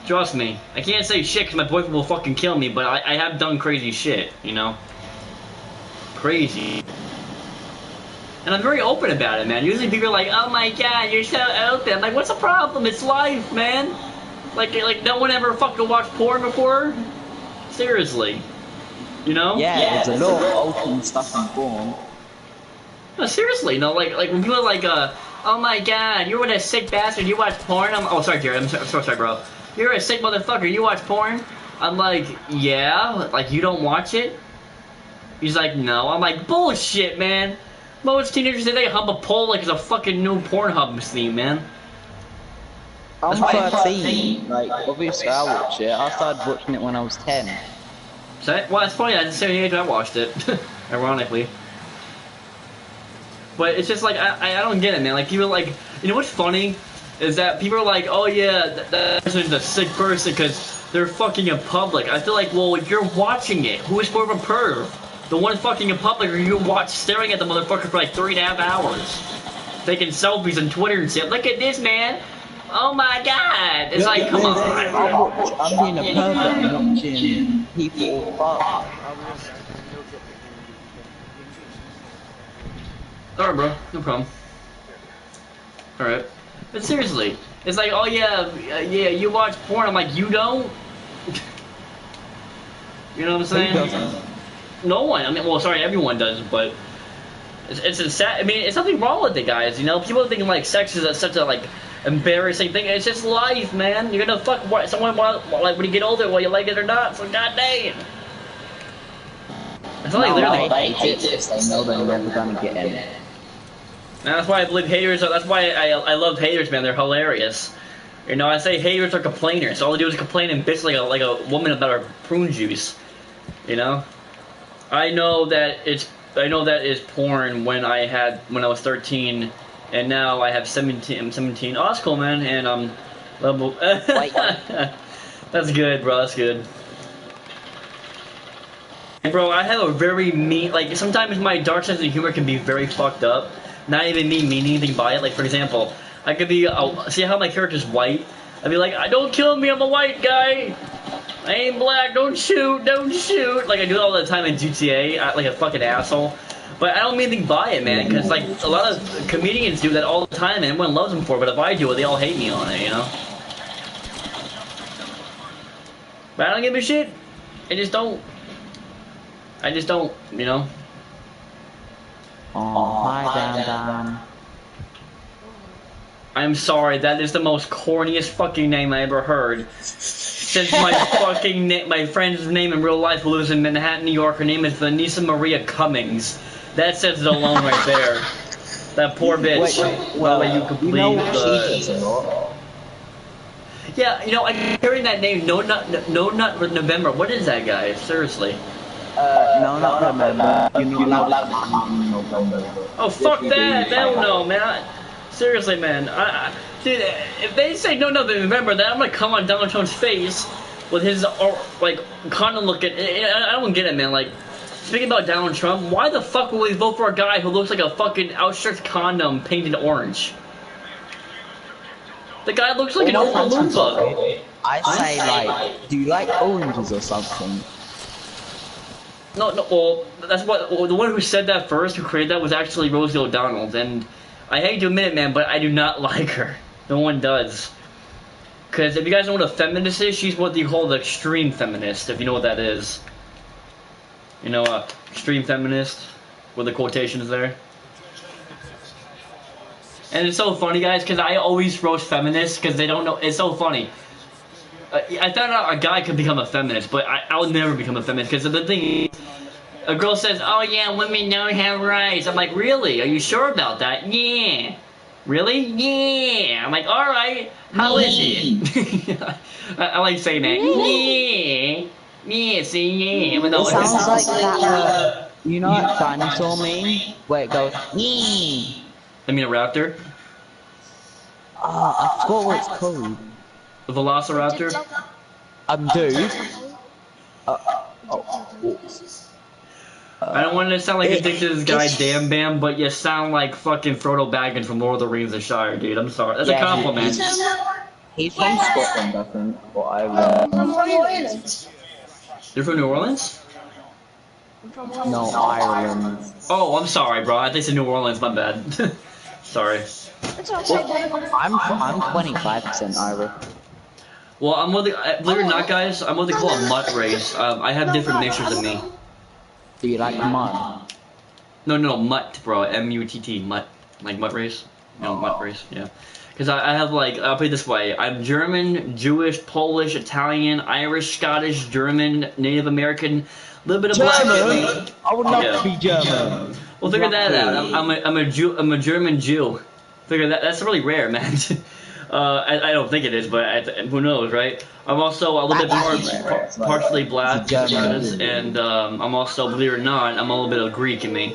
Trust me. I can't say shit because my boyfriend will fucking kill me, but I have done crazy shit, you know? Crazy. And I'm very open about it, man. Usually people are like, oh my god, you're so open. I'm like, what's the problem? It's life, man. Like no one ever fucking watched porn before? Seriously. You know? Yeah, there's a lot of open stuff in porn. No, seriously, no, like when people are like, oh my god, you're a sick bastard, you watch porn? Oh, sorry, Jared, I'm so sorry, bro. You're a sick motherfucker, you watch porn? I'm like, yeah, like you don't watch it? He's like, no. I'm like, bullshit, man. Most teenagers today hump a pole like it's a fucking new Pornhub theme, man. I'm 13, like, obviously I watch it. I started watching it when I was 10. Well, it's funny, at the same age I watched it, ironically. But it's just like, I don't get it, man. Like, people like, you know what's funny? Is that people are like, oh yeah, that person's a sick person because they're fucking in public. I feel like, well, if you're watching it, who is more of a perv? The one fucking in public or you watch staring at the motherfucker for like 3.5 hours? Taking selfies on Twitter and shit. Look at this, man. Oh my god. It's like, come on. I'm being a pervert and watching people fuck. Alright, bro. No problem. Alright. But seriously, it's like, oh yeah, yeah, you watch porn. I'm like, you don't? You know what I'm saying? No one. I mean, well, sorry, everyone does, but it's a sad. I mean, it's nothing wrong with it, guys. You know, people think like sex is such a like embarrassing thing. It's just life, man. You're gonna fuck someone like when you get older, whether you like it or not. So goddamn. It's like literally. They hate it because they know they're never gonna get in it. Man, that's why I believe haters. That's why I love haters, man. They're hilarious. You know, I say haters are complainers. All they do is complain and bitch like a woman about her prune juice. You know, I know that is porn when I was 13, and now I have 17. I'm 17. Oh, that's cool, man. And level. That's good, bro. That's good. And bro, I have a very mean. Like sometimes my dark sense of humor can be very fucked up. Not even me meaning anything by it. Like, for example, I could be, see how my character's white? I'd be like, don't kill me, I'm a white guy! I ain't black, don't shoot, don't shoot! Like, I do it all the time in GTA, like a fucking asshole. But I don't mean anything by it, man, because, like, a lot of comedians do that all the time, and everyone loves them for it, but if I do it, they all hate me on it, you know? But I don't give a shit. I just don't, you know? Oh, hi, Dan. I'm sorry, that is the most corniest fucking name I ever heard. Since my fucking my friend's name in real life who lives in Manhattan, New York, her name is Vanessa Maria Cummings. That says it alone right there. That poor bitch. Well, you complete Yeah, you know, I'm hearing that name, No Nut November. What is that, guy? Seriously. No, not November. You're not allowed to November. Oh, fuck that! Hell no, man. Seriously, man. Dude, if they say no November, then I'm gonna come on Donald Trump's face with his, like, condom looking. I don't get it, man. Like, speaking about Donald Trump, why the fuck would we vote for a guy who looks like a fucking outstretched condom painted orange? The guy looks like an Oompa Loompa. I say like, do you like oranges or something? No, well, that's what, well, the one who said that first, who created that, was actually Rosie O'Donnell, and I hate to admit it, man, but I do not like her. No one does. Because if you guys know what a feminist is, she's what you call the extreme feminist, if you know what that is. You know, extreme feminist, with the quotations there. And it's so funny, guys, because I always roast feminists, because they don't know, it's so funny. I found out a guy could become a feminist, but I would never become a feminist, because the thing is, a girl says, oh yeah, women don't have rights. I'm like, really? Are you sure about that? Yeah. Really? Yeah. I'm like, alright. How is it? I like saying that. Yeah. Yeah, see, yeah. But no, it sounds like that, you know what dinosaur meme? Where it goes, yeah. I mean a raptor? I forgot what it's called. The Velociraptor? Dude. I don't want to sound like addicted to this guy Damn Bam, but you sound like fucking Frodo Baggins from Lord of the Rings of Shire, dude. I'm sorry. That's a compliment. He's from Scotland, I think. Or Ireland. I'm from New Orleans. You're from New Orleans? No, Ireland. Oh, I'm sorry, bro. I think it's New Orleans. My bad. Sorry. It's okay, I'm 25% Irish. Well, I'm what they, believe it or not, guys, I'm what they call a mutt race. I have different mixtures of me. Do you like mud? No, mutt, bro. M-U-T-T, mutt. Like mutt race? No, mutt race, yeah. Because I have, like, I'll put it this way. I'm German, Jewish, Polish, Italian, Irish, Scottish, German, Native American, a little bit of black. German? I would love to be German. Well, figure that out. I'm a German Jew. Figure that's really rare, man. I don't think it is, but who knows, right? I'm also a little bit partially black, and I'm also, believe it or not, I'm a little bit of Greek in me.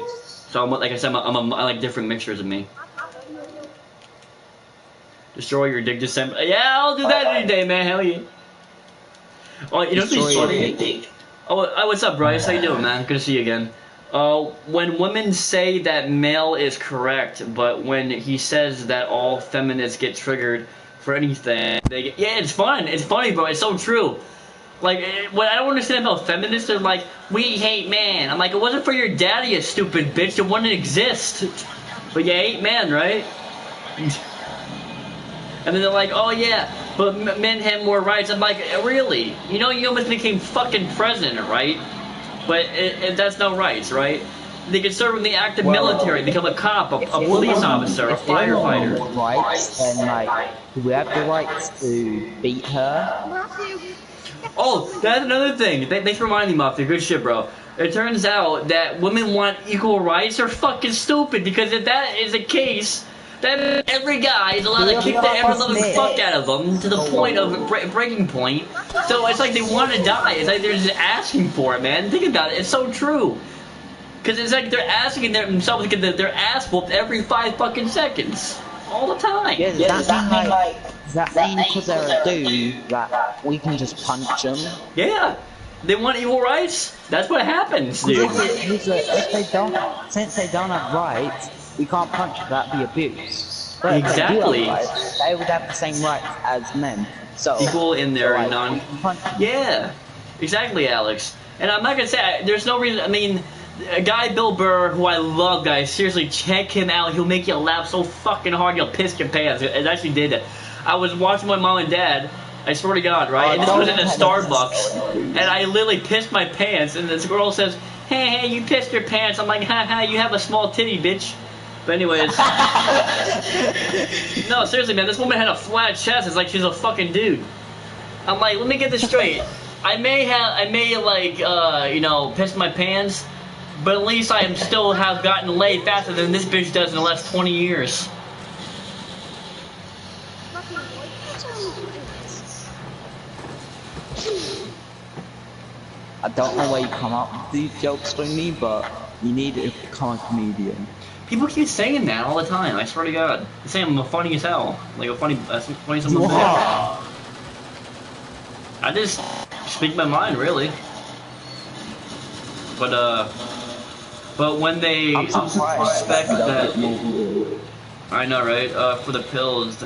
So, like I said, I like different mixtures of me. Destroy your dick December. Yeah, I'll do that any day, man. Hell yeah. Oh, you know what's funny? Oh, what's up, Bryce? How you doing, man? Good to see you again. When women say that male is correct, but when he says that all feminists get triggered for anything, they get, yeah, it's fun. It's funny, bro. It's so true. Like, what I don't understand about feminists are like, we hate man. I'm like, it wasn't for your daddy, you stupid bitch. It wouldn't exist. But you hate man, right? And then they're like, oh yeah, but men have more rights. I'm like, really? You know, you almost became fucking president, right? But that's no rights, right? They can serve in the active military, become a cop, a police officer, a firefighter. Rights, then like, do we have the rights to beat her? Oh, that's another thing. Thanks for reminding me, Mafia. Good shit, bro. It turns out that women want equal rights are fucking stupid, because if that is the case, then every guy is allowed to kick the ever-loving fuck out of them to the point of breaking point. So it's like they want to die. It's like they're just asking for it, man. Think about it. It's so true. Because it's like they're asking themselves to get their ass whooped every 5 fucking seconds. All the time. Yeah, does that mean because they're a dude that we can just punch them? Yeah. They want equal rights? That's what happens, dude. If they don't, since they don't have rights, we can't punch that be abuse. But exactly. They would have the same rights as men. So equal in their Yeah. Exactly, Alex. And I'm not gonna say there's no reason. I mean, a guy Bill Burr, who I love, guys. Seriously, check him out. He'll make you laugh so fucking hard you'll piss your pants. It actually did it. I was watching my mom and dad. I swear to God, right? And this was in a Starbucks, and I literally pissed my pants. And this girl says, "Hey, you pissed your pants." I'm like, "Ha, you have a small titty, bitch." But anyways, no, seriously, man, this woman had a flat chest. It's like she's a fucking dude. I'm like, let me get this straight. I may like, you know, pissed my pants, but at least I still have gotten laid faster than this bitch does in the last 20 years. I don't know where you come up with these jokes for me, but you need to become a comedian. People keep saying that all the time. I swear to God, they say I'm funny as hell, like a funny something. I just speak my mind, really. But when they suspect that, I know, right? For the pills.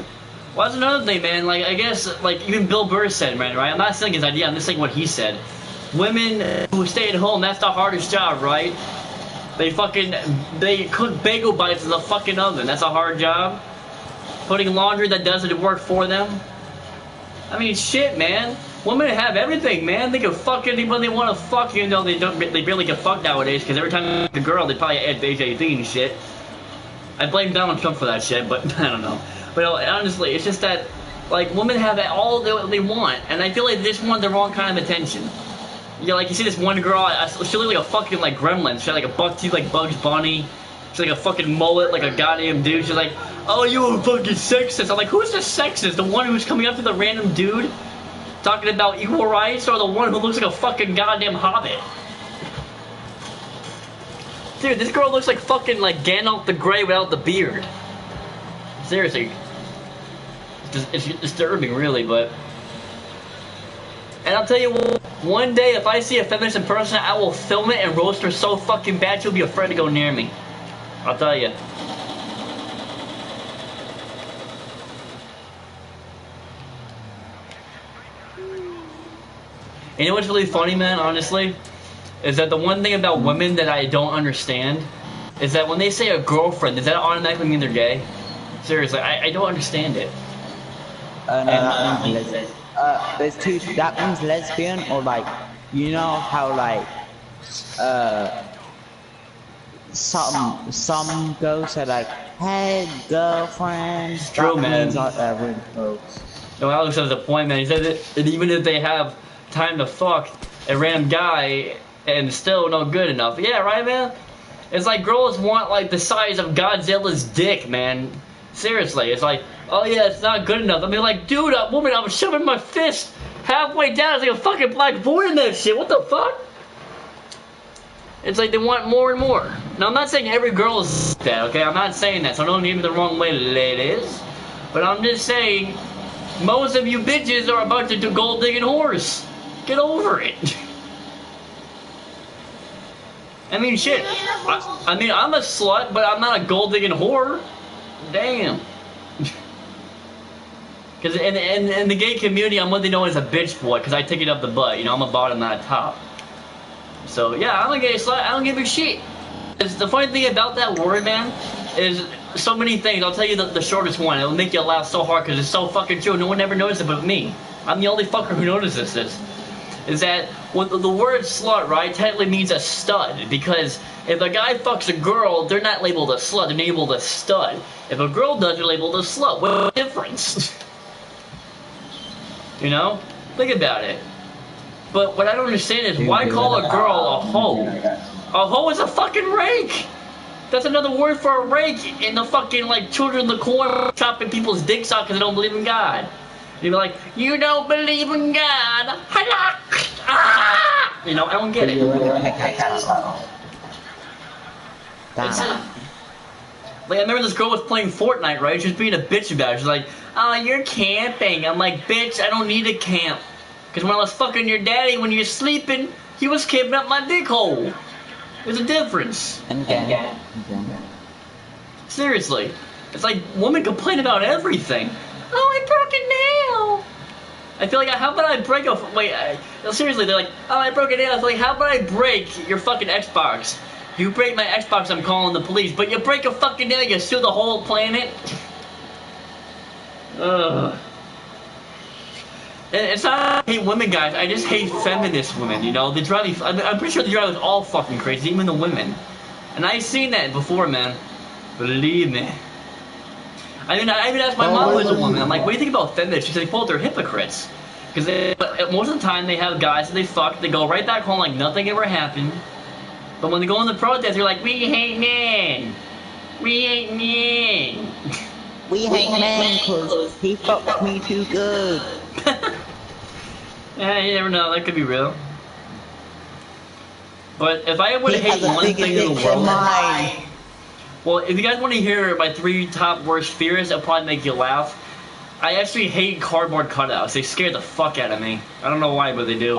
Well, that's another thing, man. Like, I guess, like, even Bill Burr said, man, right? I'm not saying his idea, I'm just saying what he said. Women who stay at home, that's the hardest job, right? They cook bagel bites in the fucking oven. That's a hard job. Putting laundry that doesn't work for them. I mean, shit, man. Women have everything, man. They can fuck anyone they want to fuck, even though they barely get fucked nowadays, because every time the girl, they probably add HIV and shit. I blame Donald Trump for that shit, but I don't know. But honestly, it's just that, like, women have all they want, and I feel like they just want the wrong kind of attention. Yeah, like, you see this one girl, she looked like a fucking, like, gremlin. She had, like, a buck teeth like Bugs Bunny. She's like a fucking mullet, like a goddamn dude. She's like, oh, you a fucking sexist. I'm like, who's the sexist? The one who's coming up to the random dude talking about equal rights, or the one who looks like a fucking goddamn hobbit? Dude, this girl looks like fucking, like, Gandalf the Grey without the beard. Seriously. It's disturbing, really, but... And I'll tell you what, one day if I see a feminist in person, I will film it and roast her so fucking bad she'll be afraid to go near me. I'll tell you. You know what's really funny, man, honestly? Is that the one thing about women that I don't understand is that when they say a girlfriend, does that automatically mean they're gay? Seriously, I don't understand it. There's two. That means lesbian, or like, you know how like, some girls are like, hey girlfriend. It's true, man. Not every folks. No, Alex has a point, man. He said that even if they have time to fuck a random guy and still no good enough. Yeah, right, man? It's like girls want like the size of Godzilla's dick, man. Seriously, it's like, oh yeah, it's not good enough. I mean, like, dude, a woman, I'm shoving my fist halfway down. It's like a fucking black void in that shit. What the fuck? It's like they want more and more. Now, I'm not saying every girl is that, okay? I'm not saying that, so don't get me the wrong way, ladies. But I'm just saying, most of you bitches are about to do gold-digging whores. Get over it. I mean, shit. I mean, I'm a slut, but I'm not a gold-digging whore. Damn. Because in the gay community, I'm what they know as a bitch boy, because I take it up the butt. You know, I'm a bottom, not a top. So, yeah, I'm a gay slut. I don't give a shit. The funny thing about that word, man, is so many things. I'll tell you the shortest one. It'll make you laugh so hard because it's so fucking true. No one ever noticed it but me. I'm the only fucker who notices this. Is that when the word slut, right, technically means a stud. Because if a guy fucks a girl, they're not labeled a slut, they're labeled a stud. If a girl does, they're labeled a slut. What's the difference? You know? Think about it. But what I don't understand is, why call a girl a hoe? A hoe is a fucking rake! That's another word for a rake in the fucking, like, children of the corn chopping people's dicks off because they don't believe in God. You'd be like, you don't believe in God! Ah! You know, I don't get it. Like, I remember this girl was playing Fortnite, right? She was being a bitch about it. She's like, oh, you're camping. I'm like, bitch, I don't need to camp. Because when I was fucking your daddy when you're sleeping, he was camping up my dick hole. There's a difference. Okay. Seriously. It's like, women complain about everything. Oh, I broke a nail. I feel like, how about I break a... Wait, seriously, they're like, oh, I broke a nail. I feel like, how about I break your fucking Xbox? You break my Xbox, I'm calling the police. But you break a fucking nail, you sue the whole planet? Ugh. It's not I hate women, guys. I just hate feminist women, you know? They drive me... I'm pretty sure they drive us all fucking crazy, even the women. And I've seen that before, man. Believe me. I mean, I even asked my mom, who's a woman, I'm like, what do you think about feminists? She's like, well, they're hypocrites. Because most of the time, they have guys that they fuck, they go right back home like nothing ever happened. But when they go on the protest, they're like, we hate men. We hate men. We hate men because he fucked me too good. Yeah, you never know, that could be real. But if I would hate one thing in the world... Well, if you guys want to hear my 3 top worst fears, that'll probably make you laugh. I actually hate cardboard cutouts. They scare the fuck out of me. I don't know why, but they do.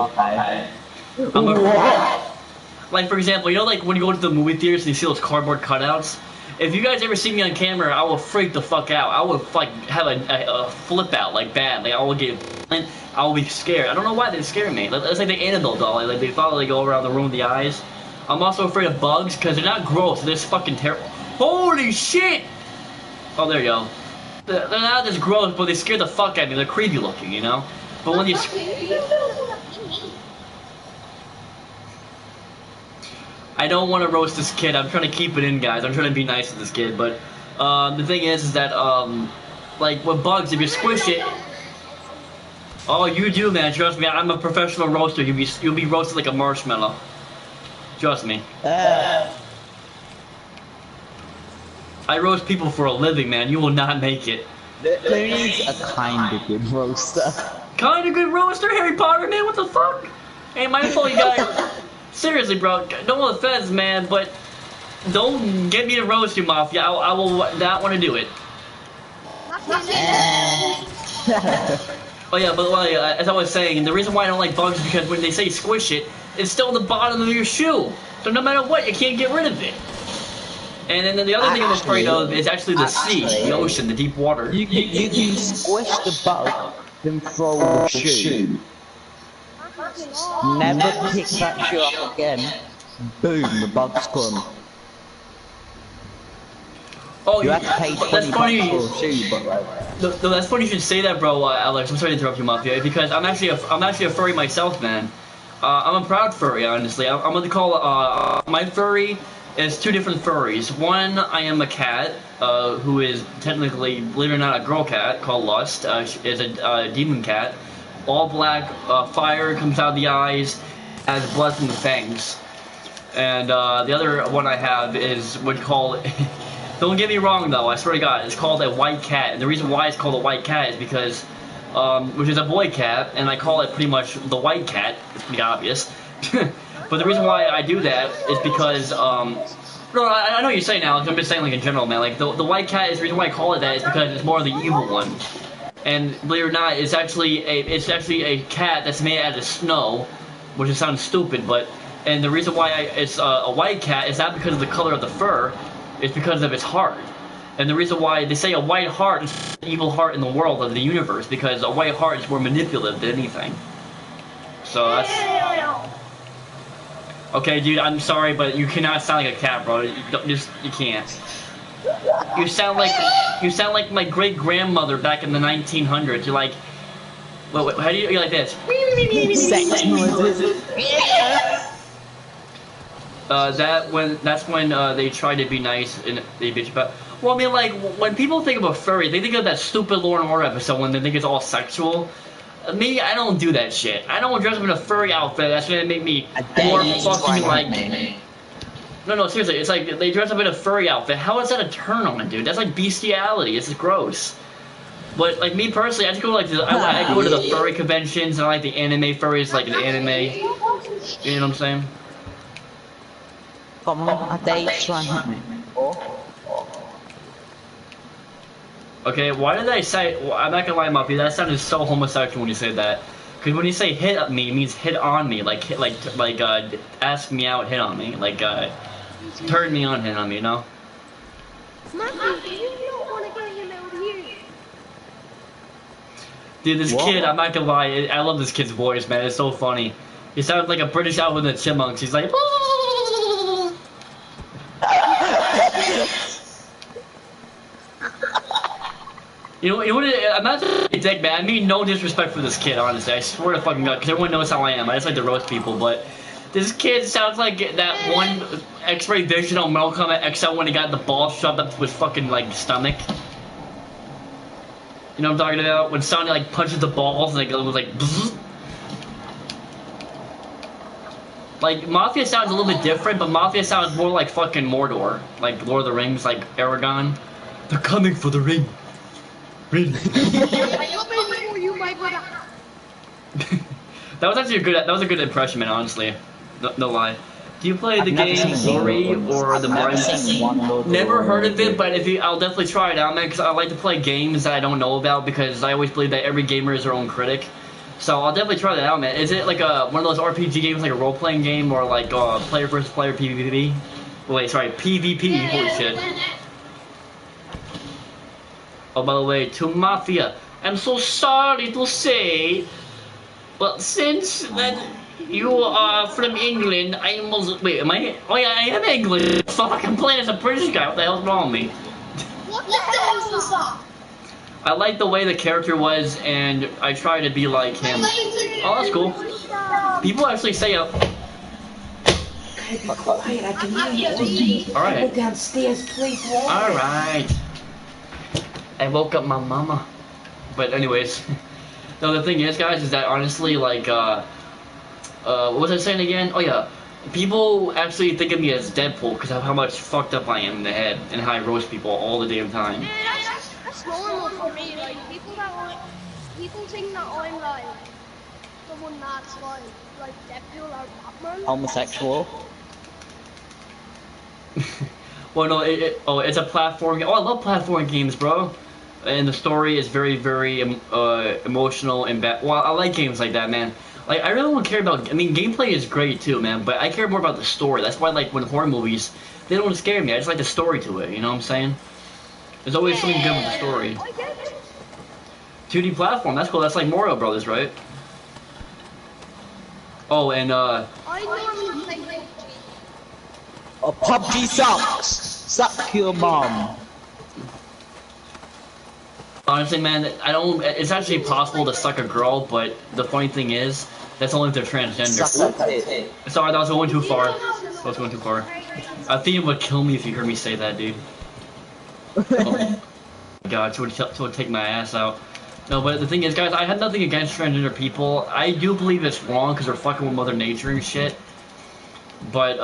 Like, for example, you know, like, when you go to the movie theaters and you see those cardboard cutouts? If you guys ever see me on camera, I will freak the fuck out. I would like have a flip out like bad. Like I will get, I will be scared. I don't know why they scare me. It's like the Annabelle doll. Like they thought they go around the room with the eyes. I'm also afraid of bugs because they're not gross. They're just fucking terrible. Holy shit! Oh, there you go. They're not just gross, but they scare the fuck out of me. They're creepy looking, you know. But when you I don't want to roast this kid. I'm trying to keep it in, guys. I'm trying to be nice to this kid. But the thing is that, like, with bugs, if you squish it... Oh, you do, man. Trust me. I'm a professional roaster. You'll be roasted like a marshmallow. Trust me. I roast people for a living, man. You will not make it. There is a kind of good roaster. Kind of good roaster? Harry Potter, man? What the fuck? Hey, my fault, you guys. Seriously, bro, no offense, man, but don't get me to roast you, Mafia. I will not want to do it. Oh yeah, but as I was saying, the reason why I don't like bugs is because when they say squish it, it's still in the bottom of your shoe. So no matter what, you can't get rid of it. And then the other thing I'm afraid of is actually the sea, the ocean, the deep water. You can squish the bug, then throw the shoe. Never pick that shoe up again. Boom, the bug's gone. Oh, you have to pay 20 that's funny. bucks for a shoe, but like... No, that's funny you should say that, bro, Alex. I'm sorry to interrupt you, Mafia, because I'm actually a furry myself, man. I'm a proud furry, honestly. I'm gonna call my furry is two different furries. One, I am a cat, who is technically, believe it or not, a girl cat called Lust. She is a demon cat. All black, fire comes out of the eyes, has blood from the fangs. And the other one I have is what you call, don't get me wrong though, I swear to God, it's called a white cat. And the reason why it's called a white cat is because, which is a boy cat, and I call it pretty much the white cat, it's pretty obvious. But the reason why I do that is because, no, I know what you're saying, Alex, I'm just saying like in general, man, like the white cat is the reason why I call it that is because it's more of the evil one. And believe it or not, it's actually a cat that's made out of snow, which sounds stupid, but and the reason why it's a white cat is not because of the color of the fur, it's because of its heart. And the reason why they say a white heart is the evil heart in the world of the universe, because a white heart is more manipulative than anything. So that's okay, dude. I'm sorry, but you cannot sound like a cat, bro. You can't. You sound like my great grandmother back in the 1900s. You're like, wait, how do you're like this? Sex noises. That's when they try to be nice and they bitch about. Well, I mean, like when people think about furry, they think of that stupid Law and Order episode when they think it's all sexual. Me, I don't do that shit. I don't dress up in a furry outfit. That's gonna make me more fucking like. No, seriously, it's like they dress up in a furry outfit. How is that a turn on, dude? That's like bestiality. It's just gross. But like me personally, I just go like I go to the furry conventions and I like the anime furries, like the anime. You know what I'm saying? Come on, a date, try and hit me. Okay, why did I say? Well, I'm not gonna lie, Muffy. That sounded so homosexual when you said that. Because when you say hit at me, it means hit on me, like ask me out, hit on me, like turn me on, hit on me, you know? Matthew, you don't want to get him over here. Dude, this kid, I'm not gonna lie, I love this kid's voice, man. It's so funny. He sounds like a British Alvin and the Chipmunks. He's like, You know what? I'm not a dick, man. I mean no disrespect for this kid, honestly. I swear to fucking God, because everyone knows how I am. I just like to roast people, but this kid sounds like that one X-ray vision on Mortal Kombat XL when he got the ball shoved up to his fucking like stomach. You know what I'm talking about? When Sonny like punches the balls and it was like bzzz. Like Mafia sounds a little bit different, but Mafia sounds more like fucking Mordor, like Lord of the Rings, like Aragorn. They're coming for the ring. Really? That was actually that was a good impression, man. Honestly, no lie. Do you play the game Ori or the Mario? Never heard of it, but I'll definitely try it out, man. Because I like to play games that I don't know about, because I always believe that every gamer is their own critic. So I'll definitely try that out, man. Is it like one of those RPG games, like a role-playing game, or like player versus player PvP? Wait, sorry, PvP. Holy shit. Oh, by the way, to Mafia, I'm so sorry to say, but since that you are from England, I must wait. Am I? Oh yeah, I am English. Fuck, I'm playing as a British guy. What the hell's wrong with me? What the hell is this song? I like the way the character was, and I try to be like him. Oh, that's cool. People actually say, Be quiet, I can hear you. Alright. Go downstairs, please. Alright. I woke up my mama. But anyways. No, the thing is, guys, is that honestly, like, what was I saying again? Oh, yeah. People actually think of me as Deadpool because of how much fucked up I am in the head and how I roast people all the damn time. Yeah, that's normal for me. Like people think that I'm like someone that's like Deadpool or Batman. Homosexual. Well, no, it's a platform. Oh, I love platform games, bro. And the story is very, very emotional and bad. Well, I like games like that, man. Like, I really don't care about. I mean, gameplay is great too, man. But I care more about the story. That's why, like, when horror movies, they don't scare me. I just like the story to it. You know what I'm saying? There's always something good with the story. 2D platform. That's cool. That's like Mario Brothers, right? Oh, and I normally play PUBG. Oh, PUBG sucks. Suck your mom. Honestly, man, I don't. It's actually possible to suck a girl, but the funny thing is, that's only if they're transgender. Sorry, that was going too far. That was going too far. I think it would kill me if you heard me say that, dude. Oh my god, it would take my ass out. No, but the thing is, guys, I have nothing against transgender people. I do believe it's wrong because they're fucking with Mother Nature and shit. But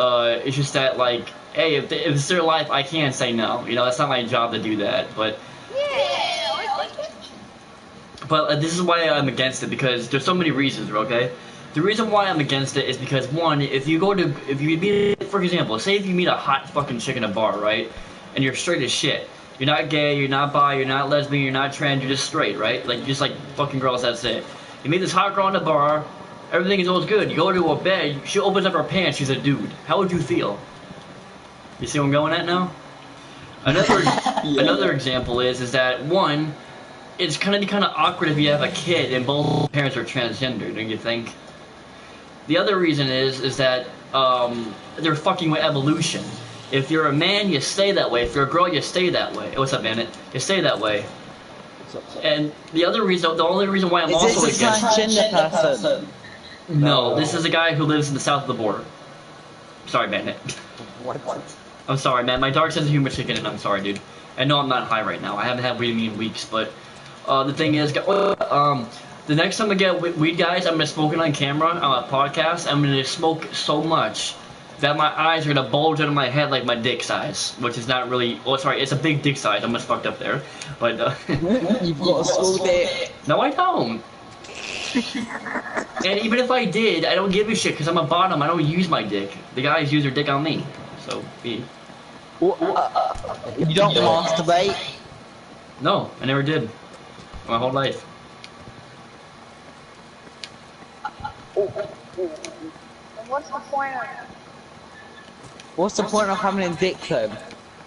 it's just that, like, hey, if it's their life, I can't say no. You know, that's not my job to do that. But this is why I'm against it, because there's so many reasons, okay? The reason why I'm against it is because, one, if you meet, for example, say if you meet a hot fucking chick in a bar, right? And you're straight as shit. You're not gay, you're not bi, you're not lesbian, you're not trans, you're just straight, right? Like, just like fucking girls, that's it. You meet this hot girl in the bar, everything is always good. You go to her bed, she opens up her pants, she's a dude. How would you feel? You see where I'm going at now? Another example is that, one, it's kind of awkward if you have a kid and both parents are transgender, don't you think? The other reason is that they're fucking with evolution. If you're a man, you stay that way. If you're a girl, you stay that way. What's up, Bandit? You stay that way. And the only reason why I'm also against... Is this a transgender person? No, this is a guy who lives in the south of the border. Sorry, Bandit. What? I'm sorry, man. My dark sense of humor kicking in. I'm sorry, dude. I know I'm not high right now. I haven't had weed in weeks, but the thing is, the next time I get weed, guys, I'm gonna smoke it on camera on a podcast. I'm gonna smoke so much that my eyes are gonna bulge out of my head like my dick size, which is not really. Oh, sorry, it's a big dick size. I'm just fucked up there, but You've got a small dick. No, I don't. And even if I did, I don't give a shit because I'm a bottom. I don't use my dick. The guys use their dick on me. So, me. You don't masturbate? No, I never did. My whole life. What's the point of it? What's the point of having a dick then?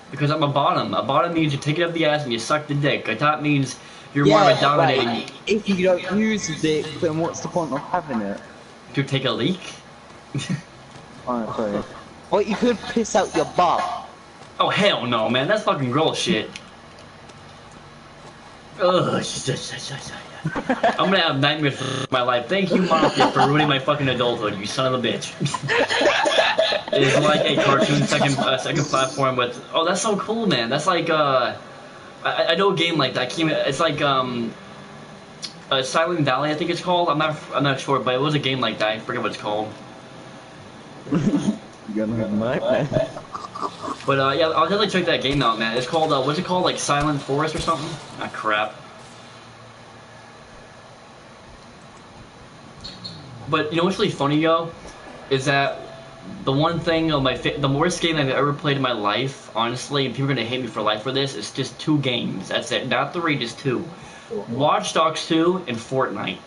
Because I'm a bottom. A bottom means you take it up the ass and you suck the dick. A top means you're more of a dominating. Right. If you don't use the dick, then what's the point of having it? To take a leak? Honestly. Well, you could piss out your butt. Oh, hell no, man. That's fucking gross shit. Ugh. I'm gonna have nightmares for my life. Thank you, Mafia, for ruining my fucking adulthood, you son of a bitch. It's like a cartoon second platform with... Oh, that's so cool, man. That's like, I know a game like that. It's like, Silent Valley, I think it's called. I'm not sure, but it was a game like that. I forget what it's called. You're gonna have a nightmare. But, yeah, I'll definitely check that game out, man. It's called, what's it called? Like Silent Forest or something? Ah, crap. But, you know what's really funny, yo? Is that the one thing of the worst game I've ever played in my life, honestly, and people are gonna hate me for life for this, is just 2 games. That's it. Not 3, just 2. Watch Dogs 2 and Fortnite.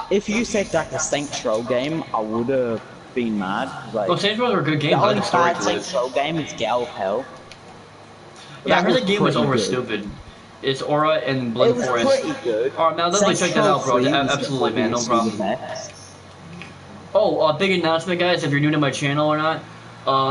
If you said like a Saints Row game, I would have been mad. Like, Saints Row are a good game, the but only the story bad to Saints it. Row game is Get Out of Hell. Yeah, I heard the game was over stupid. It's Aura and Blind Forest. It was pretty good. Alright, now definitely check that out, bro. Absolutely, man, no problem. Oh, big announcement, guys, if you're new to my channel or not.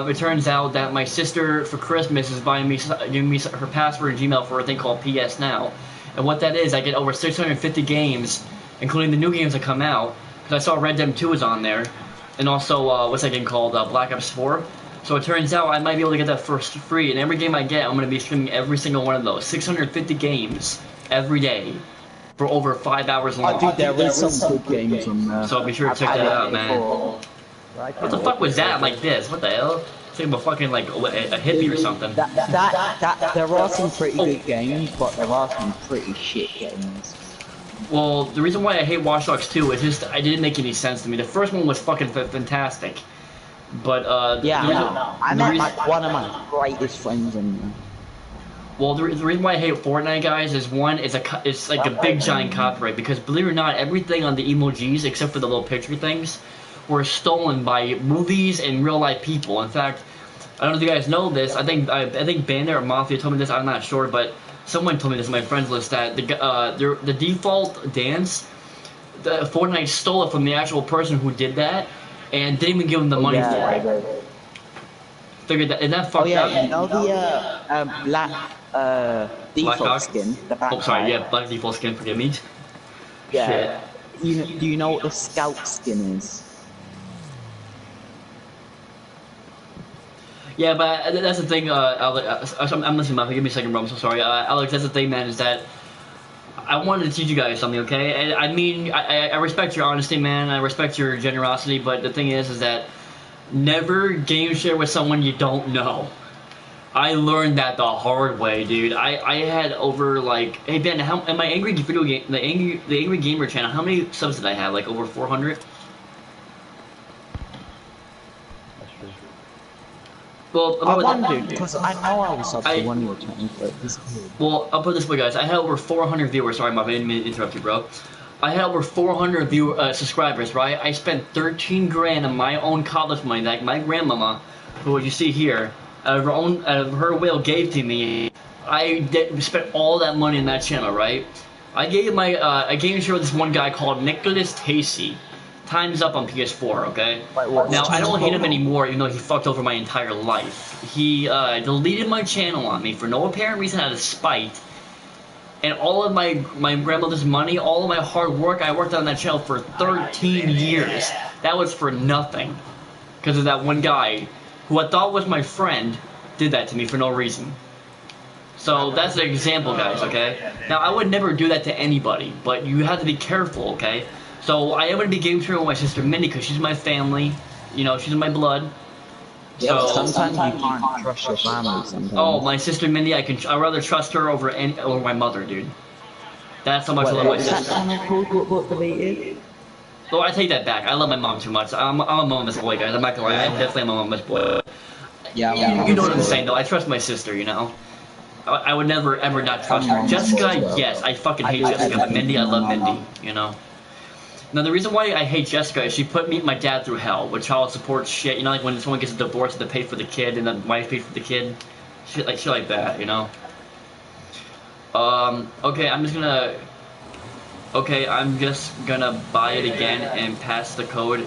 It turns out that my sister, for Christmas, is giving me her password and Gmail for a thing called PS Now. And what that is, I get over 650 games, including the new games that come out. Because I saw Red Dead 2 is on there. And also, what's that game called? Black Ops 4. So it turns out I might be able to get that first free, and every game I get, I'm going to be streaming every single one of those. 650 games every day for over 5 hours long. Dude, there is some good games on there. So be sure to check that out, man. What the fuck was that like this? What the hell? It's like a fucking, like, a hippie or something. There are some pretty good games, but there are some pretty shit games. Well, the reason why I hate Watch Dogs 2 is just, it didn't make any sense to me. The first one was fucking fantastic. But, yeah, I met like one of my greatest friends in there. Well, the reason why I hate Fortnite, guys, is one, it's like a big giant copyright, because believe it or not, everything on the emojis, except for the little picture things, were stolen by movies and real life people. In fact, I don't know if you guys know this, I think Bandit or Mafia told me this, I'm not sure, but someone told me this on my friends list, that the default dance, Fortnite stole it from the actual person who did that, and didn't even give him the money for it. Figured that, and that fucked up. You know the black default skin? The oh, sorry, yeah, black default skin, forgive me. Yeah. Do you know what the scout skin is? Yeah, but that's the thing, Alex, I'm listening, man, give me a second, bro, I'm so sorry. Alex, that's the thing, man, is that I wanted to teach you guys something, okay? And I mean, I respect your honesty, man, I respect your generosity, but the thing is that never game share with someone you don't know. I learned that the hard way, dude. I had over, like, hey Ben, in my Angry Video Game, the Angry Gamer channel, how many subs did I have? Like over 400? Well, I wondered, because I know I was subbed to one of your channels, but it disappeared. Well, I'll put it this way, guys. I had over 400 viewers. Sorry, I didn't mean to interrupt you, bro. I had over 400 subscribers, right? I spent 13 grand of my own college money that my grandmama, who you see here, out of her will gave to me. I spent all that money in that channel, right? I gave a game share with this one guy called Nicholas Tacey. Time's up on PS4, okay? Now, I don't hate him anymore, even though he fucked over my entire life. He deleted my channel on me for no apparent reason out of spite. And all of my grandmother's money, all of my hard work, I worked on that channel for 13 years. That was for nothing. Because of that one guy, who I thought was my friend, did that to me for no reason. So that's an example, guys, okay? Now, I would never do that to anybody, but you have to be careful, okay? So I am going to be game sharing with my sister Mindy because she's my family, you know, she's in my blood. Yeah, so sometimes you can't trust your family sometimes. Oh, my sister Mindy, I'd rather trust her over my mother, dude. That's how much I love my sister. Is that channel called What Deleted? Oh, I take that back. I love my mom too much. I'm a mama's boy, guys. I'm not gonna lie. I'm definitely a mama's boy. Yeah, you know what I'm saying, though. I trust my sister, you know? I would never, ever not trust her. Jessica, yes. I fucking hate Jessica, but Mindy, I love Mindy, you know? Now, the reason why I hate Jessica is she put me and my dad through hell with child support shit. You know, like when someone gets a divorce, they pay for the kid, and the wife pays for the kid. Shit like that, you know? Okay, I'm just gonna buy it again and pass the code,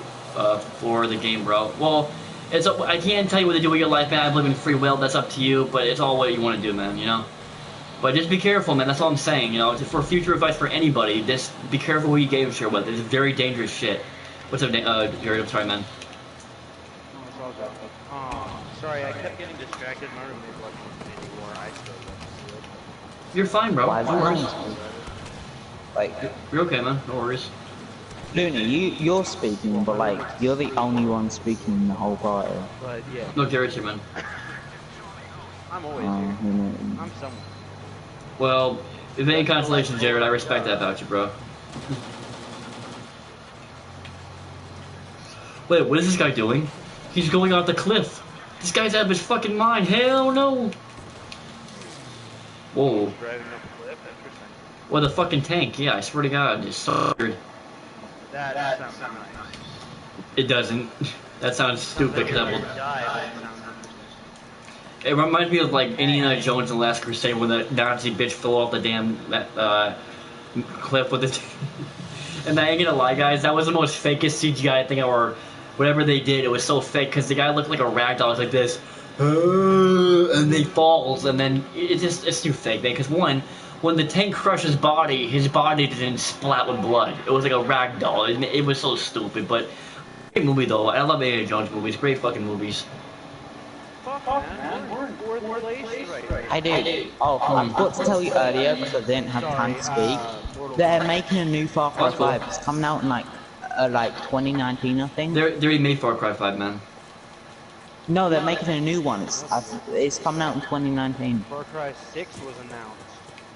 for the game, bro. Well, I can't tell you what to do with your life, man. I believe in free will. That's up to you, but it's all what you want to do, man, you know? But just be careful, man. That's all I'm saying, you know? For future advice for anybody, just be careful who you game share with. It's very dangerous shit. What's up, Jared? I'm sorry, man. Oh, it's all good. Oh, sorry, I kept getting distracted. My roommate wasn't anymore. I still love it. You're fine, bro. No worries. Like, you're okay, man. No worries. Looney, you're speaking, but like, you're the only one speaking in the whole party. But yeah. No, Jared's here, man. I'm always here. I'm someone. Well, if any consolation, Jared, I respect that about you, bro. Wait, what is this guy doing? He's going off the cliff. This guy's out of his fucking mind. Hell no. Whoa. Driving up a cliff? Interesting. Well, the fucking tank. Yeah, I swear to God, it's so weird. That sounds nice. It doesn't. That sounds stupid. It reminds me of like Indiana Jones and the Last Crusade when the Nazi bitch fell off the damn cliff with it. And I ain't gonna lie, guys, that was the most fakest CGI thing or whatever they did. It was so fake because the guy looked like a ragdoll. It was like this, and he falls, and then it's too fake, man. Because one, when the tank crushed his body didn't splat with blood. It was like a ragdoll. It was so stupid, but great movie though. I love Indiana Jones movies. Great fucking movies. I do. Oh, I forgot to tell you earlier because I didn't have time to speak. They're making a new Far Cry 5. It's coming out in like 2019, I think. They already made Far Cry 5, man. No, they're making a new one. It's coming out in 2019. Far Cry 6 was announced.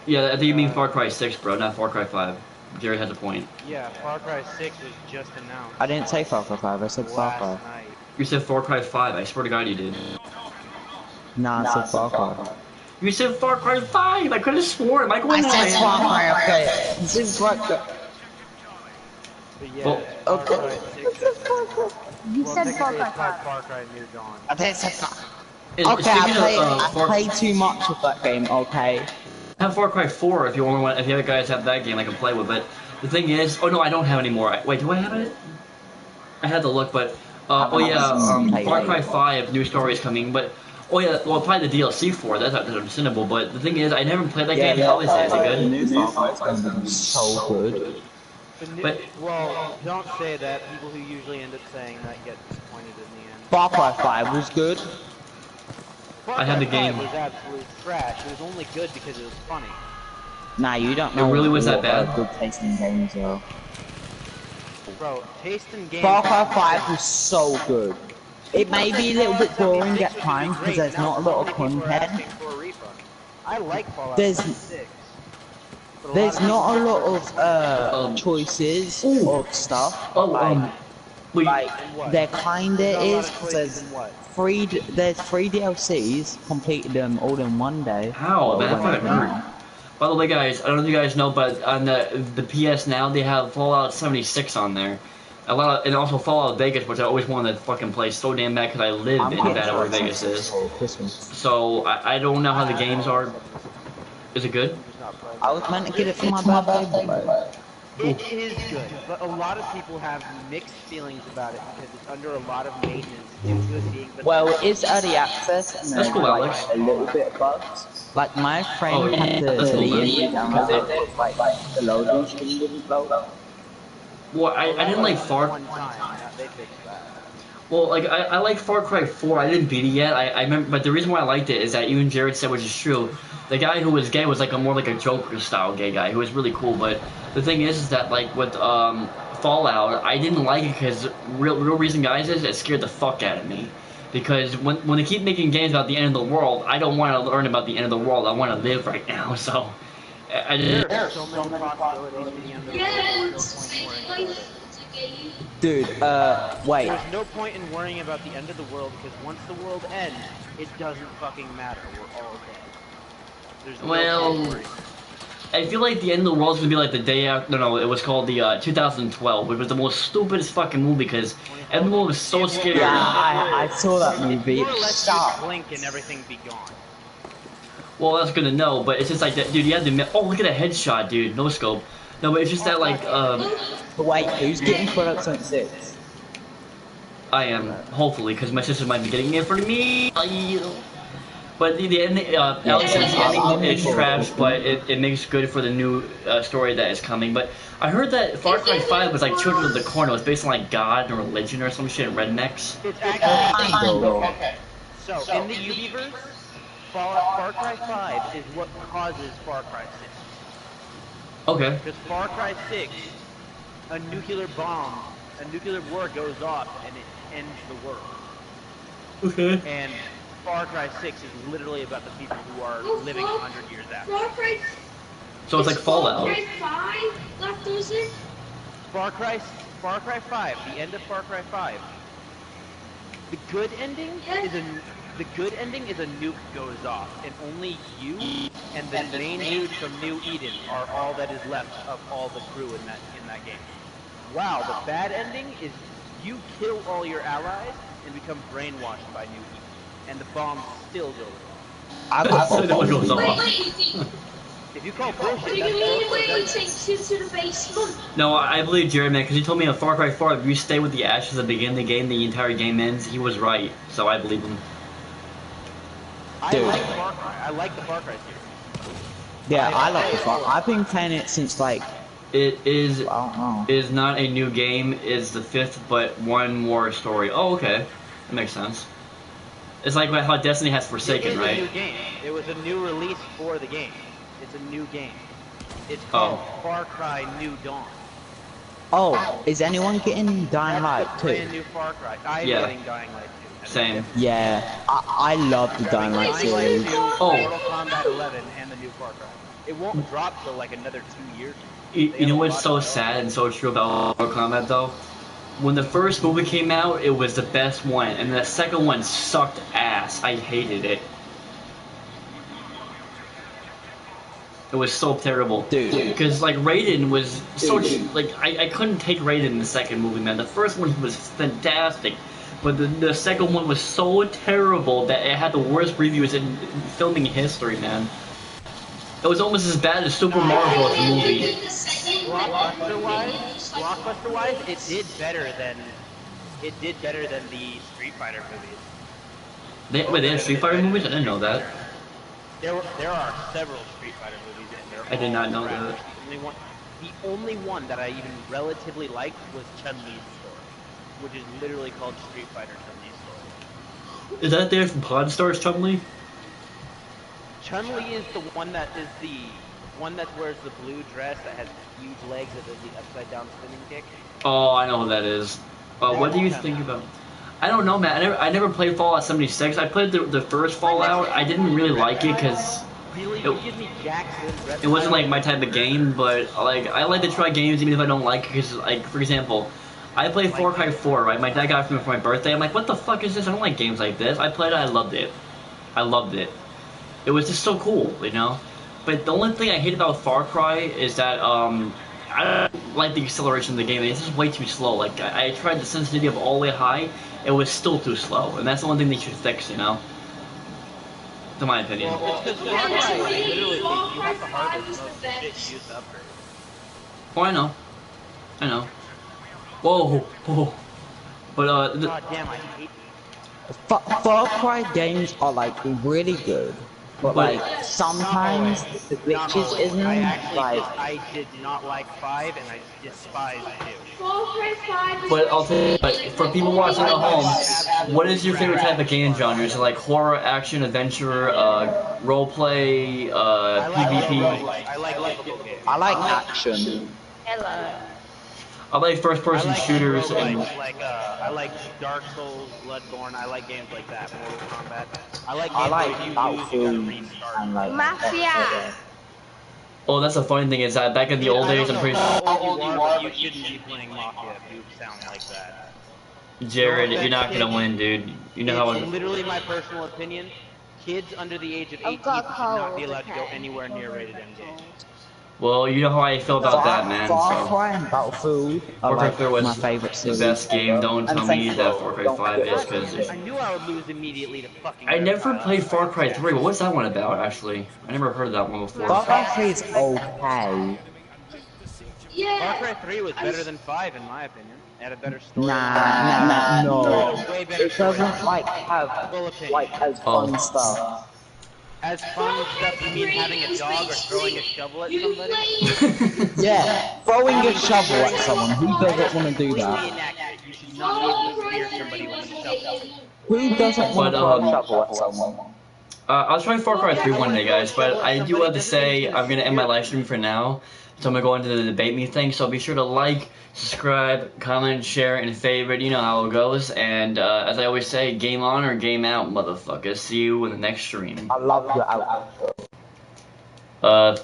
Yeah, I think you mean Far Cry 6, bro, not Far Cry 5. Jerry has a point. Yeah, Far Cry 6 was just announced. I didn't say Far Cry 5. I said Far Cry. Night. You said Far Cry 5. I swear to God you did. Nah, I said Far Cry. You said Far Cry 5! I could have sworn! Michael, I said Far Cry, okay. This is Far Cry. But yeah, well, okay. You said Far Cry 5. Far Cry New Dawn. I didn't say Far Cry. Okay, I play too much of that game, okay? I have Far Cry 4 if you want. If you guys have that game, I can play with. But the thing is, oh no, I don't have any more. Wait, do I have it? I had to look, but oh yeah, Far Cry 5 new story is coming. But oh yeah, well probably the DLC for it. That's understandable. But the thing is, I never played that game. How is it? Is it good? New Far Cry is so good. But well, don't say that. People who usually end up saying that get disappointed in the end. Far Cry 5 was good. I had the game. It was absolute trash. It was only good because it was funny. Nah, you don't know. It really was that bad? Good taste in games, though. Bro, taste in games. Far Cry 5 was so good. It may be a little bit boring at times because there's not a lot of content. I like Fallout There's 6. There's not a lot of choices or stuff. Like there kinda is, because there's three DLCs, completed them all in one day. How? By the way, guys, I don't know if you guys know, but on the PS Now they have Fallout 76 on there. And also Fallout Vegas, which I always wanted to fucking play so damn bad because I live in Nevada where Vegas is. So I don't know how the games are. Is it good? I was meant to get it for my birthday, but it is good, but a lot of people have mixed feelings about it because it's under a lot of maintenance due to it being. Well, it is early access, and there's like a little bit of bugs. Like my friend had to delete it because it like the loading screen didn't load. Well, I didn't like Far. Well, like I like Far Cry 4. I didn't beat it yet. I remember, but the reason why I liked it is that even Jared said, which is true, the guy who was gay was like more like a Joker style gay guy who was really cool. But the thing is that like with Fallout, I didn't like it because real reason, guys, is it scared the fuck out of me. Because when they keep making games about the end of the world, I don't want to learn about the end of the world. I want to live right now. So I just. There are so many possibilities for the end of the world. Dude, wait. There's no point in worrying about the end of the world because once the world ends, it doesn't fucking matter. We're all dead. There's no I feel like the end of the world's gonna be like the day after. No, it was called the 2012, which was the most stupidest fucking movie because everyone was so scared. Yeah, I saw that movie. Stop. Blink and everything be gone. Well, that's good to know, but it's just like that, dude. You had to. Oh, look at a headshot, dude. No scope. No, but it's just that like. But wait, who's getting Fallout 76? I am, hopefully, because my sister might be getting it for me. But the ending, Alex says the ending is trash, but it makes good for the new story that is coming. But I heard that Far Cry 5 was like Children of the Corn. It was based on like God and religion or some shit, rednecks. It's actually okay. So in the Ubiverse, Far Cry 5 is what causes Far Cry 6. Okay. Because Far Cry 6, a nuclear bomb, a nuclear war goes off and it ends the world. Okay. And Far Cry 6 is literally about the people who are living 100 years after. So it's like Fallout. Far Cry 5, the end of Far Cry 5. The good ending is a nuke goes off, and only you and the main dude from New Eden are all that is left of all the crew in that game. Wow, the bad ending is you kill all your allies and become brainwashed by New Eden, and the bombs still go wrong. I got So no one goes off. If you call bullshit, Do you mean where he takes you to the basement? No, I believe Jared, man, because he told me on Far Cry 4, if you stay with the ashes at the beginning of the game, the entire game ends. He was right, so I believe him. Dude. I like the Far Cry series. Yeah, I like the Far Cry. I've been playing it since like... It is I don't know. is not a new game, it's the 5th, but one more story. Oh, okay. That makes sense. It's like how Destiny has Forsaken, right? It was a new game. It was a new release for the game. It's a new game. It's called Far Cry New Dawn. Oh, is anyone getting Dying Light too? Brand new Far Cry. I'm getting Dying Light too. Same. Yeah, I love the Dying Light series. Mortal Kombat 11 and the new Far Cry. It won't drop till like another 2 years. You know what's so sad and so true about Mortal Kombat though? When the first movie came out, it was the best one, and the second one sucked ass. I hated it. It was so terrible. Dude. Because, like, Raiden was so... Like, I couldn't take Raiden in the second movie, man. The first one was fantastic. But the second one was so terrible that it had the worst reviews in filming history, man. It was almost as bad as Super Mario Bros. Movie. Blockbuster-wise, it did better than the Street Fighter movies. They had Street Fighter movies? I didn't know that. There are several Street Fighter movies, and they're I did not know crap. that. The only one that I even relatively liked was Chun-Li's story, which is literally called Street Fighter Chun-Li's story. Is that there from Pawn Stars, Chun-Li? Chun-Li is the one that wears the blue dress that has huge legs that does the upside down spinning kick. Oh, I know who that is. What do you think about... I don't know, man. I never played Fallout 76. I played the first Fallout. I didn't really like it because it wasn't like my type of game. But like, I like to try games even if I don't like it. Because, like, for example, I played Far Cry 4. Right, my dad got it for me for my birthday. I'm like, what the fuck is this? I don't like games like this. I played it. I loved it. I loved it. It was just so cool, you know. But the only thing I hate about Far Cry is that I don't like the acceleration of the game. It's just way too slow. Like I tried the sensitivity up all the way high. It was still too slow, and that's the one thing they should fix, you know? To my opinion. Well, it's because Far Cry literally you have the hardest most shit you use to upgrade. Oh, I know. Whoa. But, God damn, I hate these. Far Cry games are like really good, but like sometimes the glitches isn't like. I did not like 5, and I despise 2. But I'll tell you, like, for people watching at home, what is your favorite type of game genre? Is it like horror, action, adventure, roleplay, PvP? I like action. Hello. I like first-person shooters and. I like Dark Souls, Bloodborne. I like games like that. Mortal Kombat. I like Battlefield and like Mafia. Oh, that's the funny thing is that back in the old days, I'm pretty sure. You shouldn't be playing Mafia if you sound like that. Jared, you're not gonna win, dude. You know how. It's literally my personal opinion. Kids under the age of 18 should not be allowed to go anywhere near rated M games. Well, you know how I feel about that, man. Far Cry and Battlefield are like my favorite series. The best game. Don't tell me that Far Cry 5 is, because I knew I would lose immediately to fucking. I never played Far Cry 3. What's that one about, actually? I never heard of that one before. Far Cry 3 is okay. Yeah. Far Cry 3 was better than 5 in my opinion. It had a better story. No. Way better It doesn't like have like as fun stuff. As fun stuff, you mean having a dog or throwing a shovel at somebody? Yeah, throwing a shovel at someone. Who doesn't want to do that? You should not be able to spear somebody with a shovel. Who doesn't want to throw a shovel at someone? I'll try Far Cry 3 one day, guys, but I do have to say I'm going to end my live stream for now. So I'm going to go into the debate me thing, so be sure to like, subscribe, comment, share, and favorite. You know how it goes. And as I always say, game on or game out, motherfuckers. See you in the next stream. I love your outfit. Thanks.